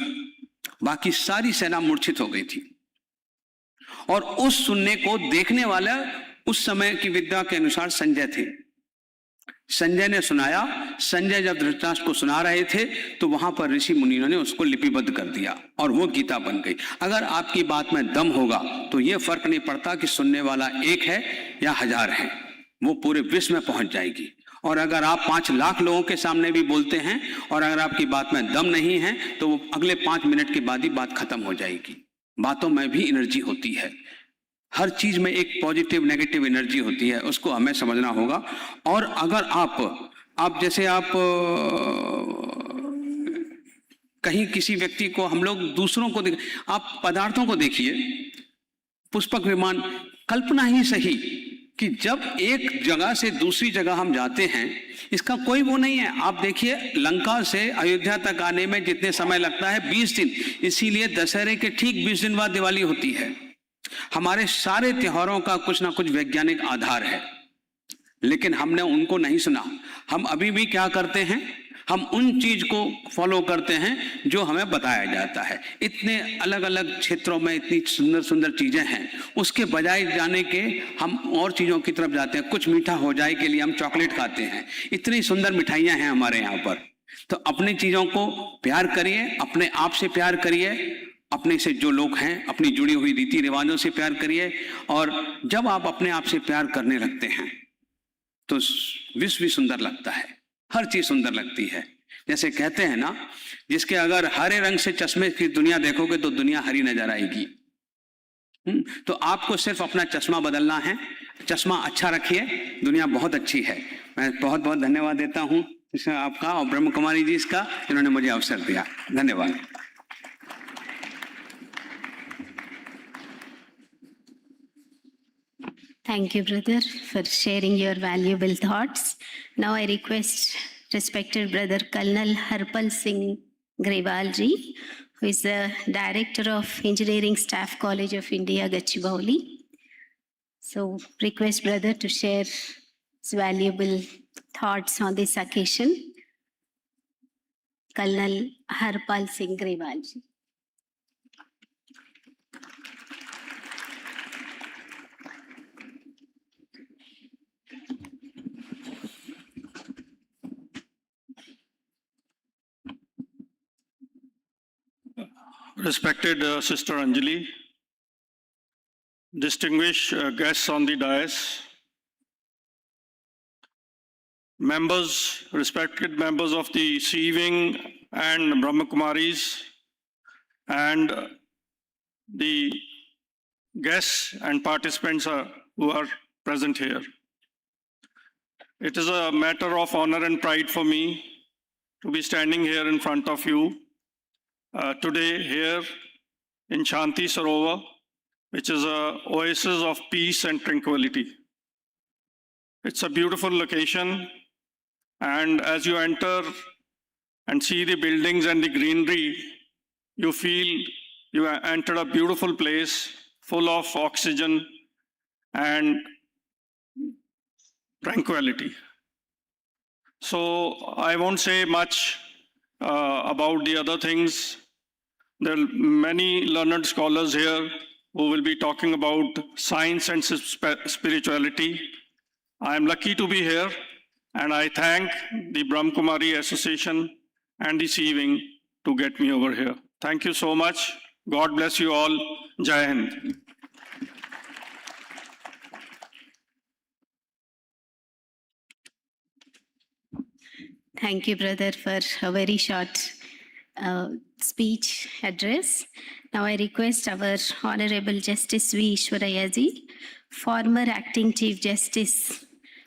बाकी सारी सेना मूर्छित हो गई थी। और उस सुनने को देखने वाला उस समय की विद्या के अनुसार संजय थे। संजय ने सुनाया। संजय जब धृतराष्ट्र को सुना रहे थे तो वहां पर ऋषि मुनियों ने उसको लिपिबद्ध कर दिया और वो गीता बन गई। अगर आपकी बात में दम होगा तो ये फर्क नहीं पड़ता कि सुनने वाला एक है या 1000 है, वो पूरे विश्व में पहुंच जाएगी। और अगर आप 5 लाख लोगों के सामने भी बोलते हैं और अगर आपकी बात में दम नहीं है तो वो अगले 5 मिनट के बाद ही बात खत्म हो जाएगी। बातों में भी एनर्जी होती है, हर चीज में एक पॉजिटिव नेगेटिव एनर्जी होती है, उसको हमें समझना होगा। और अगर आप जैसे आप कहीं किसी व्यक्ति को, हम लोग दूसरों को आप पदार्थों को देखिए, पुष्पक विमान, कल्पना ही सही कि जब एक जगह से दूसरी जगह हम जाते हैं, इसका कोई वो नहीं है। आप देखिए लंका से अयोध्या तक आने में जितने समय लगता है 20 दिन, इसीलिए दशहरे के ठीक 20 दिन बाद दिवाली होती है। हमारे सारे त्योहारों का कुछ ना कुछ वैज्ञानिक आधार है, लेकिन हमने उनको नहीं सुना। हम अभी भी क्या करते हैं, हम उन चीज को फॉलो करते हैं जो हमें बताया जाता है। इतने अलग अलग क्षेत्रों में इतनी सुंदर सुंदर चीजें हैं, उसके बजाय जाने के हम और चीजों की तरफ जाते हैं। कुछ मीठा हो जाए के लिए हम चॉकलेट खाते हैं, इतनी सुंदर मिठाइयां हैं हमारे यहाँ पर। तो अपनी चीजों को प्यार करिए, अपने आप से प्यार करिए, अपने से जो लोग हैं, अपनी जुड़ी हुई रीति रिवाजों से प्यार करिए। और जब आप अपने आप से प्यार करने लगते हैं तो विश्व भी सुंदर लगता है, हर चीज सुंदर लगती है। जैसे कहते हैं ना, जिसके अगर हरे रंग से चश्मे की दुनिया देखोगे तो दुनिया हरी नजर आएगी। तो आपको सिर्फ अपना चश्मा बदलना है, चश्मा अच्छा रखिए, दुनिया बहुत अच्छी है। मैं बहुत बहुत धन्यवाद देता हूँ आपका और ब्रह्म कुमारी जी इसका, जिन्होंने मुझे अवसर दिया। धन्यवाद। Thank you, brother, for sharing your valuable thoughts. Now I request respected brother Colonel Harpal Singh Grewal ji, who is the Director of Engineering Staff College of India, Gachibowli. So request brother to share his valuable thoughts on this occasion. Colonel Harpal Singh Grewal ji. Respected Sister Anjali, distinguished guests on the dais, members, respected members of the Sea Wing and Brahma Kumaris, and the guests and participants who are present here. It is a matter of honor and pride for me to be standing here in front of you today here in Shanti Sarovar, which is an oasis of peace and tranquility. It's a beautiful location, and as you enter and see the buildings and the greenery, you feel you entered a beautiful place full of oxygen and tranquility. So I won't say much about the other things. There are many learned scholars here who will be talking about science and spirituality. I am lucky to be here, and I thank the Brahma Kumari Association and the Sea Wing to get me over here. Thank you so much. God bless you all. Jai Hind. Thank you, brother, for a very short speech address. Now I request our Honorable Justice V. Ishwarayaji, former Acting Chief Justice,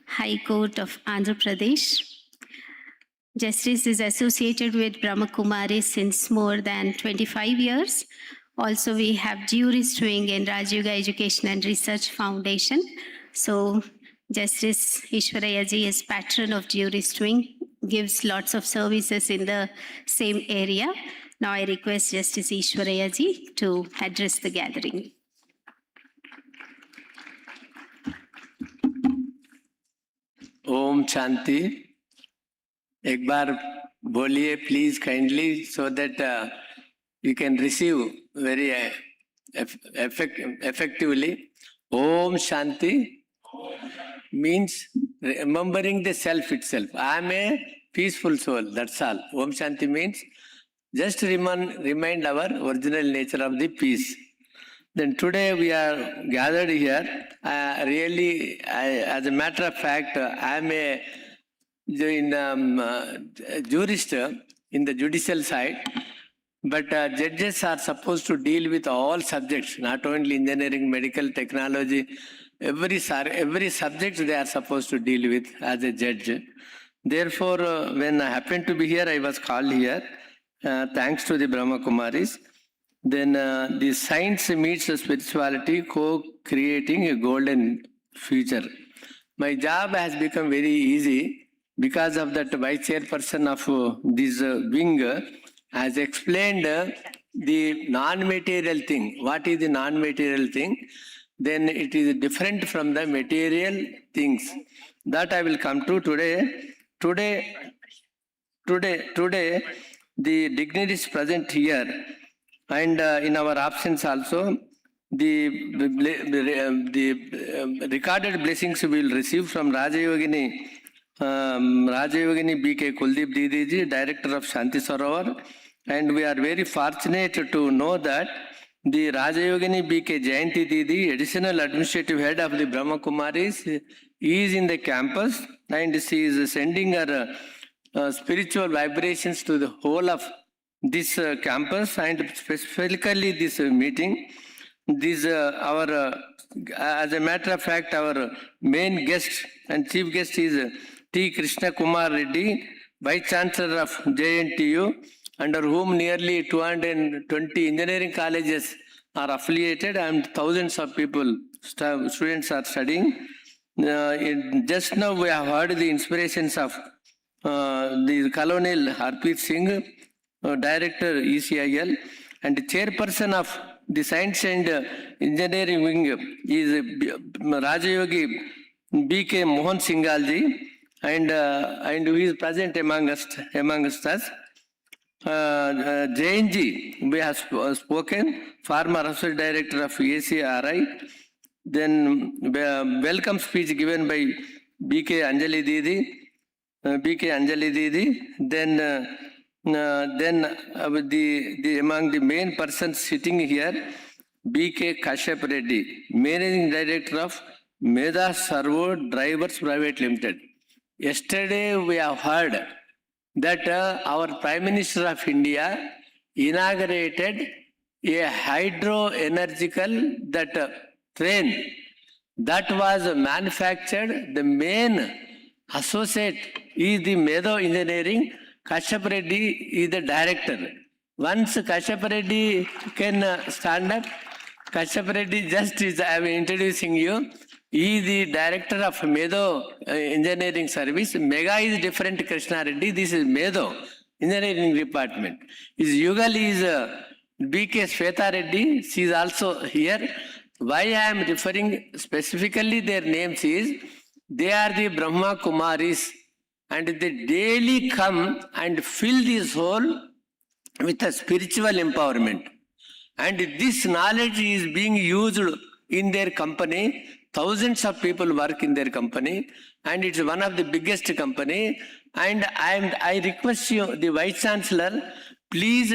High Court of Andhra Pradesh. Justice is associated with Brahma Kumaris since more than 25 years. Also, we have Jurist Wing in Rajiv Education and Research Foundation. So, Justice Ishwarayaji is patron of Jurist Wing, gives lots of services in the same area. Now I request Justice Ishwarayaji to address the gathering. Om Shanti. एक बार बोलिए please kindly, so that you can receive very effectively. Om Shanti means remembering the self itself. I am a peaceful soul, that's all. Om Shanti means just remind our original nature of the peace. Then today we are gathered here. Really, as a matter of fact, I am a jurist in the judicial side. But judges are supposed to deal with all subjects, not only engineering, medical, technology, every subject they are supposed to deal with as a judge. Therefore, when I happened to be here, I was called here, thanks to the Brahma Kumaris. Then the science meets the spirituality, co-creating a golden future. My job has become very easy because of that vice chairperson of this wing has explained the non-material thing. What is the non-material thing? Then it is different from the material things. That I will come to today. Today, the dignitaries present here, and in our absence also, the recorded blessings we will receive from Rajayogini BK Kuldeep Didiji, Director of Shanti Sarovar, and we are very fortunate to know that the Rajayogini BK Jayanti Didi, additional administrative head of the Brahma Kumaris, is in the campus, and she is sending her spiritual vibrations to the whole of this campus, and specifically this meeting. This as a matter of fact, our main guest and chief guest is T. Krishna Kumar Reddy, Vice Chancellor of JNTU, under whom nearly 220 engineering colleges are affiliated and thousands of people, students are studying. Just now we have heard the inspirations of the Colonel Harpreet Singh, Director ECIL, and the chairperson of the Science and Engineering Wing is Rajayogi BK Mohan Singhalji, and who is present among us. JNG, we have spoken, former Associate Director of ACRI. Then welcome speech given by BK Anjali Didi. Then among the main persons sitting here, BK Kashyap Reddy, Managing Director of Meda Servo Drivers Private Limited. Yesterday we have heard that our Prime Minister of India inaugurated a hydroenergical train that was manufactured. The main associate is the Meadow Engineering. Kashyap Reddy is the director. Once Kashyap Reddy can stand up, Kashyap Reddy just is, I am introducing you. He is the director of Meadow Engineering Service. Mega is different, Krishna Reddy. This is Meadow Engineering Department. His Yugal is BK Shweta Reddy. She is also here. Why I am referring specifically their names is, they are the Brahma Kumaris, and they daily come and fill this hole with a spiritual empowerment. And this knowledge is being used in their company. Thousands of people work in their company, and it's one of the biggest company. And I request you, the Vice Chancellor, please,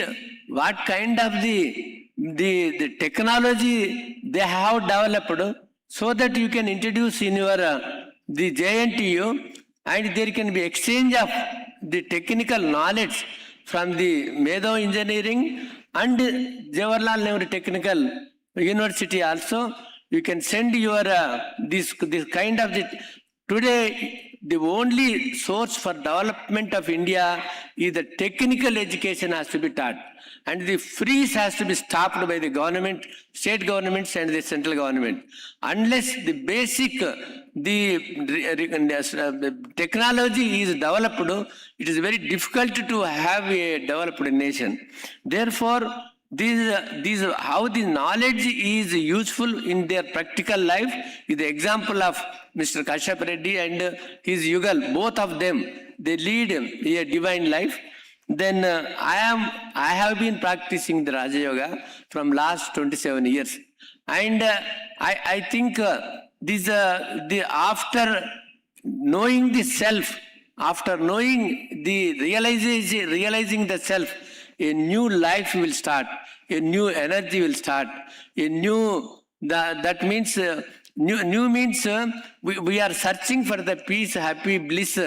what kind of the technology they have developed, so that you can introduce in your the JNTU, and there can be exchange of the technical knowledge from the Meadow Engineering and Jawaharlal Nehru Technical University also. You can send your this kind of today the only source for development of India is the technical education has to be taught, and the freeze has to be stopped by the government, state governments and the central government. Unless the basic the technology is developed, it is very difficult to have a developed nation. Therefore, these how the knowledge is useful in their practical life is the example of Mr. Kashyap Reddy and his Yugal. Both of them, they lead a divine life. Then I have been practicing the Raja Yoga from last 27 years, and I think after knowing the self, after knowing the realizing the self, a new life will start, a new energy will start, a new, that means, new means we are searching for the peace, happy, bliss,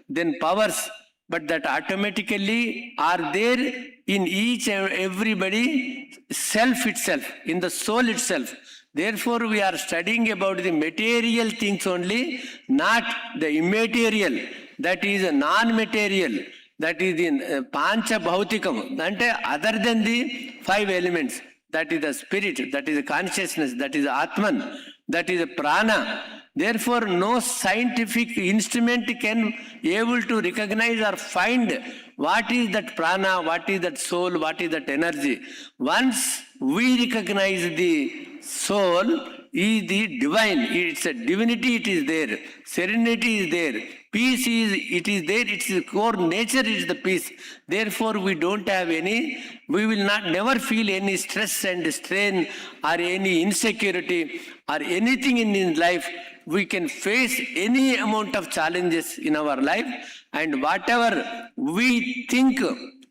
then powers but that automatically are there in each and everybody self itself, in the soul itself. Therefore, we are studying about the material things only, not the immaterial, that is a non-material, that is in Pancha Bhautikam, other than the 5 elements, that is the spirit, that is the consciousness, that is Atman, that is the prana. Therefore, no scientific instrument can able to recognize or find what is that prana, what is that soul, what is that energy. Once we recognize the soul is the divine, it's a divinity, it is there, serenity is there, peace is, it is there, its core nature is the peace. Therefore, we don't have any, we will not never feel any stress and strain or any insecurity or anything in life. We can face any amount of challenges in our life, and whatever we think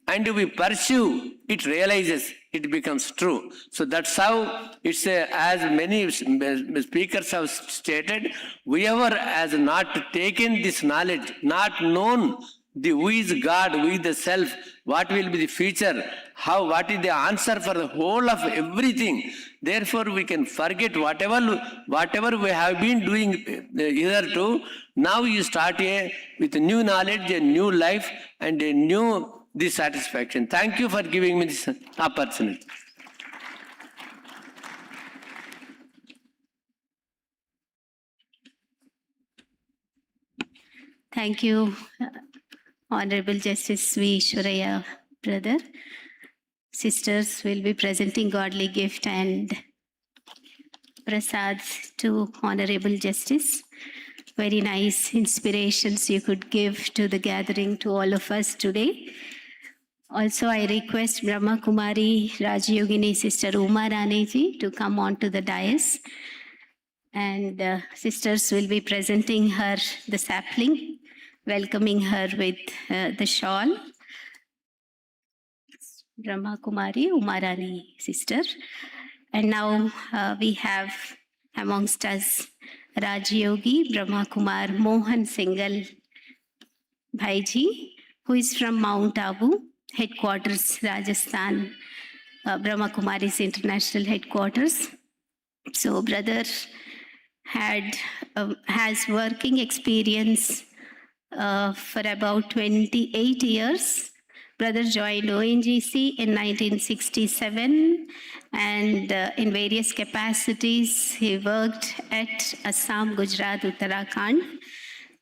and we pursue, it realizes, it becomes true. So that's how it's as many speakers have stated, whoever has not taken this knowledge, not known who is God, who is the self, what will be the future, how, what is the answer for the whole of everything. Therefore, we can forget whatever we have been doing hitherto. Now you start with a new knowledge, a new life, and a new dissatisfaction. Thank you for giving me this opportunity. Thank you, Honorable Justice V. Shuraya, brother. Sisters will be presenting godly gift and prasads to Honorable Justice. Very nice inspirations you could give to the gathering, to all of us today. Also, I request Brahma Kumari Rajyogini Sister Uma Rani ji to come on to the dais. And sisters will be presenting her the sapling, welcoming her with the shawl. Brahma Kumari Umarani sister. And now we have amongst us Rajyogi Brahma Kumar Mohan Singhal Bhaiji, who is from Mount Abu, headquarters Rajasthan, Brahma Kumari's international headquarters. So brother has working experience for about 28 years. Brother joined ONGC in 1967, and in various capacities he worked at Assam, Gujarat, Uttarakhand,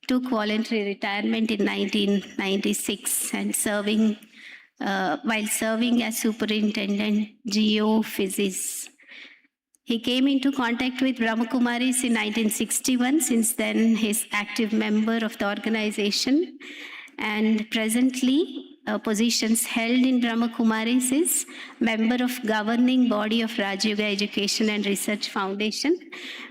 took voluntary retirement in 1996, and while serving as Superintendent Geophysics. He came into contact with Brahma Kumaris in 1961. Since then, he is active member of the organization, and presently positions held in Brahma Kumaris is member of governing body of Raj Yoga Education and Research Foundation.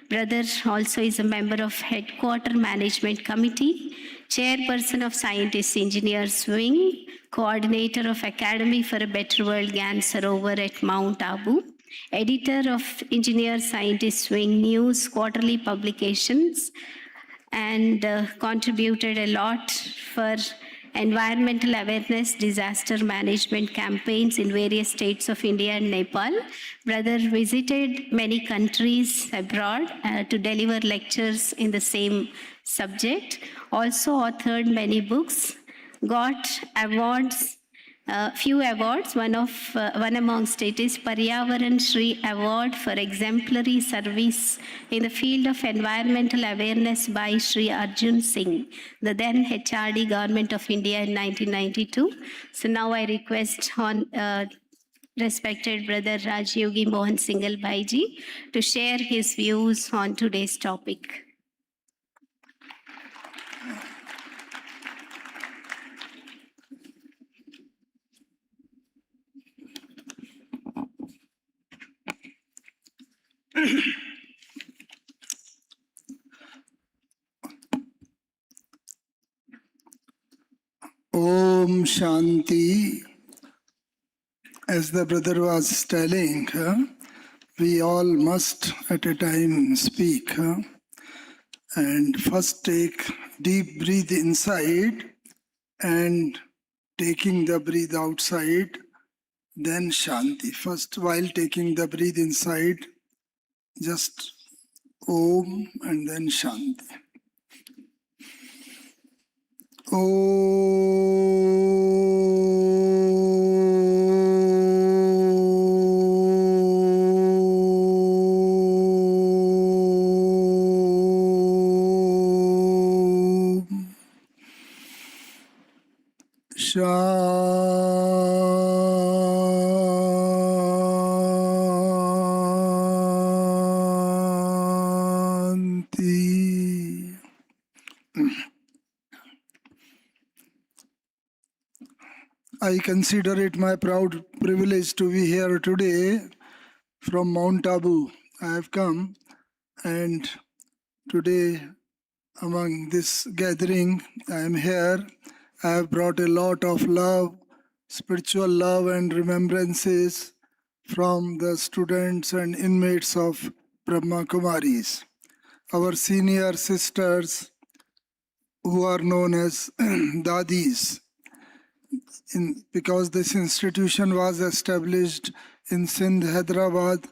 Brother also is a member of Headquarter Management Committee, chairperson of Scientist Engineers Wing, coordinator of Academy for a Better World Shanti Sarovar at Mount Abu, editor of Engineer Scientist Wing News quarterly publications, and contributed a lot for environmental awareness, disaster management campaigns in various states of India and Nepal. Brother visited many countries abroad to deliver lectures in the same subject. Also authored many books, got awards, few awards. One amongst it is Paryavaran Shri Award for exemplary service in the field of environmental awareness by Shri Arjun Singh, the then HRD Government of India in 1992. So now I request respected Brother Rajyogi Mohan Singhal Bhaiji to share his views on today's topic. Om Shanti. As the brother was telling, we all must at a time speak. And first take deep breathe inside and taking the breath outside, then Shanti. First, while taking the breath inside, just Om and then Shanti. Shanti. I consider it my proud privilege to be here today from Mount Abu. I have come, and today among this gathering, I am here. I have brought a lot of love, spiritual love and remembrances from the students and inmates of Brahma Kumaris, our senior sisters who are known as Dadis. Because this institution was established in Sindh, Hyderabad,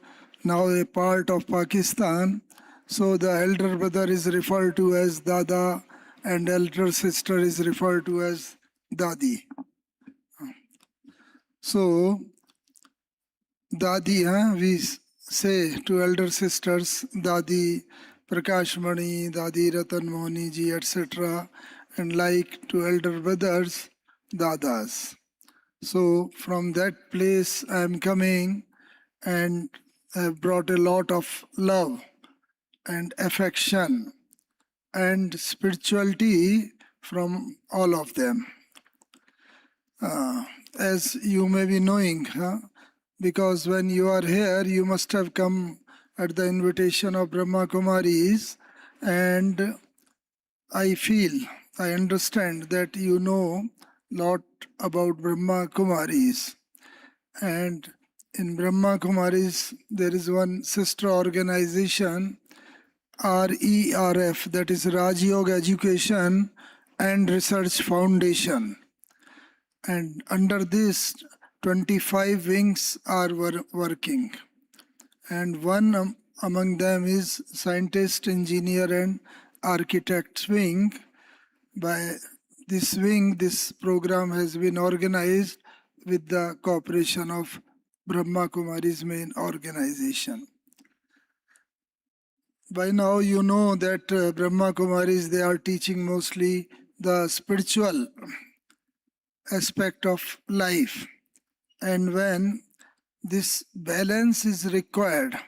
now a part of Pakistan. So the elder brother is referred to as Dada and elder sister is referred to as Dadi. So, Dadi, we say to elder sisters, Dadi Prakashmani, Dadi Ratan Mohani ji, etc. And like to elder brothers, Dadas. So from that place I am coming and have brought a lot of love and affection and spirituality from all of them. As you may be knowing, because when you are here, you must have come at the invitation of Brahma Kumaris, and I feel, I understand that you know lot about Brahma Kumaris. And in Brahma Kumaris, there is one sister organization, RERF, that is Raj Yoga Education and Research Foundation. And under this, 25 wings are working. And one among them is Scientist, Engineer and Architect wing. By this wing, this program has been organized with the cooperation of Brahma Kumari's main organization. By now you know that Brahma Kumaris, they are teaching mostly the spiritual aspect of life. And when this balance is required,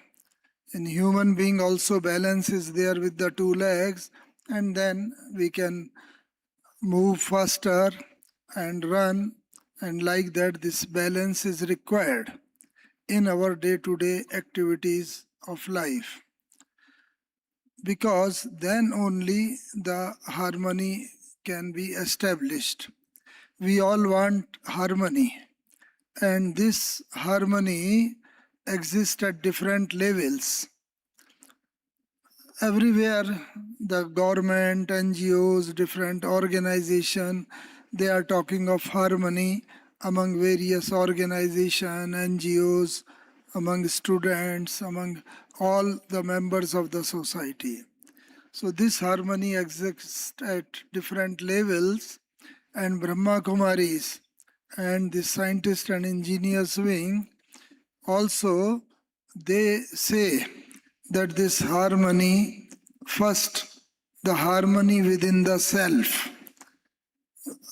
in human being also balance is there with the two legs, and then we can move faster and run, and like that this balance is required in our day-to-day activities of life. Because then only the harmony can be established. We all want harmony, and this harmony exists at different levels. Everywhere, the government, NGOs, different organizations, they are talking of harmony among various organizations, NGOs, among students, among all the members of the society. So this harmony exists at different levels, and Brahma Kumaris and the scientist and engineers wing also, they say that this harmony, first, the harmony within the self.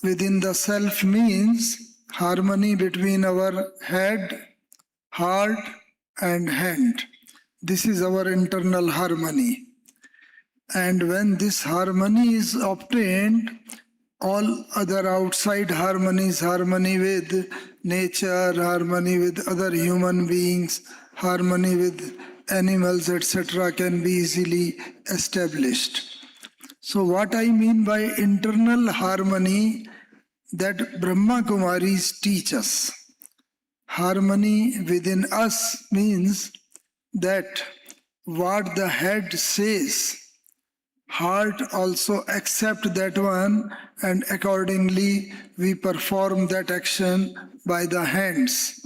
Within the self means harmony between our head, heart and hand. This is our internal harmony. And when this harmony is obtained, all other outside harmonies, harmony with nature, harmony with other human beings, harmony with animals, etc., can be easily established. So what I mean by internal harmony, that Brahma Kumaris teach us. Harmony within us means that what the head says, heart also accept that one, and accordingly we perform that action by the hands.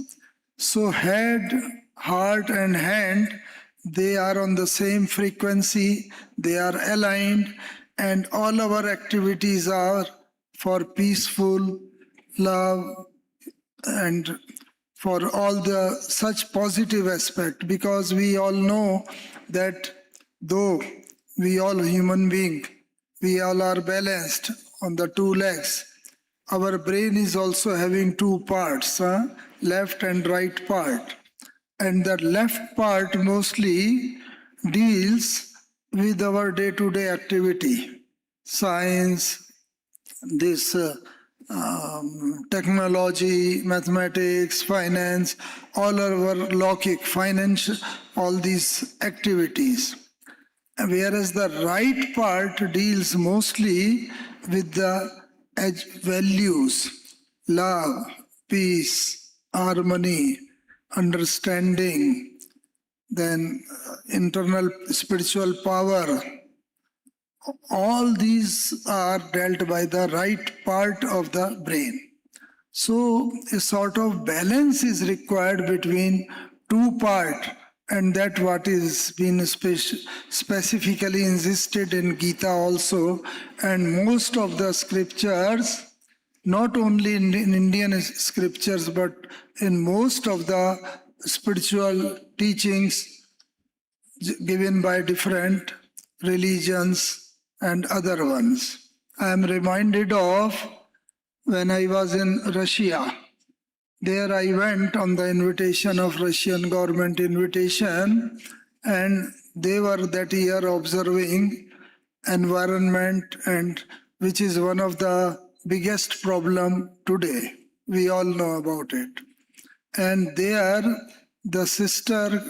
So head, heart and hand, they are on the same frequency, they are aligned, and all our activities are for peaceful love and for all the such positive aspect, because we all know that though we all human being, we all are balanced on the two legs, our brain is also having two parts, left and right part. And the left part mostly deals with our day-to-day activity, science, this technology, mathematics, finance, all our logic, finance, all these activities. Whereas the right part deals mostly with the values, love, peace, harmony, understanding, then internal spiritual power. All these are dealt by the right part of the brain. So a sort of balance is required between two parts, and that what is been specifically insisted in Gita also, and most of the scriptures, not only in Indian scriptures, but in most of the spiritual teachings given by different religions and other ones. I am reminded of when I was in Russia. There I went on the invitation of Russian government invitation, and they were that year observing environment, and which is one of the biggest problem today. We all know about it. And there the sister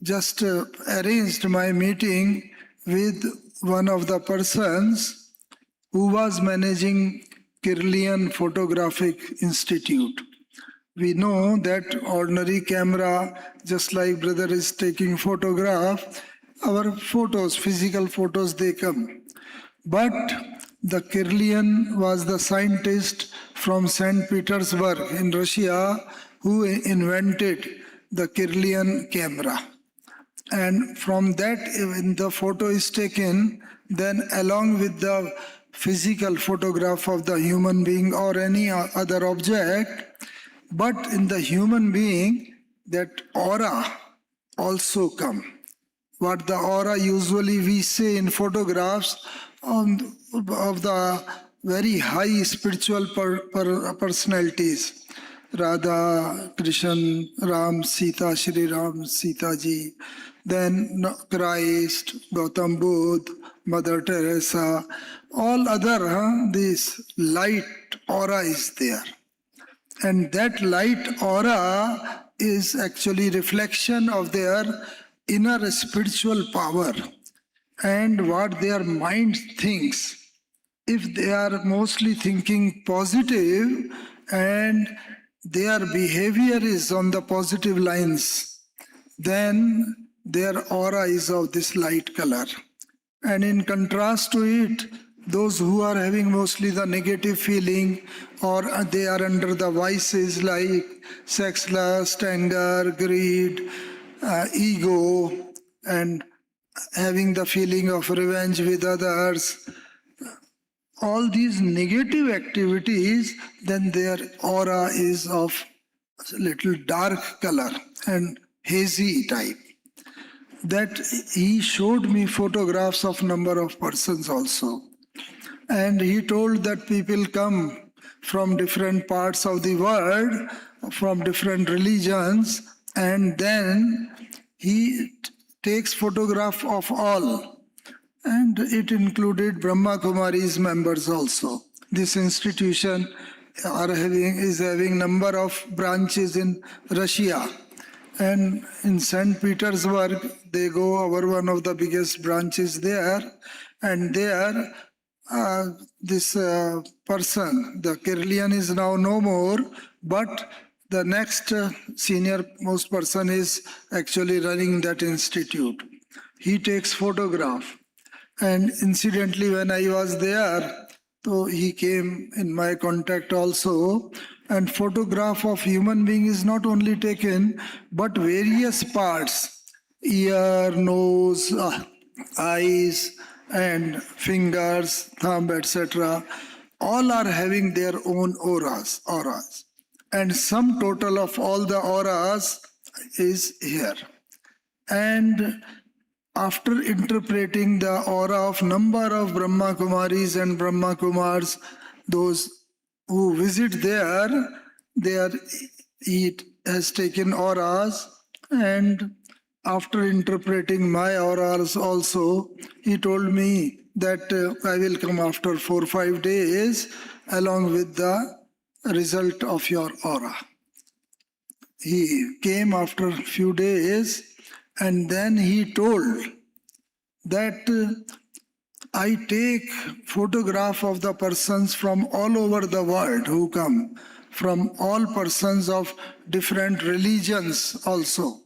just arranged my meeting with one of the persons who was managing Kirlian Photographic Institute. We know that ordinary camera, just like brother is taking photograph, our photos, physical photos, they come. But the Kirlian was the scientist from St. Petersburg in Russia who invented the Kirlian camera. And from that, when the photo is taken, then along with the physical photograph of the human being or any other object, but in the human being, that aura also come. What the aura usually we say in photographs of the very high spiritual personalities, Radha, Krishna, Ram, Sita, Shri Ram, Sita ji, then Christ, Gautam Buddha, Mother Teresa, all other, this light aura is there. And that light aura is actually reflection of their inner spiritual power and what their mind thinks. If they are mostly thinking positive and their behavior is on the positive lines, then their aura is of this light color. And in contrast to it, those who are having mostly the negative feeling, or they are under the vices like sex, lust, anger, greed, ego, and having the feeling of revenge with others, all these negative activities, then their aura is of little dark color and hazy type. That he showed me photographs of number of persons also. And he told that people come from different parts of the world, from different religions, and then he takes photograph of all. And it included Brahma Kumari's members also. This institution is having number of branches in Russia. And in St. Petersburg, they go over one of the biggest branches there. And there, this person, the Kirlian, is now no more, but the next senior most person is actually running that institute. He takes photograph. And incidentally, when I was there, so he came in my contact also. And photograph of human being is not only taken, but various parts, ear, nose, eyes, and fingers, thumb, etc. All are having their own auras. And sum total of all the auras is here. And after interpreting the aura of number of Brahma Kumaris and Brahma Kumars, those who visit there, he has taken auras, and after interpreting my auras also, he told me that I will come after 4 or 5 days along with the result of your aura. He came after a few days, and then he told that I take photograph of the persons from all over the world who come, from all persons of different religions also.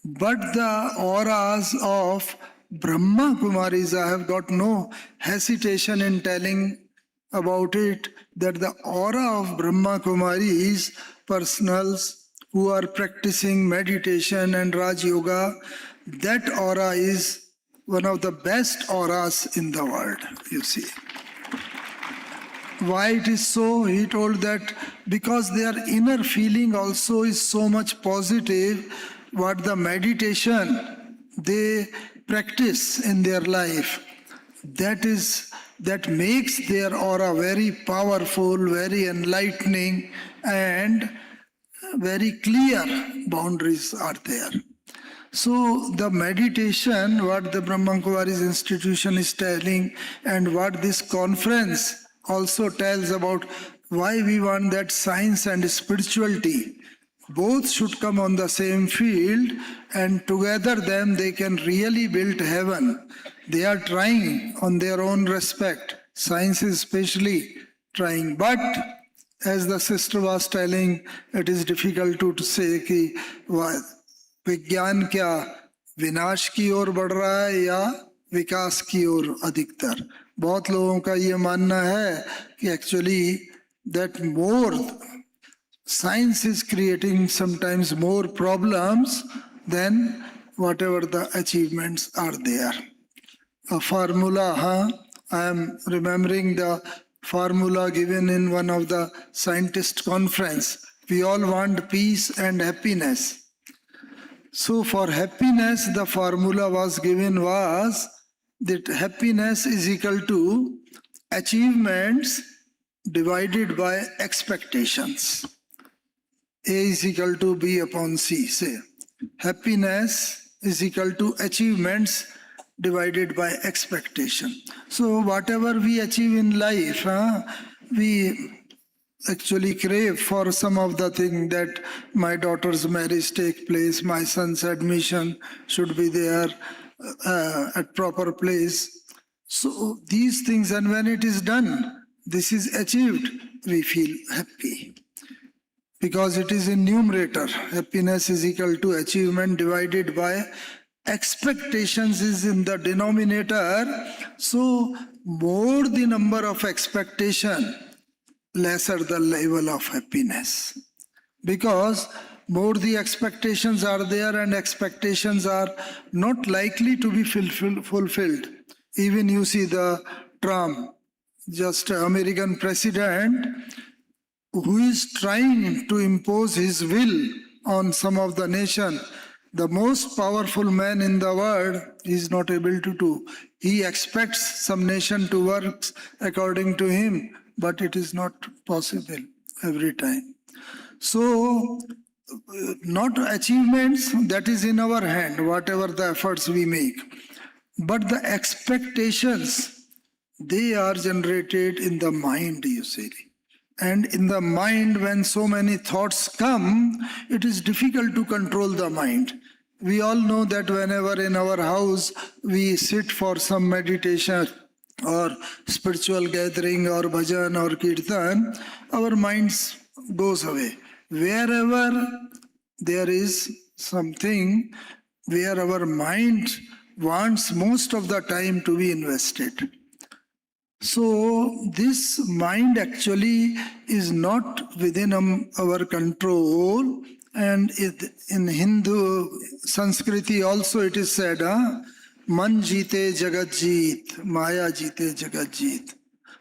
But the auras of Brahma Kumaris, I have got no hesitation in telling about it, that the aura of Brahma Kumaris, personals who are practicing meditation and Raj Yoga, that aura is one of the best auras in the world, you see. Why it is so? He told that because their inner feeling also is so much positive, what the meditation they practice in their life, that makes their aura very powerful, very enlightening, and very clear boundaries are there. So the meditation, what the Brahma Kumaris institution is telling, and what this conference also tells about why we want that science and spirituality both should come on the same field, and together them they can really build heaven. They are trying on their own respect. Science is especially trying. But as the sister was telling, it is difficult to say कि विज्ञान क्या विनाश की ओर बढ़ रहा है या विकास की ओर अधिकतर. बहुत लोगों का ये मानना है कि actually that more science is creating sometimes more problems than whatever the achievements are there. A formula, I am remembering the formula given in one of the scientist conference. We all want peace and happiness. So for happiness, the formula was given was that happiness is equal to achievements divided by expectations. A is equal to B upon C. Say, happiness is equal to achievements divided by expectation. So whatever we achieve in life, we actually crave for some of the thing, that my daughter's marriage take place, my son's admission should be there at proper place. So these things, and when it is done, this is achieved, we feel happy. Because it is in numerator. Happiness is equal to achievement divided by expectations is in the denominator. So more the number of expectation, lesser the level of happiness. Because more the expectations are there, and expectations are not likely to be fulfilled. Even you see the Trump, just American president, who is trying to impose his will on some of the nation. The most powerful man in the world is not able to do. He expects some nation to work according to him, but it is not possible every time. So, not achievements, that is in our hand, whatever the efforts we make. But the expectations, they are generated in the mind, you see. And in the mind, when so many thoughts come, it is difficult to control the mind. We all know that whenever in our house we sit for some meditation or spiritual gathering or bhajan or kirtan, our minds goes away. Wherever there is something where our mind wants most of the time to be invested. So this mind actually is not within our control. And in Hindu Sanskriti also it is said, Man jeete jagat jeet, Maya jeete jagat jeet.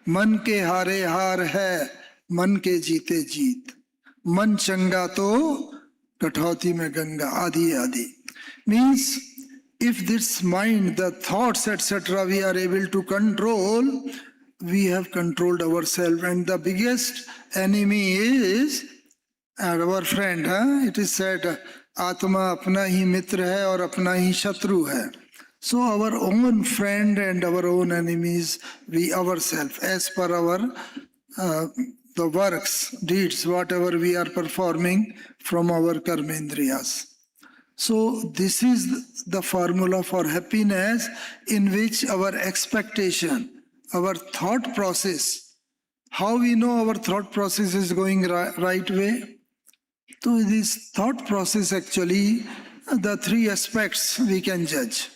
Man ke hare har hai, man ke jeete jeet. Man changa to kathauti mein Ganga, adi adi. Means if this mind, the thoughts, etc., we are able to control, we have controlled ourselves. And the biggest enemy is our friend. It is said, Atma apna hi mitra hai aur apna hi shatru hai. So our own friend and our own enemies, we ourselves, as per our the works, deeds, whatever we are performing from our karmendriyas. So this is the formula for happiness, in which our expectation, our thought process, how we know our thought process is going right way? So this thought process actually, the three aspects we can judge.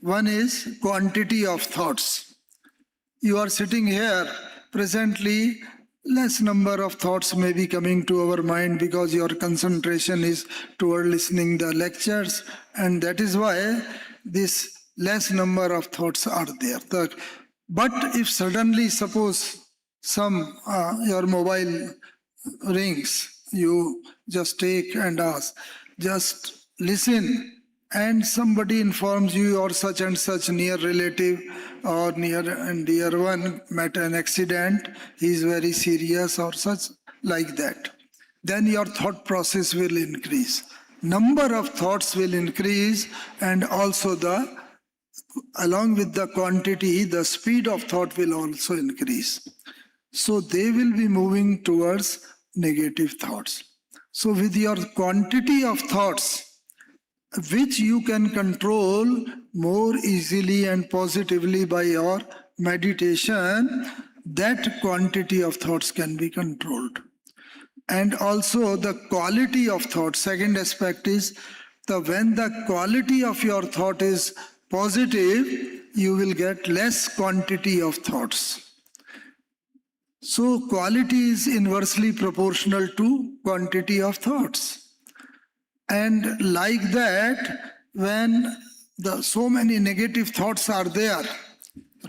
One is quantity of thoughts. You are sitting here, presently less number of thoughts may be coming to our mind because your concentration is toward listening the lectures, and that is why this less number of thoughts are there. But if suddenly, suppose your mobile rings, you just take and ask, just listen, and somebody informs you or such and such near relative or near and dear one met an accident, he is very serious or such like that, then your thought process will increase. Number of thoughts will increase, and also along with the quantity, the speed of thought will also increase. So they will be moving towards negative thoughts. So with your quantity of thoughts, which you can control more easily and positively by your meditation, that quantity of thoughts can be controlled. And also the quality of thought. Second aspect is when the quality of your thought is positive, you will get less quantity of thoughts. So quality is inversely proportional to quantity of thoughts. And like that, when so many negative thoughts are there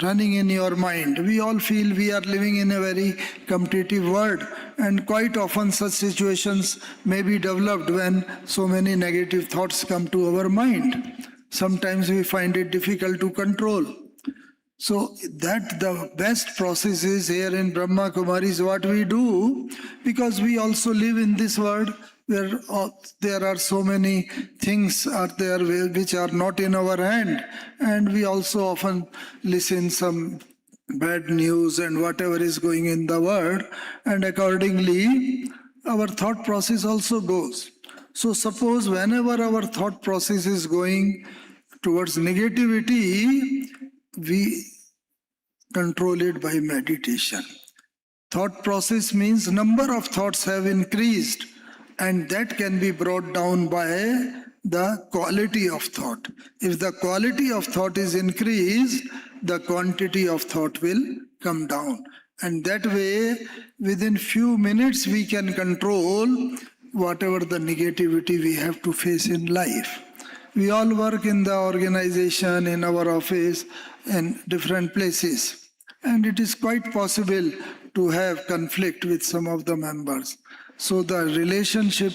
running in your mind, we all feel we are living in a very competitive world, and quite often such situations may be developed when so many negative thoughts come to our mind. Sometimes we find it difficult to control. So that the best process is here in Brahma Kumaris what we do, because we also live in this world where there are so many things are there which are not in our hand, and we also often listen some bad news and whatever is going in the world, and accordingly our thought process also goes. So suppose whenever our thought process is going towards negativity, we control it by meditation. Thought process means number of thoughts have increased, and that can be brought down by the quality of thought. If the quality of thought is increased, the quantity of thought will come down. And that way, within few minutes, we can control whatever the negativity we have to face in life. We all work in the organization, in our office, in different places. And it is quite possible to have conflict with some of the members. So the relationship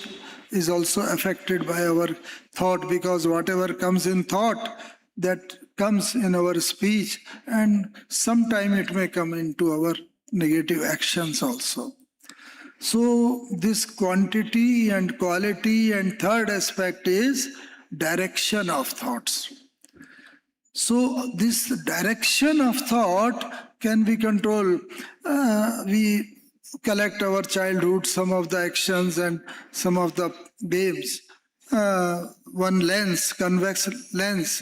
is also affected by our thought, because whatever comes in thought, that comes in our speech, and sometime it may come into our negative actions also. So this quantity and quality, and third aspect is direction of thoughts. So this direction of thought can be controlled. We collect our childhood, some of the actions and some of the games. One lens, convex lens,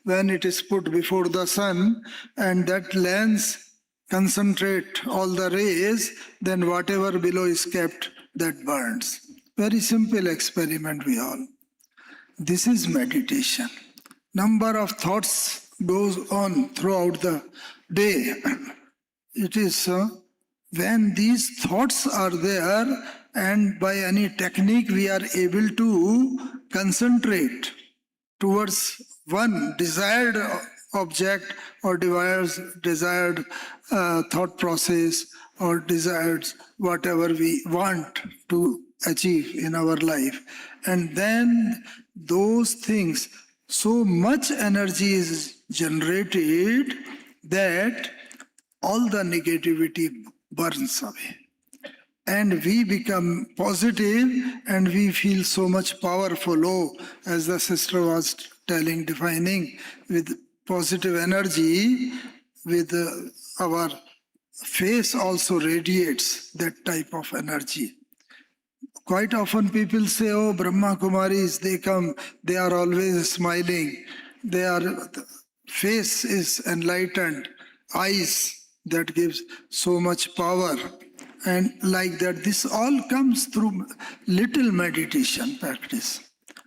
when it is put before the sun, and that lens concentrate all the rays, then whatever below is kept, that burns. Very simple experiment we all. This is meditation. number of thoughts goes on throughout the day. It is when these thoughts are there and by any technique we are able to concentrate towards one desired object or desired thought process or desired whatever we want to achieve in our life. And then those things, so much energy is generated that all the negativity burns away. And we become positive and we feel so much powerful. Oh, as the sister was telling, defining, with positive energy, with our face also radiates that type of energy. Quite often people say, oh, Brahma Kumaris, they come, they are always smiling. Their face is enlightened, eyes that gives so much power. And like that, this all comes through little meditation practice.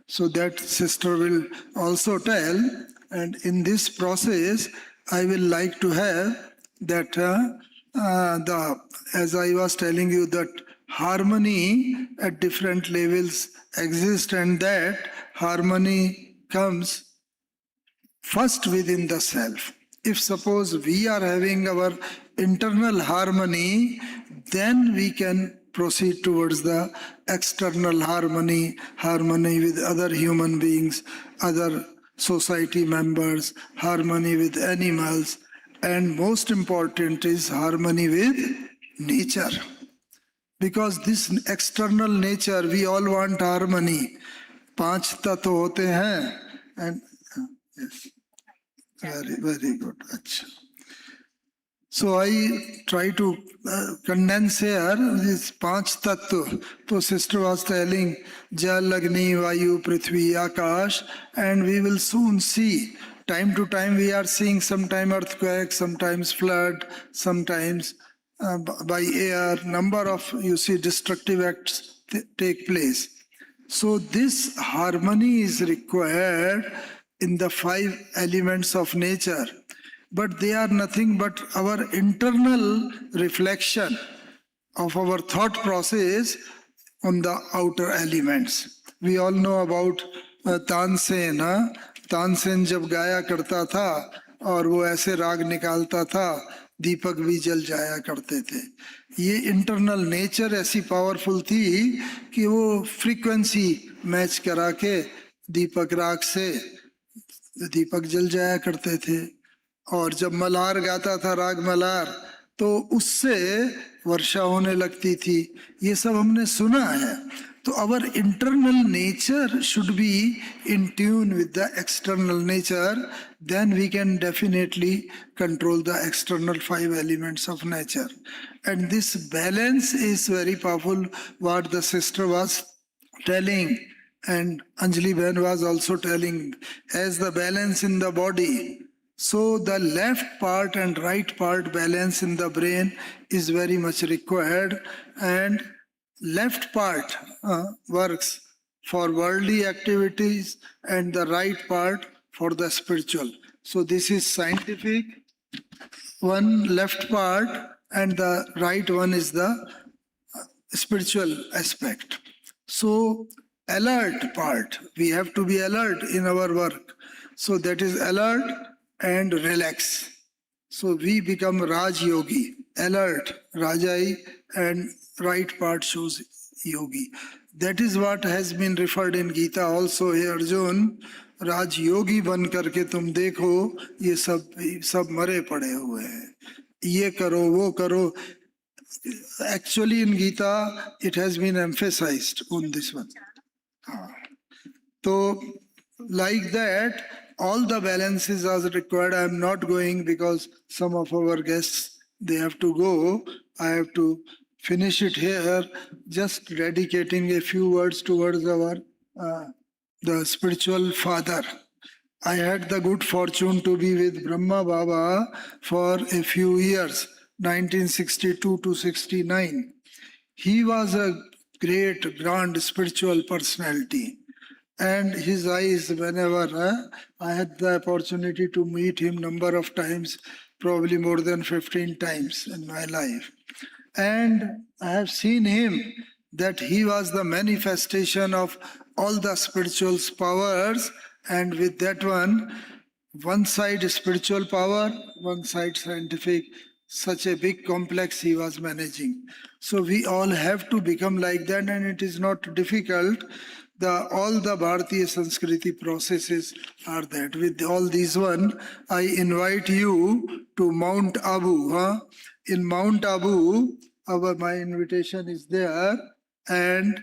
So that sister will also tell, and in this process, I will like to have that, as I was telling you, that harmony at different levels exist, and that harmony comes first within the self. If suppose we are having our internal harmony, then we can proceed towards the external harmony, harmony with other human beings, other society members, harmony with animals, and most important is harmony with nature. Because this external nature, we all want harmony. 5 तत्व होते हैं, and yes, very good. Achha. So I try to condense here these 5 tattva. So sister was telling Jal, Agni, Vayu, Prithvi, Akash, and we will soon see. Time to time we are seeing sometime earthquake, sometimes flood, sometimes by air, number of, you see, destructive acts take place. So this harmony is required in the 5 elements of nature. But they are nothing but our internal reflection of our thought process on the outer elements. We all know about Tansen. Tansen जब गाया करता था और वो ऐसे राग निकालता था, दीपक भी जल जाया करते थे. ये इंटरनल नेचर ऐसी पावरफुल थी कि वो फ्रीक्वेंसी मैच करा के दीपक राग से दीपक जल जाया करते थे. और जब मल्हार गाता था राग मल्हार, तो उससे वर्षा होने लगती थी. ये सब हमने सुना है. तो our internal nature should be in tune with the external nature, then we can definitely control the external 5 elements of nature. And this balance is very powerful, what the sister was telling, and Anjali Bhen was also telling, as the balance in the body. So the left part and right part balance in the brain is very much required, and left part works for worldly activities and the right part for the spiritual. So this is scientific, one left part, and the right one is the spiritual aspect. So alert part, we have to be alert in our work. So that is alert and relax. So we become Raj Yogi, alert, Rajai, and right part shows Yogi. That is what has been referred in Gita also. Hey Arjun, Raj Yogi ban karke tum dekho, ye sab mare pade hue hain. Ye karo, wo karo. Actually in Gita, it has been emphasized on this one. So like that, all the balances are required. I am not going because some of our guests, they have to go. I have to finish it here, just dedicating a few words towards our the spiritual father. I had the good fortune to be with Brahma Baba for a few years, 1962 to 69. He was a great, grand spiritual personality. and his eyes, whenever I had the opportunity to meet him number of times, probably more than 15 times in my life. And I have seen him that he was the manifestation of all the spiritual powers, and with that one side spiritual power, one side scientific, such a big complex he was managing. So we all have to become like that, and it is not difficult. All the Bharatiya Sanskriti processes are that. With all these I invite you to Mount Abu. In Mount Abu, my invitation is there, and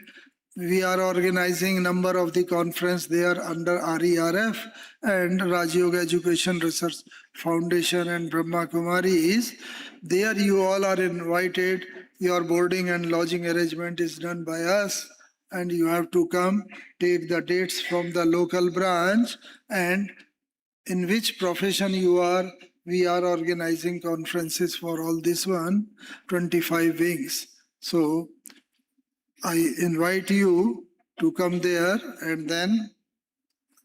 we are organizing number of the conference there under RERF and Raj Yoga Education Research Foundation and Brahma Kumaris. There you all are invited. Your boarding and lodging arrangement is done by us, and you have to come, take the dates from the local branch, and in which profession you are. We are organizing conferences for all this 25 wings. So I invite you to come there and then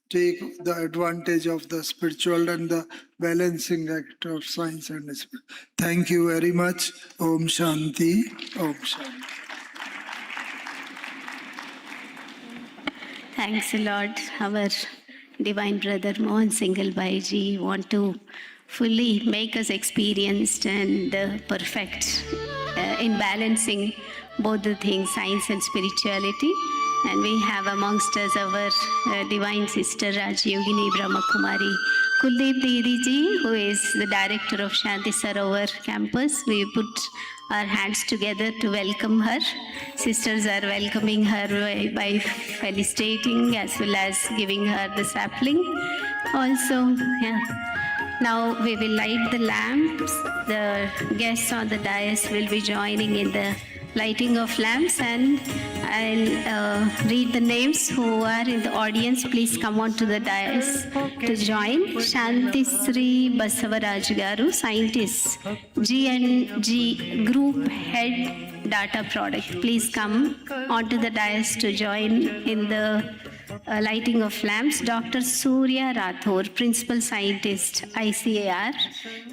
take the advantage of the spiritual and the balancing act of science and spirit. Thank you very much. Om Shanti. Om Shanti. Thanks a lot. Our divine brother Mohan Singhal Bhai ji want to fully make us experienced and perfect in balancing both the things, science and spirituality. And we have amongst us our divine sister Raj Yogini Brahma Kumari Kuldeep Didi ji, who is the director of Shanti Sarovar campus. We put our hands together to welcome her. Sisters are welcoming her by felicitating as well as giving her the sapling. Also, yeah. Now we will light the lamps. The guests on the dais will be joining in the lighting of lamps, and I'll read the names who are in the audience. Please come on to the dais to join. Shanti Sri Basavaraj Garu, scientist, G&G Group Head Data Product. Please come onto the dais to join in the lighting of lamps. Dr. Surya Rathore, Principal Scientist, ICAR.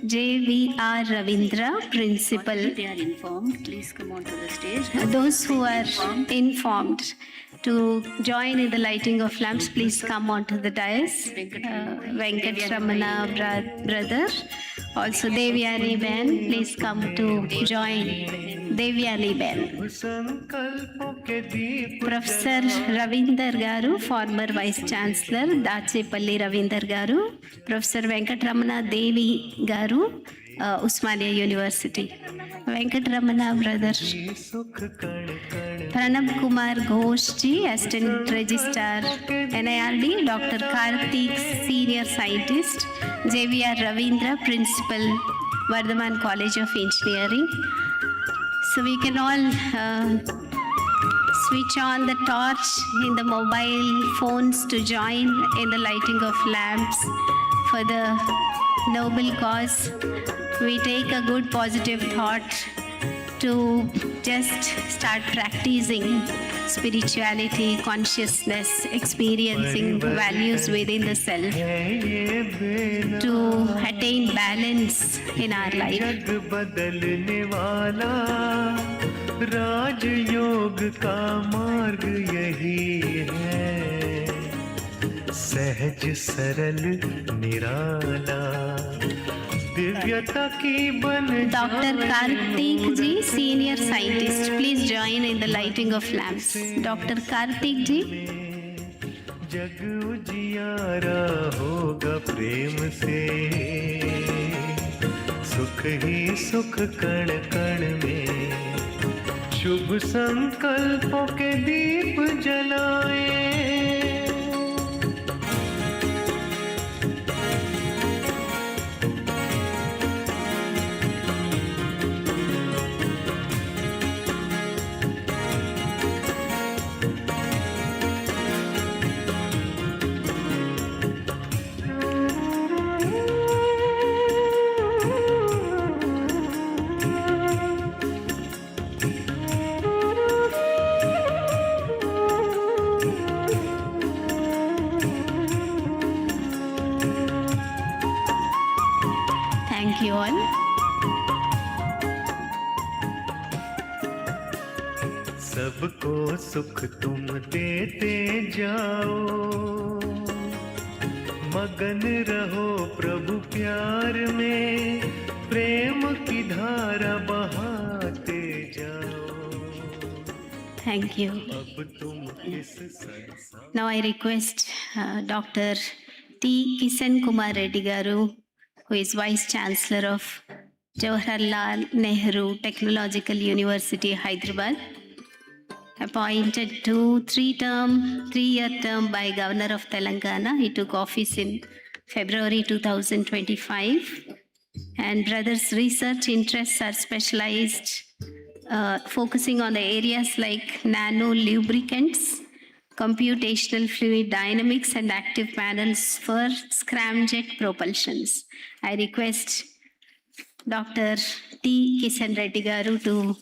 JVR Ravindra, Principal. They are informed. Please come onto the stage. Those who are informed to join in the lighting of lamps, please come onto the dais. Venkat Ramana brother. Also Devyani Ben, please come to join. Devyani Ben. Professor Ravinder Garu, former Vice Chancellor, Dachepalli Ravinder Garu. Professor Venkat Ramana Devi Garu, Usmania University. Venkat Ramana brother. Pranab Kumar Ghosh ji, Assistant Registrar, NIRD. Dr. Karthik, Senior Scientist. JVR Ravindra, Principal, Vardhaman College of Engineering. So we can all switch on the torch in the mobile phones to join in the lighting of lamps for the noble cause. We take a good positive thought to just start practicing spirituality, consciousness, experiencing values within the self to attain balance in our life. राजयोग का मार्ग यही है, सहज सरल निराला, दिव्यता की बन। Dr. Karthik ji, Senior Scientist, please join in the lighting of lamps. Dr. Karthik ji. जग उजियारा होगा प्रेम से, सुख ही सुख कण कण में, शुभ संकल्पों के दीप जलाए। सुख तुम देते जाओ, मगन रहो प्रभु प्यार में, प्रेम की धारा बहाते जाओ। Thank you. अब तुम इस संसार Now I request Dr. T. Kisan Kumar Reddy Garu, who is Vice Chancellor of Jawaharlal Nehru Technological University, Hyderabad, appointed to three-year term by Governor of Telangana. He took office in February 2025. And brothers' research interests are specialized, focusing on the areas like nano lubricants, computational fluid dynamics, and active panels for scramjet propulsions. I request Dr. T. Kisan Reddy Garu to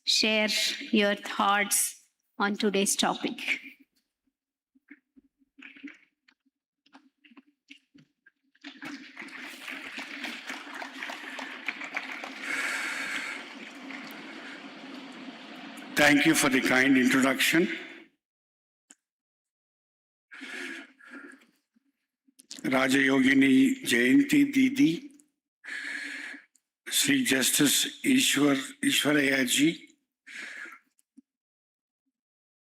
share your thoughts on today's topic. Thank you for the kind introduction. Rajayogini Jayanti Didi, Sri Justice Ishwaraya ji,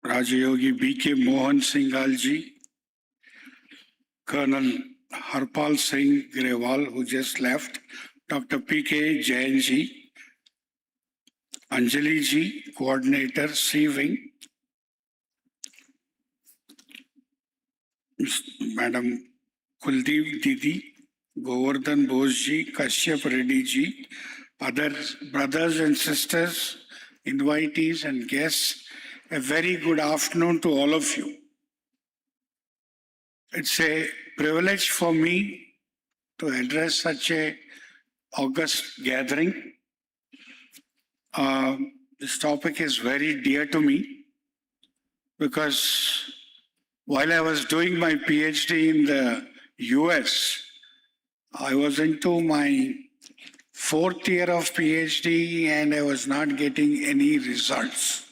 Rajayogi B.K. Mohan Singhal ji, Colonel Harpal Singh Grewal, who just left, Dr. P.K. Jain ji, Anjali ji, Coordinator, C-Wing, Madam Kuldeep Didi, Govardhan Bose ji, Kashyap Reddy ji, other brothers and sisters, invitees and guests, a very good afternoon to all of you. It's a privilege for me to address such a august gathering. This topic is very dear to me because while I was doing my PhD in the US, I was into my 4th year of PhD and I was not getting any results.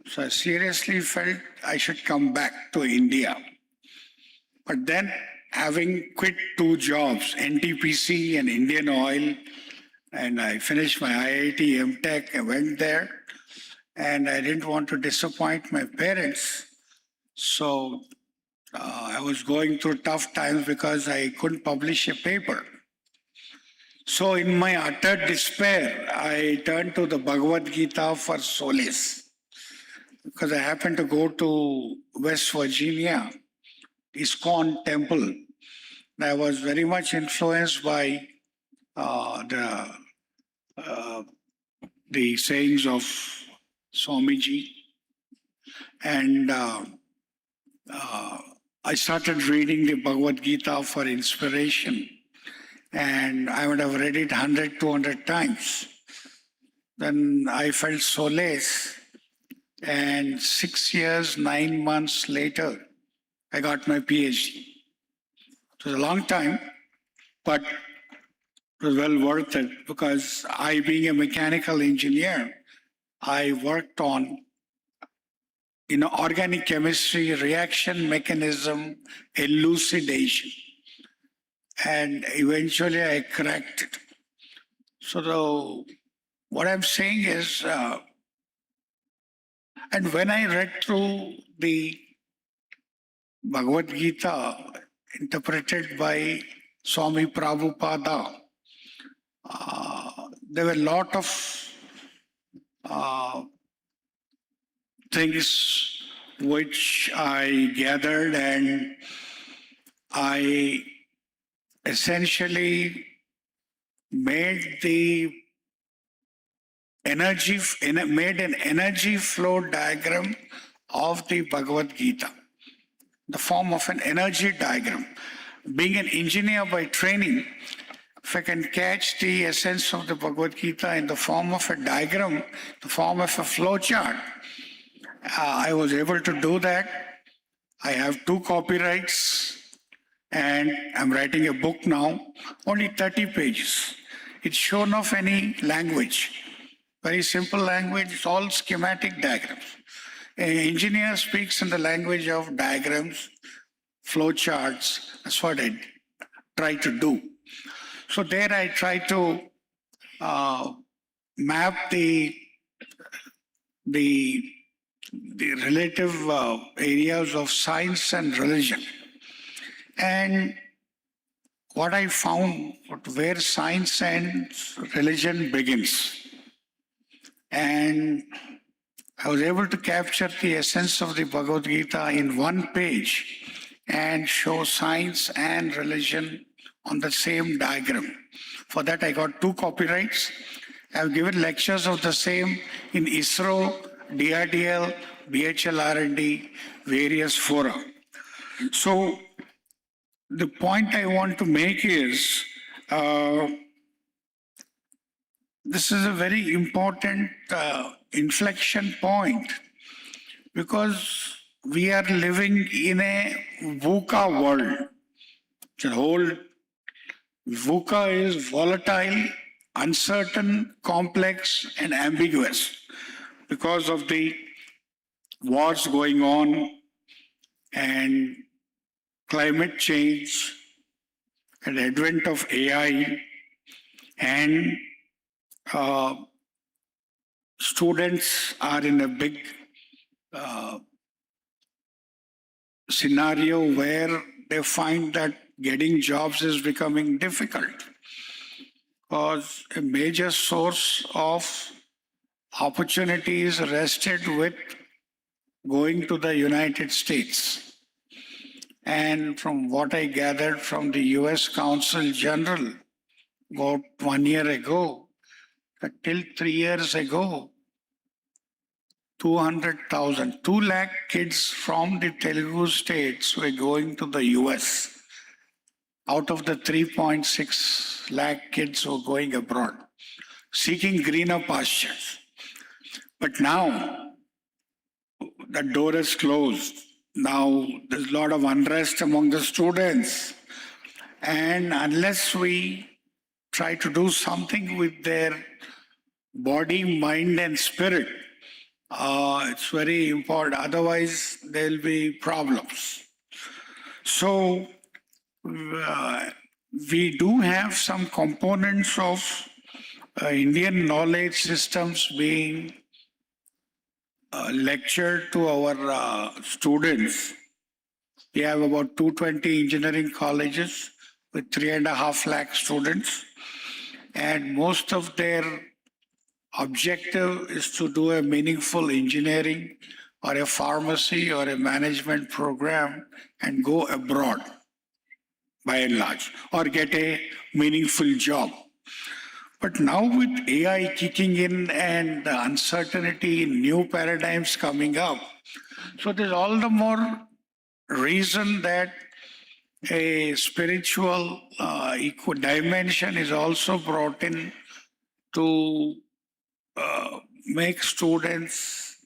So I seriously felt I should come back to India. But then, having quit 2 jobs, NTPC and Indian Oil, and I finished my IIT MTech, I went there, and I didn't want to disappoint my parents. So I was going through tough times because I couldn't publish a paper. So in my utter despair, I turned to the Bhagavad Gita for solace. Because I happened to go to West Virginia, ISKCON temple. I was very much influenced by the sayings of Swamiji. And I started reading the Bhagavad Gita for inspiration. And I would have read it 100, 200 times. Then I felt solace. And 6 years, 9 months later, I got my PhD. It was a long time, but it was well worth it because I, being a mechanical engineer, I worked on organic chemistry, reaction mechanism, elucidation. And eventually I cracked it. So what I'm saying is, and when I read through the Bhagavad Gita interpreted by Swami Prabhupada, there were a lot of things which I gathered, and I essentially made an energy flow diagram of the Bhagavad Gita, the form of an energy diagram. Being an engineer by training, if I can catch the essence of the Bhagavad Gita in the form of a diagram, the form of a flow chart, I was able to do that. I have 2 copyrights and I'm writing a book now, only 30 pages. It's shown of any language. Very simple language, it's all schematic diagrams. An engineer speaks in the language of diagrams, flow charts. That's what I try to do. So there I try to map the relative areas of science and religion. And what I found, where science and religion begins. And I was able to capture the essence of the Bhagavad Gita in one page and show science and religion on the same diagram. For that, I got 2 copyrights. I've given lectures of the same in ISRO, DRDL, BHL R&D, various fora. So the point I want to make is, this is a very important inflection point, because we are living in a VUCA world. The whole VUCA is volatile, uncertain, complex, and ambiguous because of the wars going on and climate change and advent of AI, and students are in a big scenario where they find that getting jobs is becoming difficult, because a major source of opportunities rested with going to the United States. And from what I gathered from the US Consul General about 1 year ago, that till 3 years ago, 200,000, 2 lakh kids from the Telugu states were going to the US. Out of the 3.6 lakh kids who were going abroad, seeking greener pastures. But now, the door is closed. Now, there's a lot of unrest among the students. And unless we try to do something with their body, mind, and spirit, it's very important. Otherwise, there'll be problems. So, we do have some components of Indian knowledge systems being lectured to our students. We have about 220 engineering colleges with 3.5 lakh students, and most of their objective is to do a meaningful engineering or a pharmacy or a management program and go abroad by and large, or get a meaningful job. But now with AI kicking in and the uncertainty, new paradigms coming up, so there's all the more reason that a spiritual dimension is also brought in to make students,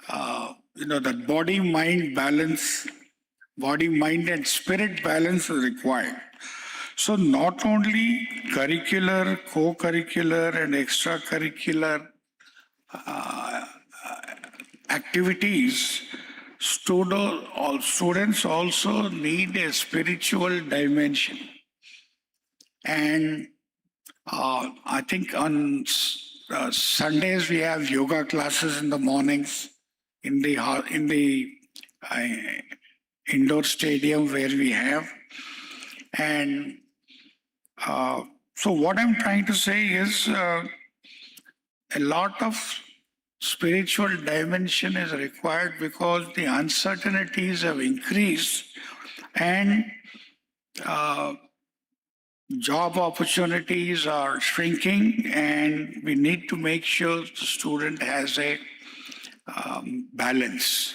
that body-mind balance, body-mind and spirit balance is required. So not only curricular, co-curricular and extracurricular activities, students also need a spiritual dimension. And I think on Sundays we have yoga classes in the mornings in the indoor stadium where we have. And so what I'm trying to say is a lot of spiritual dimension is required because the uncertainties have increased and job opportunities are shrinking, and we need to make sure the student has a balance.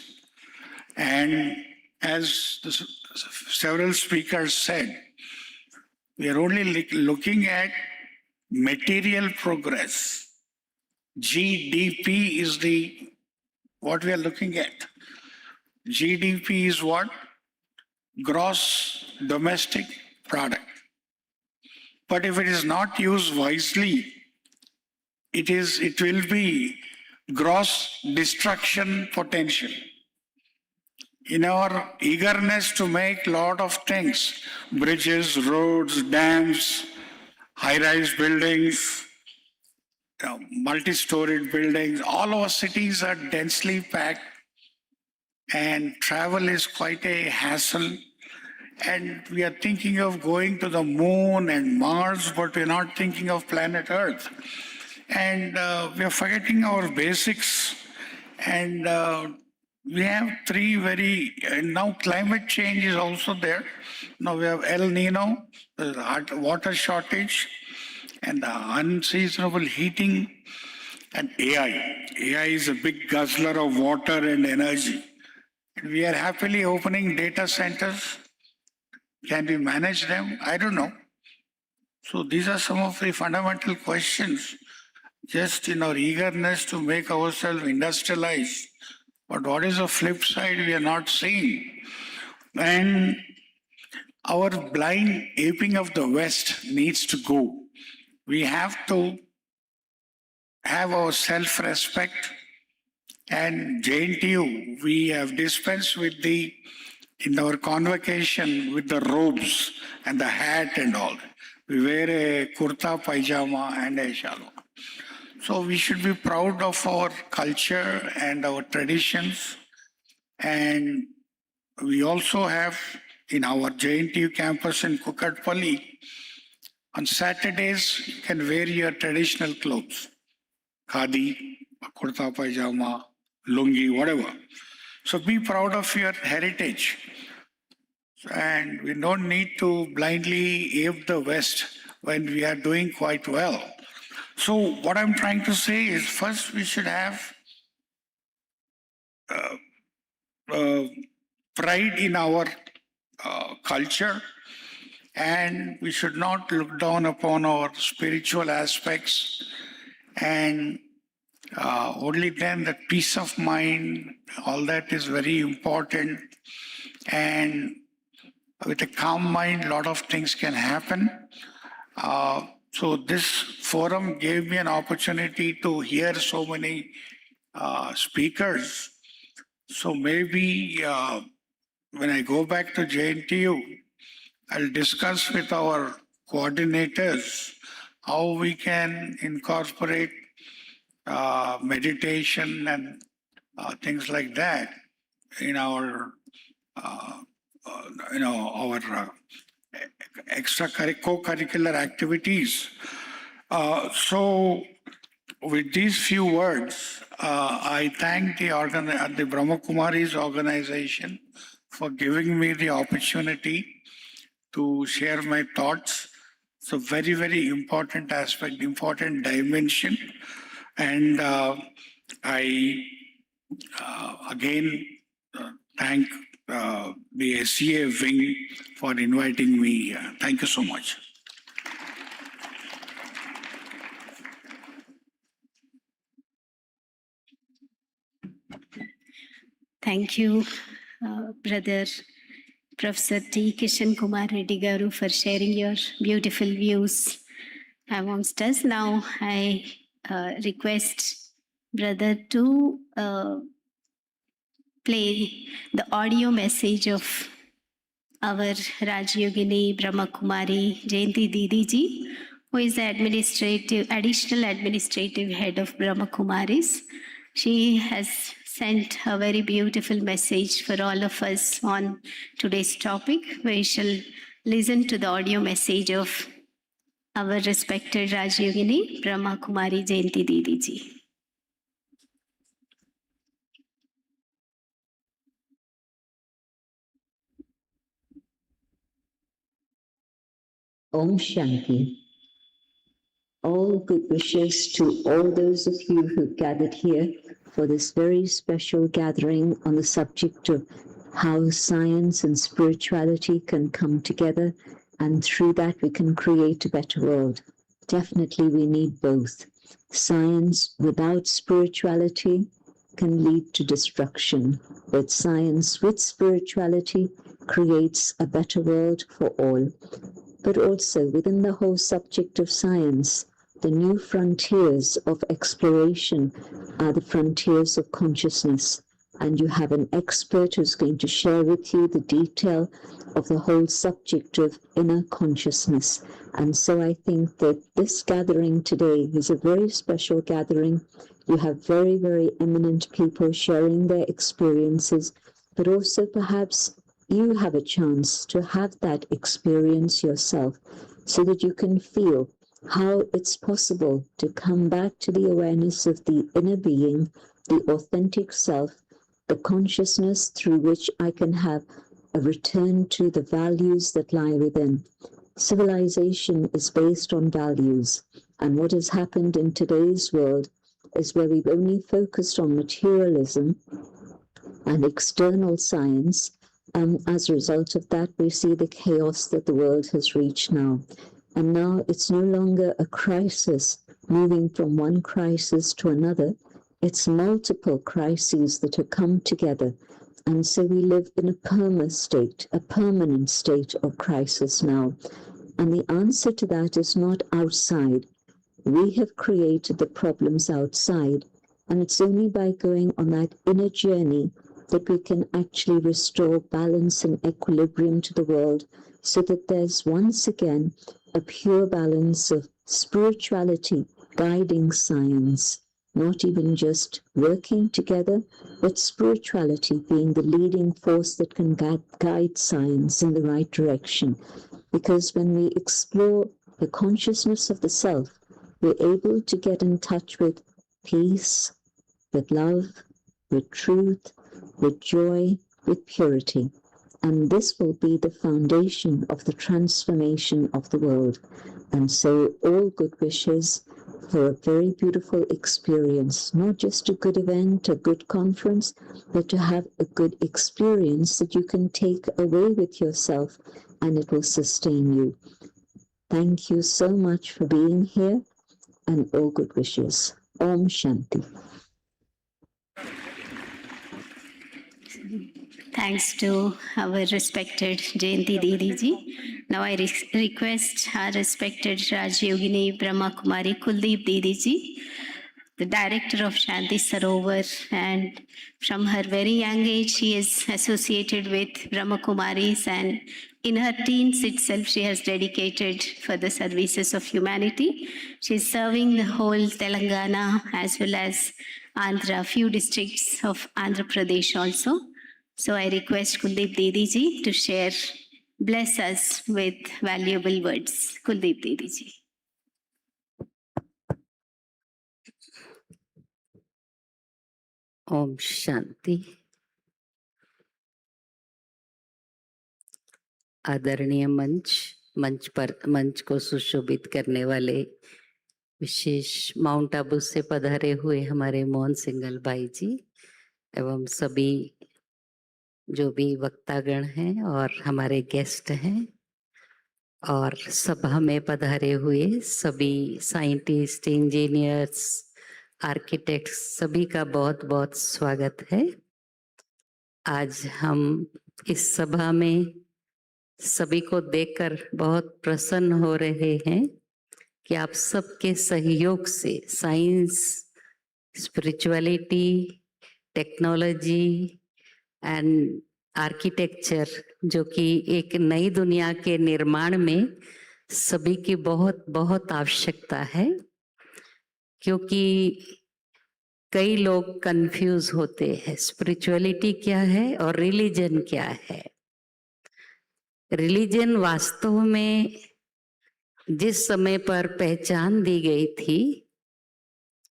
And as several speakers said, we are only looking at material progress. GDP is what we are looking at. GDP is what? Gross domestic product. But if it is not used wisely, it will be gross destruction potential. In our eagerness to make lot of things, bridges, roads, dams, high-rise buildings, multi-storied buildings, all our cities are densely packed and travel is quite a hassle. And we are thinking of going to the moon and Mars, but we're not thinking of planet Earth. And we are forgetting our basics. And we have and now climate change is also there. Now we have El Nino, the water shortage, and the unseasonable heating, and AI. AI is a big guzzler of water and energy. And we are happily opening data centers. Can we manage them? I don't know. So these are some of the fundamental questions, just in our eagerness to make ourselves industrialized. But what is the flip side we are not seeing? And our blind aping of the West needs to go. We have to have our self-respect. And JNTU, we have dispensed with in our convocation with the robes and the hat and all. We wear a kurta, pajama and a shalwar. So we should be proud of our culture and our traditions. And we also have in our JNTU campus in Kukatpalli, on Saturdays, you can wear your traditional clothes. Khadi, kurta, pajama, lungi, whatever. So be proud of your heritage. And we don't need to blindly ape the West when we are doing quite well. So what I'm trying to say is, first we should have pride in our culture, and we should not look down upon our spiritual aspects. And only then that peace of mind, all that is very important. And with a calm mind, a lot of things can happen. So this forum gave me an opportunity to hear so many speakers. So maybe when I go back to JNTU, I'll discuss with our coordinators how we can incorporate meditation and things like that in our extra co-curricular activities. So with these few words, I thank the Brahma Kumaris organization for giving me the opportunity to share my thoughts. It's a very, very important aspect, important dimension. And I again thank the SCA wing for inviting me here. Thank you so much. Thank you, Brother Professor T. Kishan Kumar Reddy Garu, for sharing your beautiful views amongst us. Now I request Brother to play the audio message of our Rajyogini Brahma Kumari Jayanti Didi ji, who is the additional administrative head of Brahma Kumaris. She has sent a very beautiful message for all of us on today's topic. We shall listen to the audio message of our respected Rajyogini Brahma Kumari Jayanti Didi ji. Om Shanti. All good wishes to all those of you who gathered here for this very special gathering on the subject of how science and spirituality can come together, and through that we can create a better world. Definitely we need both. Science without spirituality can lead to destruction, but science with spirituality creates a better world for all. But also within the whole subject of science, The new frontiers of exploration are the frontiers of consciousness. And you have an expert who's going to share with you the detail of the whole subject of inner consciousness. And so I think that this gathering today is a very special gathering. You have very, very eminent people sharing their experiences, but also perhaps you have a chance to have that experience yourself so that you can feel how it's possible to come back to the awareness of the inner being, the authentic self, the consciousness through which I can have a return to the values that lie within. Civilization is based on values, and what has happened in today's world is where we've only focused on materialism and external science, and as a result of that, we see the chaos that the world has reached now. And now it's no longer a crisis moving from one crisis to another. It's multiple crises that have come together. And so we live in a permanent state of crisis now. And the answer to that is not outside. We have created the problems outside. And it's only by going on that inner journey that we can actually restore balance and equilibrium to the world, so that there's once again a pure balance of spirituality guiding science, not even just working together, but spirituality being the leading force that can guide science in the right direction. Because when we explore the consciousness of the self, we're able to get in touch with peace, with love, with truth, with joy, with purity. And this will be the foundation of the transformation of the world. And so all good wishes for a very beautiful experience, not just a good event, a good conference, but to have a good experience that you can take away with yourself and it will sustain you. Thank you so much for being here and all good wishes. Om Shanti. Thanks to our respected Jayanti Didi ji. Now I request our respected Rajyogini Brahma Kumari Kuldeep Didi ji, the director of Shanti Sarovar, and from her very young age she is associated with Brahma Kumaris, and in her teens itself she has dedicated for the services of humanity. She is serving the whole Telangana as well as Andhra, few districts of Andhra Pradesh also. So I request Kuldeep Didi ji to bless us with valuable words. Kuldeep Didi ji. Om Shanti. आदरणीय मंच को सुशोभित करने वाले विशेष mount Abu से पधारे हुए हमारे मोहन सिंघल भाई जी एवं सभी जो भी वक्तागण हैं और हमारे गेस्ट हैं और सभा में पधारे हुए सभी साइंटिस्ट, इंजीनियर्स, आर्किटेक्ट्स, सभी का बहुत बहुत स्वागत है। आज हम इस सभा में सभी को देखकर बहुत प्रसन्न हो रहे हैं कि आप सबके सहयोग से science, spirituality, technology and architecture, जो कि एक नई दुनिया के निर्माण में सभी की बहुत बहुत आवश्यकता है, क्योंकि कई लोग कंफ्यूज होते हैं स्पिरिचुअलिटी क्या है और रिलीजन क्या है। रिलीजन वास्तव में जिस समय पर पहचान दी गई थी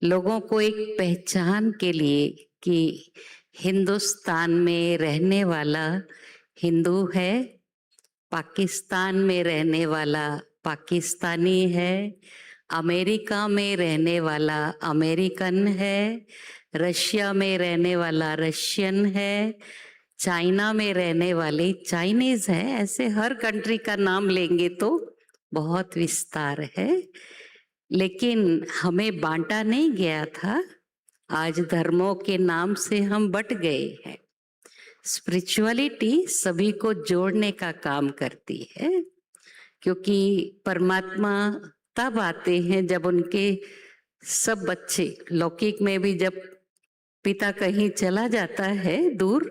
लोगों को एक पहचान के लिए कि हिंदुस्तान में रहने वाला हिंदू है, पाकिस्तान में रहने वाला पाकिस्तानी है, अमेरिका में रहने वाला अमेरिकन है, रशिया में रहने वाला रशियन है, चाइना में रहने वाले चाइनीज है। ऐसे हर कंट्री का नाम लेंगे तो बहुत विस्तार है, लेकिन हमें बांटा नहीं गया था। आज धर्मों के नाम से हम बट गए हैं। स्पिरिचुअलिटी सभी को जोड़ने का काम करती है, क्योंकि परमात्मा तब आते हैं जब उनके सब बच्चे, लौकिक में भी जब पिता कहीं चला जाता है दूर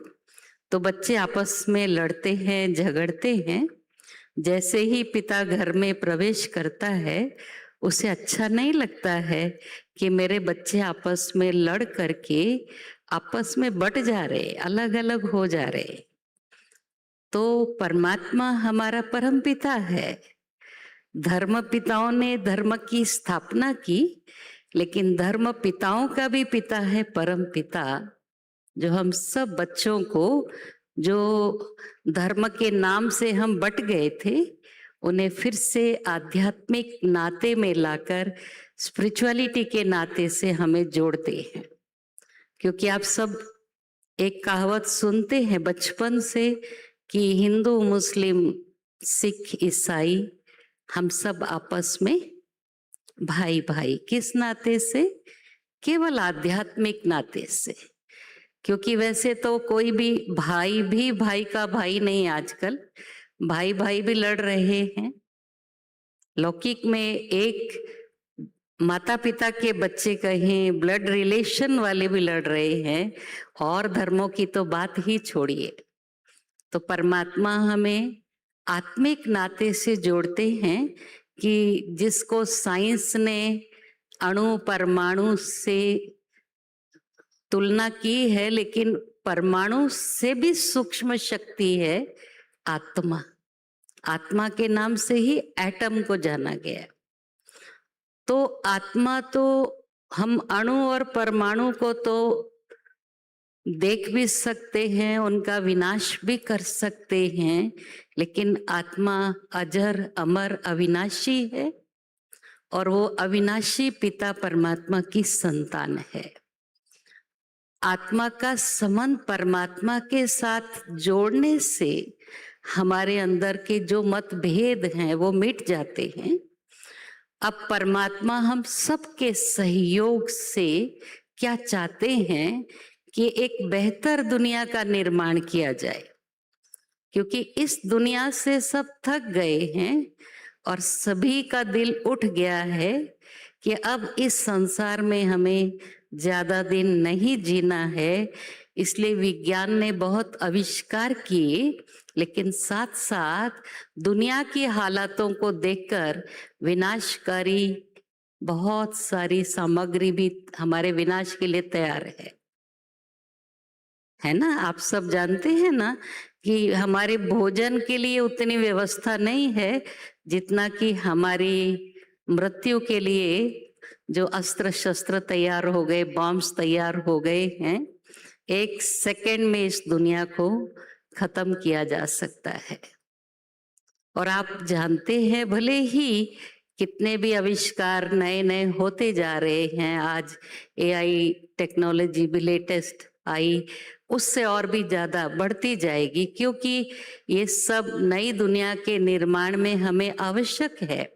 तो बच्चे आपस में लड़ते हैं, झगड़ते हैं। जैसे ही पिता घर में प्रवेश करता है उसे अच्छा नहीं लगता है कि मेरे बच्चे आपस में लड़ करके आपस में बट जा रहे, अलग अलग हो जा रहे। तो परमात्मा हमारा परम पिता है। धर्म पिताओं ने धर्म की स्थापना की, लेकिन धर्म पिताओं का भी पिता है परम पिता, जो हम सब बच्चों को, जो धर्म के नाम से हम बट गए थे, उन्हें फिर से आध्यात्मिक नाते में लाकर स्पिरिचुअलिटी के नाते से हमें जोड़ते हैं। क्योंकि आप सब एक कहावत सुनते हैं बचपन से कि हिंदू, मुस्लिम, सिख, ईसाई हम सब आपस में भाई भाई। किस नाते से? केवल आध्यात्मिक नाते से। क्योंकि वैसे तो कोई भी भाई का भाई नहीं, आजकल भाई भाई भी लड़ रहे हैं। लौकिक में एक माता पिता के बच्चे कहें, ब्लड रिलेशन वाले भी लड़ रहे हैं, और धर्मों की तो बात ही छोड़िए। तो परमात्मा हमें आत्मिक नाते से जोड़ते हैं कि जिसको साइंस ने अणु परमाणु से तुलना की है, लेकिन परमाणु से भी सूक्ष्म शक्ति है आत्मा। आत्मा के नाम से ही एटम को जाना गया। तो आत्मा तो हम अणु और परमाणु को तो देख भी सकते हैं, उनका विनाश भी कर सकते हैं, लेकिन आत्मा अजर, अमर, अविनाशी है, और वो अविनाशी पिता परमात्मा की संतान है। आत्मा का संबंध परमात्मा के साथ जोड़ने से हमारे अंदर के जो मतभेद हैं वो मिट जाते हैं। अब परमात्मा हम सबके सहयोग से क्या चाहते हैं कि एक बेहतर दुनिया का निर्माण किया जाए, क्योंकि इस दुनिया से सब थक गए हैं और सभी का दिल उठ गया है कि अब इस संसार में हमें ज्यादा दिन नहीं जीना है। इसलिए विज्ञान ने बहुत आविष्कार किए, लेकिन साथ साथ दुनिया की हालातों को देखकर विनाशकारी बहुत सारी सामग्री भी हमारे विनाश के लिए तैयार है ना। आप सब जानते हैं ना कि हमारे भोजन के लिए उतनी व्यवस्था नहीं है जितना कि हमारी मृत्यु के लिए जो अस्त्र शस्त्र तैयार हो गए, बॉम्ब्स तैयार हो गए हैं। एक सेकंड में इस दुनिया को खत्म किया जा सकता है। और आप जानते हैं, भले ही कितने भी आविष्कार नए नए होते जा रहे हैं, आज एआई टेक्नोलॉजी भी लेटेस्ट आई, उससे और भी ज्यादा बढ़ती जाएगी, क्योंकि ये सब नई दुनिया के निर्माण में हमें आवश्यक है।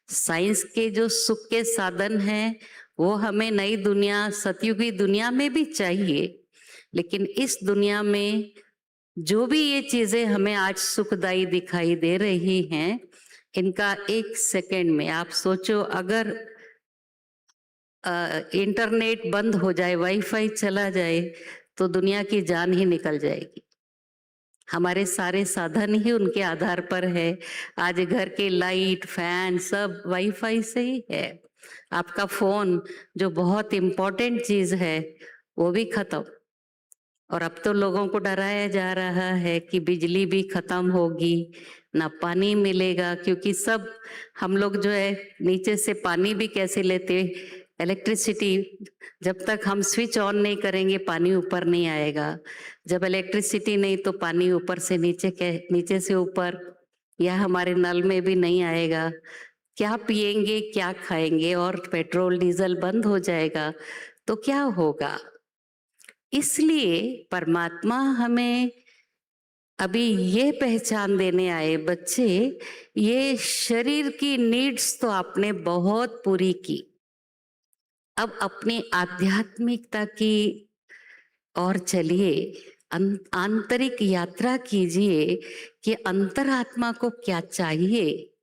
साइंस के जो सुख के साधन हैं वो हमें नई दुनिया, सतयुगी दुनिया में भी चाहिए, लेकिन इस दुनिया में जो भी ये चीजें हमें आज सुखदायी दिखाई दे रही हैं, इनका एक सेकंड में आप सोचो, अगर इंटरनेट बंद हो जाए, वाईफाई चला जाए, तो दुनिया की जान ही निकल जाएगी। हमारे सारे साधन ही उनके आधार पर है। आज घर के लाइट, फैन सब वाईफाई से ही है। आपका फोन जो बहुत इम्पोर्टेंट चीज है वो भी खत्म। और अब तो लोगों को डराया जा रहा है कि बिजली भी खत्म होगी, ना पानी मिलेगा, क्योंकि सब हम लोग जो है नीचे से पानी भी कैसे लेते, इलेक्ट्रिसिटी जब तक हम स्विच ऑन नहीं करेंगे पानी ऊपर नहीं आएगा। जब इलेक्ट्रिसिटी नहीं तो पानी ऊपर से नीचे से ऊपर, या हमारे नल में भी नहीं आएगा। क्या पिएंगे, क्या खाएंगे, और पेट्रोल डीजल बंद हो जाएगा तो क्या होगा। इसलिए परमात्मा हमें अभी ये पहचान देने आए, बच्चे ये शरीर की नीड्स तो आपने बहुत पूरी की, अब अपनी आध्यात्मिकता की ओर चलिए, आंतरिक यात्रा कीजिए कि अंतरात्मा को क्या चाहिए।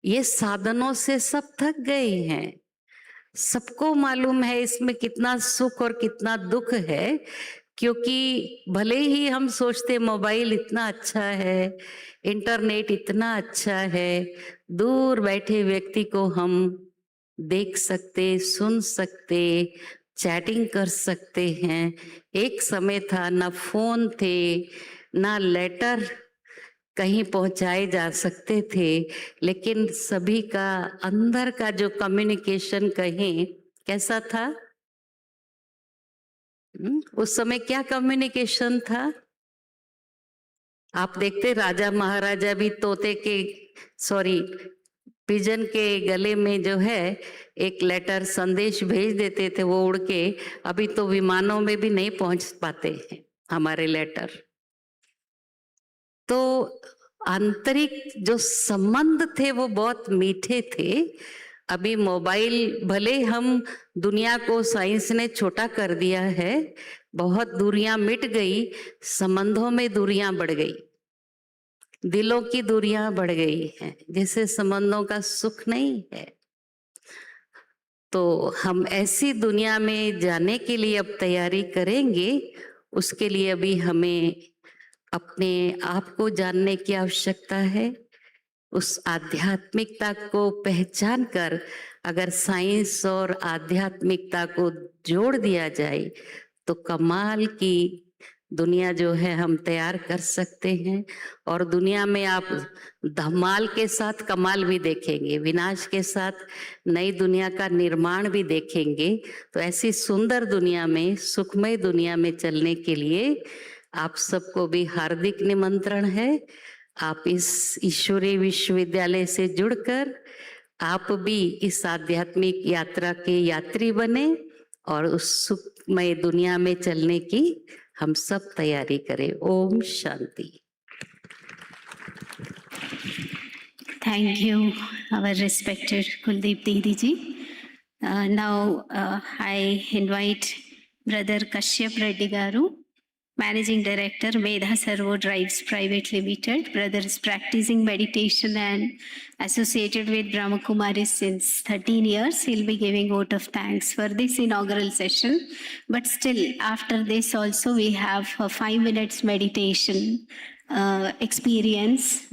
ये साधनों से सब थक गए हैं। सबको मालूम है इसमें कितना सुख और कितना दुख है, क्योंकि भले ही हम सोचते मोबाइल इतना अच्छा है, इंटरनेट इतना अच्छा है, दूर बैठे व्यक्ति को हम देख सकते, सुन सकते, चैटिंग कर सकते हैं। एक समय था ना फोन थे, ना लेटर कहीं पहुंचाए जा सकते थे, लेकिन सभी का अंदर का जो कम्युनिकेशन कहें कैसा था? उस समय क्या कम्युनिकेशन था? आप देखते राजा महाराजा भी तोते के पिजन के गले में जो है एक लेटर संदेश भेज देते थे, वो उड़ के। अभी तो विमानों में भी नहीं पहुंच पाते हैं हमारे लेटर। तो आंतरिक जो संबंध थे वो बहुत मीठे थे। अभी मोबाइल, भले हम दुनिया को साइंस ने छोटा कर दिया है, बहुत दूरियां मिट गई, संबंधों में दूरियां बढ़ गई, दिलों की दूरियां बढ़ गई हैं, जैसे संबंधों का सुख नहीं है। तो हम ऐसी दुनिया में जाने के लिए अब तैयारी करेंगे। उसके लिए अभी हमें अपने आप को जानने की आवश्यकता है। उस आध्यात्मिकता को पहचान कर अगर साइंस और आध्यात्मिकता को जोड़ दिया जाए तो कमाल की दुनिया जो है हम तैयार कर सकते हैं। और दुनिया में आप धमाल के साथ कमाल भी देखेंगे, विनाश के साथ नई दुनिया का निर्माण भी देखेंगे। तो ऐसी सुंदर दुनिया में, सुखमय दुनिया में चलने के लिए आप सबको भी हार्दिक निमंत्रण है। आप इस ईश्वरीय विश्वविद्यालय से जुड़कर आप भी इस आध्यात्मिक यात्रा के यात्री बने और उस सुखमय दुनिया में चलने की हम सब तैयारी करें। Om Shanti. Thank you, our respected Kuldeep Didi ji. Now I invite Brother Kashyap Reddy Garu, Managing Director, Medha Servo Drives Private Limited. Brother is practicing meditation and associated with Brahma Kumaris since 13 years. He'll be giving vote of thanks for this inaugural session. But still, after this also, we have a 5 minutes meditation experience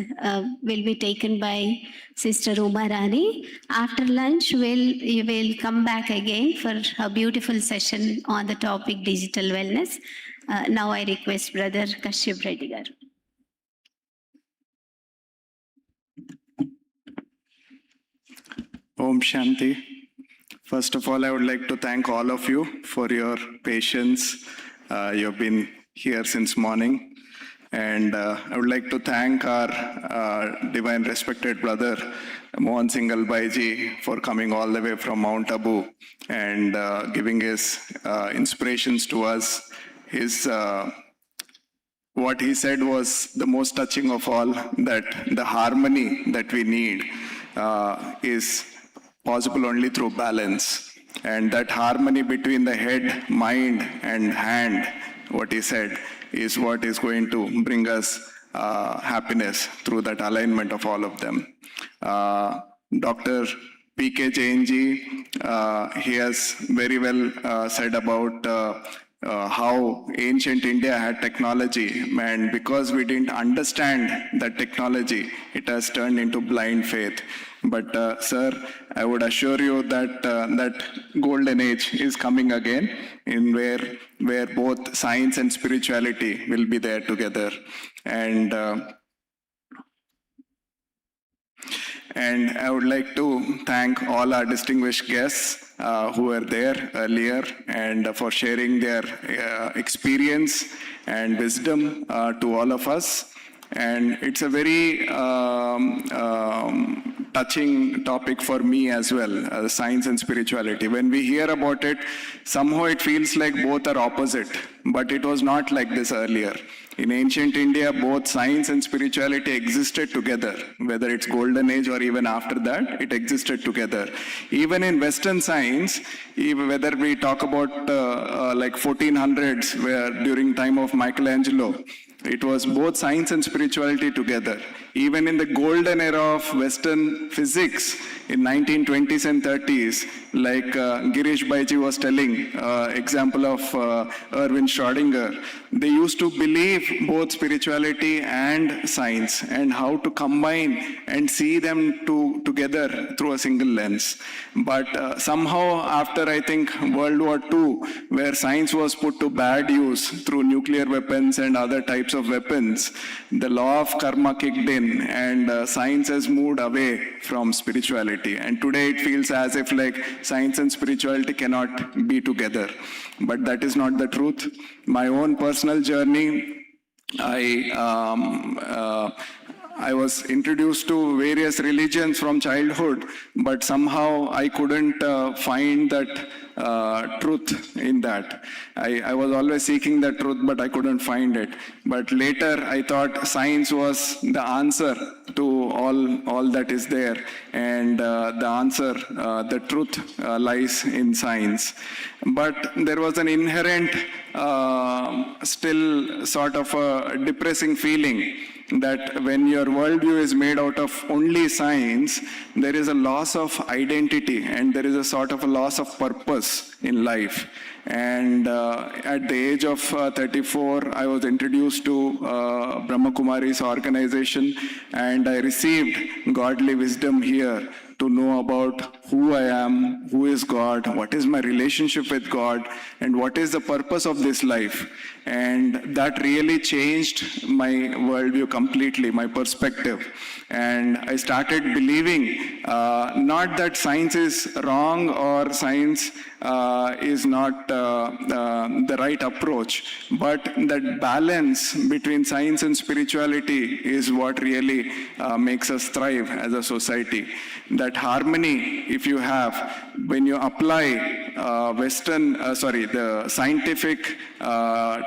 will be taken by Sister Uma Rani. After lunch, we will come back again for a beautiful session on the topic digital wellness. Now I request Brother Kashyap Reddy Garu. Om Shanti. First of all, I would like to thank all of you for your patience. You've been here since morning. And I would like to thank our divine respected brother, Mohan Singhal Bhaiji, for coming all the way from Mount Abu and giving his inspirations to us. His what he said was the most touching of all, that the harmony that we need is possible only through balance. And that harmony between the head, mind, and hand, what he said, is what is going to bring us happiness through that alignment of all of them. Dr. P.K. Jainji, he has very well said about how ancient India had technology, and because we didn't understand that technology, it has turned into blind faith. But sir, I would assure you that that golden age is coming again, in where both science and spirituality will be there together. And I would like to thank all our distinguished guests who were there earlier and for sharing their experience and wisdom to all of us. And it's a very touching topic for me as well, science and spirituality. When we hear about it, somehow it feels like both are opposite. but it was not like this earlier. In ancient India, both science and spirituality existed together, whether it's golden age or even after that, it existed together. Even in Western science, whether we talk about like 1400s, where during time of Michelangelo, it was both science and spirituality together. Even in the golden era of Western physics, in 1920s and 30s, like Girish Baiji was telling, example of Erwin Schrödinger, they used to believe both spirituality and science and how to combine and see them together through a single lens. But somehow after, I think, World War II, where science was put to bad use through nuclear weapons and other types of weapons, the law of karma kicked in and science has moved away from spirituality. And today it feels as if like science and spirituality cannot be together. But that is not the truth. My own personal journey, I was introduced to various religions from childhood, but somehow I couldn't find that truth in that. I was always seeking the truth, but I couldn't find it. But later I thought science was the answer to all that is there, and the answer, the truth lies in science. But there was an inherent, still sort of a depressing feeling that when your worldview is made out of only science, there is a loss of identity and there is a sort of a loss of purpose in life. And at the age of 34, I was introduced to Brahma Kumari's organization, and I received godly wisdom here to know about who I am, who is God, what is my relationship with God, and what is the purpose of this life. And that really changed my worldview completely, my perspective. And I started believing not that science is wrong or science is not the right approach, but that balance between science and spirituality is what really makes us thrive as a society. That harmony, if you have, when you apply the scientific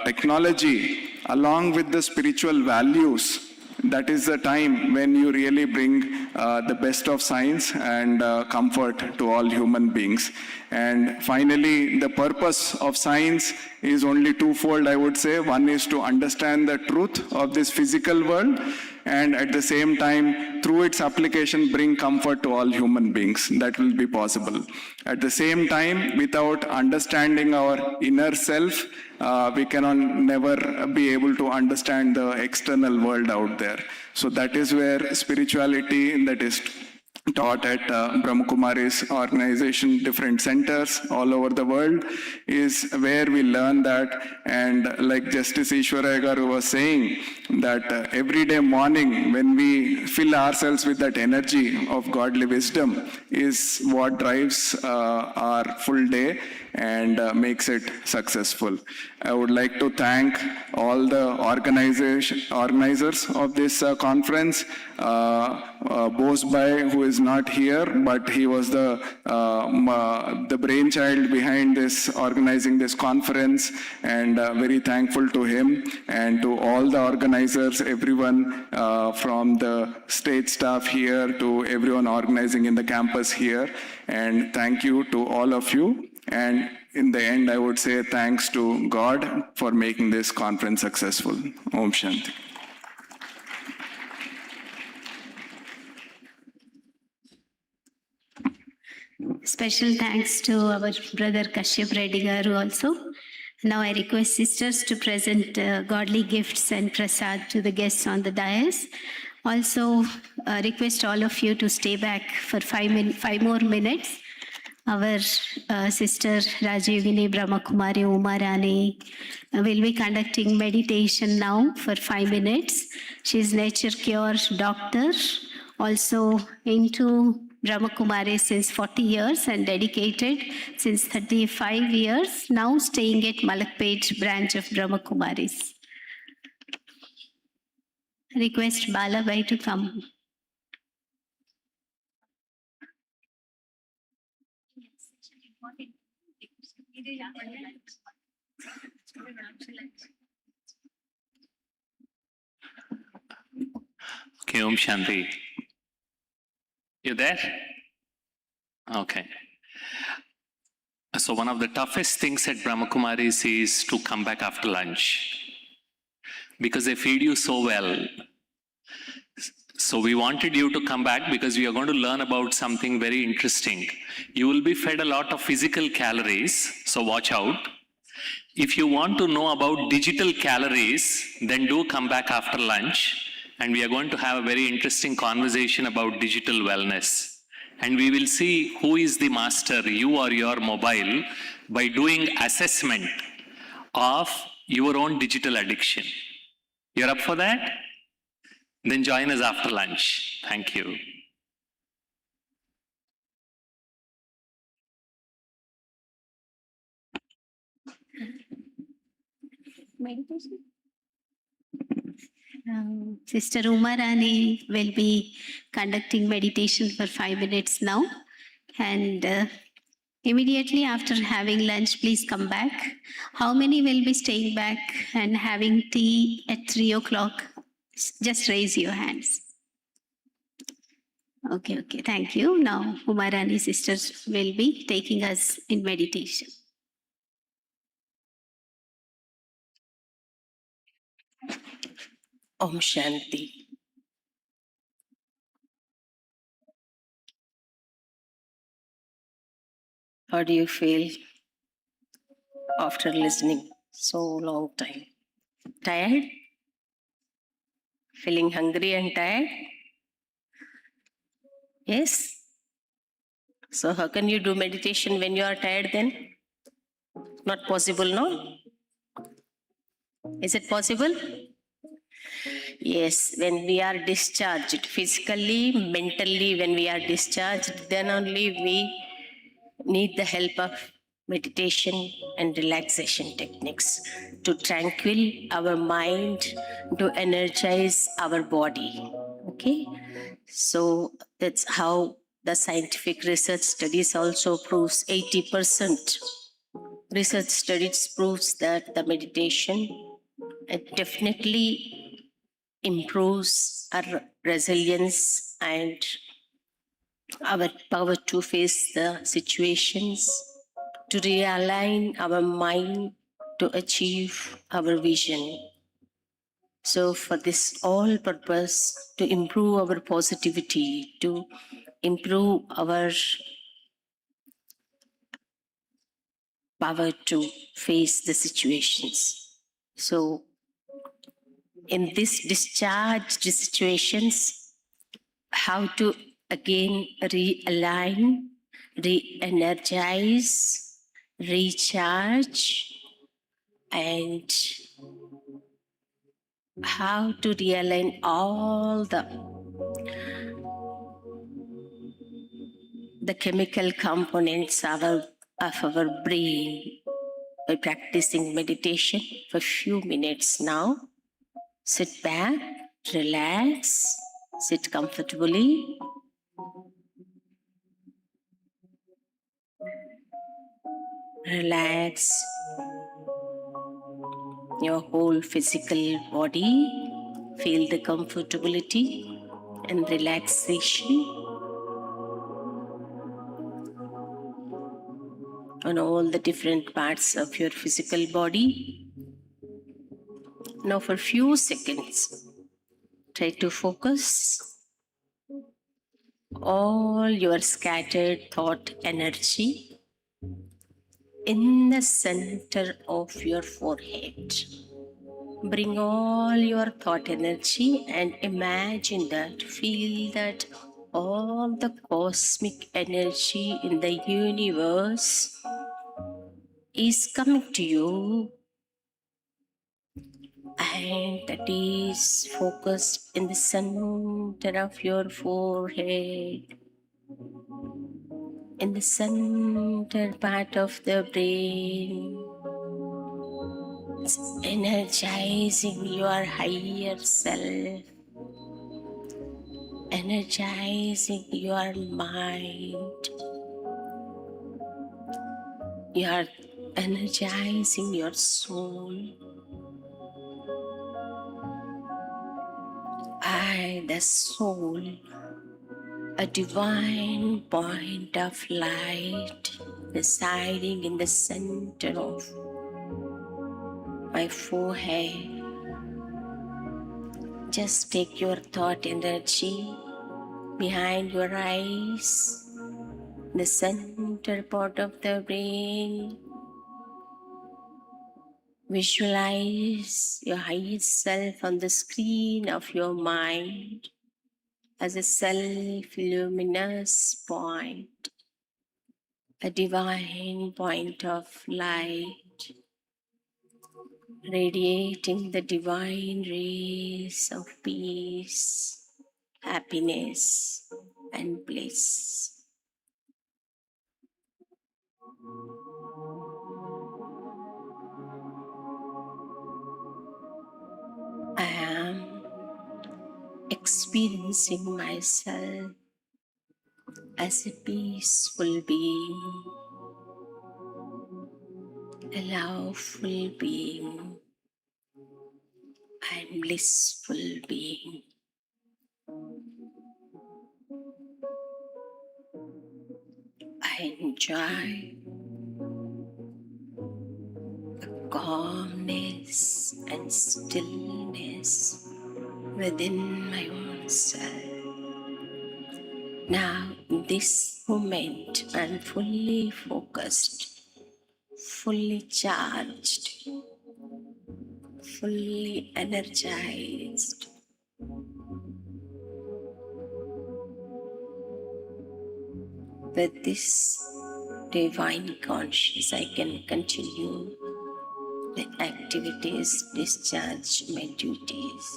technology along with the spiritual values, that is the time when you really bring the best of science and comfort to all human beings. And finally, the purpose of science is only twofold, I would say. One is to understand the truth of this physical world, and at the same time, through its application, bring comfort to all human beings. That will be possible. At the same time, without understanding our inner self, we cannot never be able to understand the external world out there. So that is where spirituality that is taught at Brahma Kumari's organization, different centers all over the world, is where we learn that. And like Justice Ishwaraya Garu was saying, that every day morning when we fill ourselves with that energy of godly wisdom is what drives our full day and makes it successful. I would like to thank all the organizers of this conference. Bose Bhai, who is not here, but he was the brainchild behind this, organizing this conference, and very thankful to him and to all the organizers, everyone from the state staff here to everyone organizing in the campus here. And thank you to all of you. And in the end, I would say thanks to God for making this conference successful. Om Shanti. Special thanks to our brother Kashyap Reddy Garu also. Now I request sisters to present godly gifts and prasad to the guests on the dais. Also request all of you to stay back for 5 more minutes. Our sister Rajyogini Brahma Kumari Uma Rani will be conducting meditation now for 5 minutes. She is nature cure doctor, also into Brahma Kumari since 40 years and dedicated since 35 years, now staying at Malakpet branch of Brahma Kumaris. Request Balabai to come. Okay, Om Shanti. You there? Okay. So one of the toughest things at Brahma Kumaris is to come back after lunch, because they feed you so well. So we wanted you to come back because we are going to learn about something very interesting. You will be fed a lot of physical calories, so watch out. If you want to know about digital calories, then do come back after lunch, and we are going to have a very interesting conversation about digital wellness. And we will see who is the master, you or your mobile, by doing assessment of your own digital addiction. You're up for that? Then join us after lunch. Thank you. Meditation. Sister Uma Rani will be conducting meditation for 5 minutes now. And immediately after having lunch, please come back. How many will be staying back and having tea at 3 o'clock? Just raise your hands. Okay, thank you. Now, Uma Rani sisters will be taking us in meditation. Om Shanti. How do you feel after listening so long time? Tired? Feeling hungry and tired? Yes? So how can you do meditation when you are tired then? Not possible, no? Is it possible? Yes, when we are discharged, physically, mentally, when we are discharged, then only we need the help of meditation and relaxation techniques to tranquil our mind, to energize our body. Okay? So that's how the scientific research studies also proves 80%. Research studies proves that the meditation, it definitely improves our resilience and our power to face the situations, to realign our mind, to achieve our vision. So for this all purpose, to improve our positivity, to improve our power to face the situations. So in these discharged situations, how to again realign, re-energize, recharge, and how to realign all the chemical components of our brain by practicing meditation for a few minutes now. Sit back, relax, sit comfortably. Relax your whole physical body. Feel the comfortability and relaxation on all the different parts of your physical body. Now for a few seconds, try to focus all your scattered thought energy in the center of your forehead. Bring all your thought energy and imagine that, feel that all the cosmic energy in the universe is coming to you, and that is focused in the center of your forehead, in the center part of the brain. It's energizing your higher self, energizing your mind. You are energizing your soul. I, the soul, a divine point of light residing in the center of my forehead. Just take your thought energy behind your eyes, the center part of the brain. Visualize your highest self on the screen of your mind as a self-luminous point, a divine point of light, radiating the divine rays of peace, happiness, and bliss. I am experiencing myself as a peaceful being, a loveful being, and blissful being. I enjoy the calmness and stillness within my own self. Now, in this moment, I'm fully focused, fully charged, fully energized. With this divine conscious, I can continue the activities, discharge my duties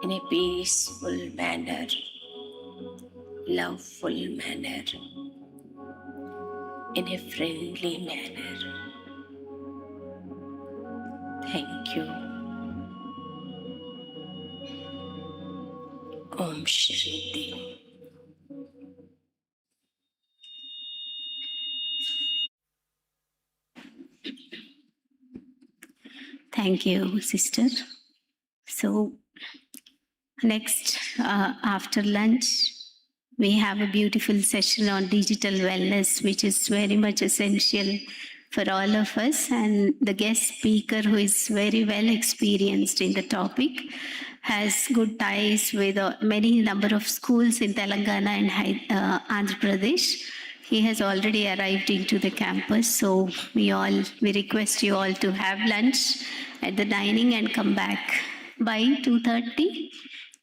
in a peaceful manner, loveful manner, in a friendly manner. Thank you. Om Shanti. Thank you, sister. So, next, after lunch, we have a beautiful session on digital wellness, which is very much essential for all of us. And the guest speaker, who is very well experienced in the topic, has good ties with many number of schools in Telangana and Andhra Pradesh. He has already arrived into the campus, so we request you all to have lunch at the dining and come back by 2:30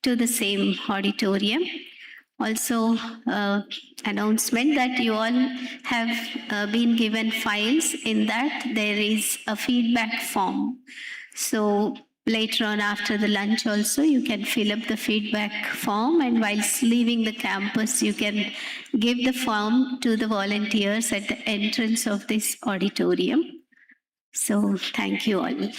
to the same auditorium. Also, announcement that you all have been given files. In that, there is a feedback form. So later on after the lunch also, you can fill up the feedback form, and whilst leaving the campus, you can give the form to the volunteers at the entrance of this auditorium. So thank you all.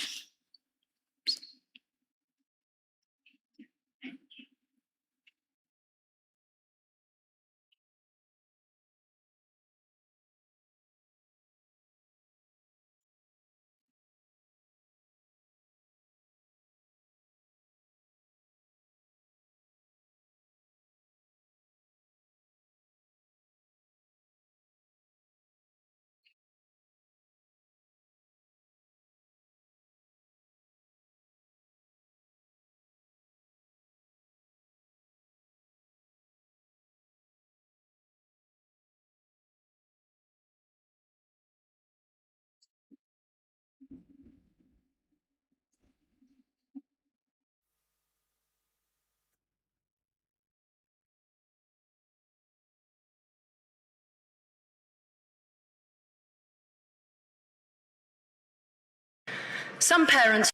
Some parents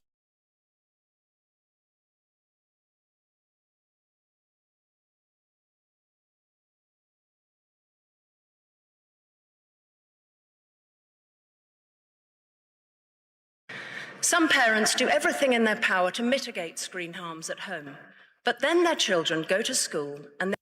do everything in their power to mitigate screen harms at home, but then their children go to school and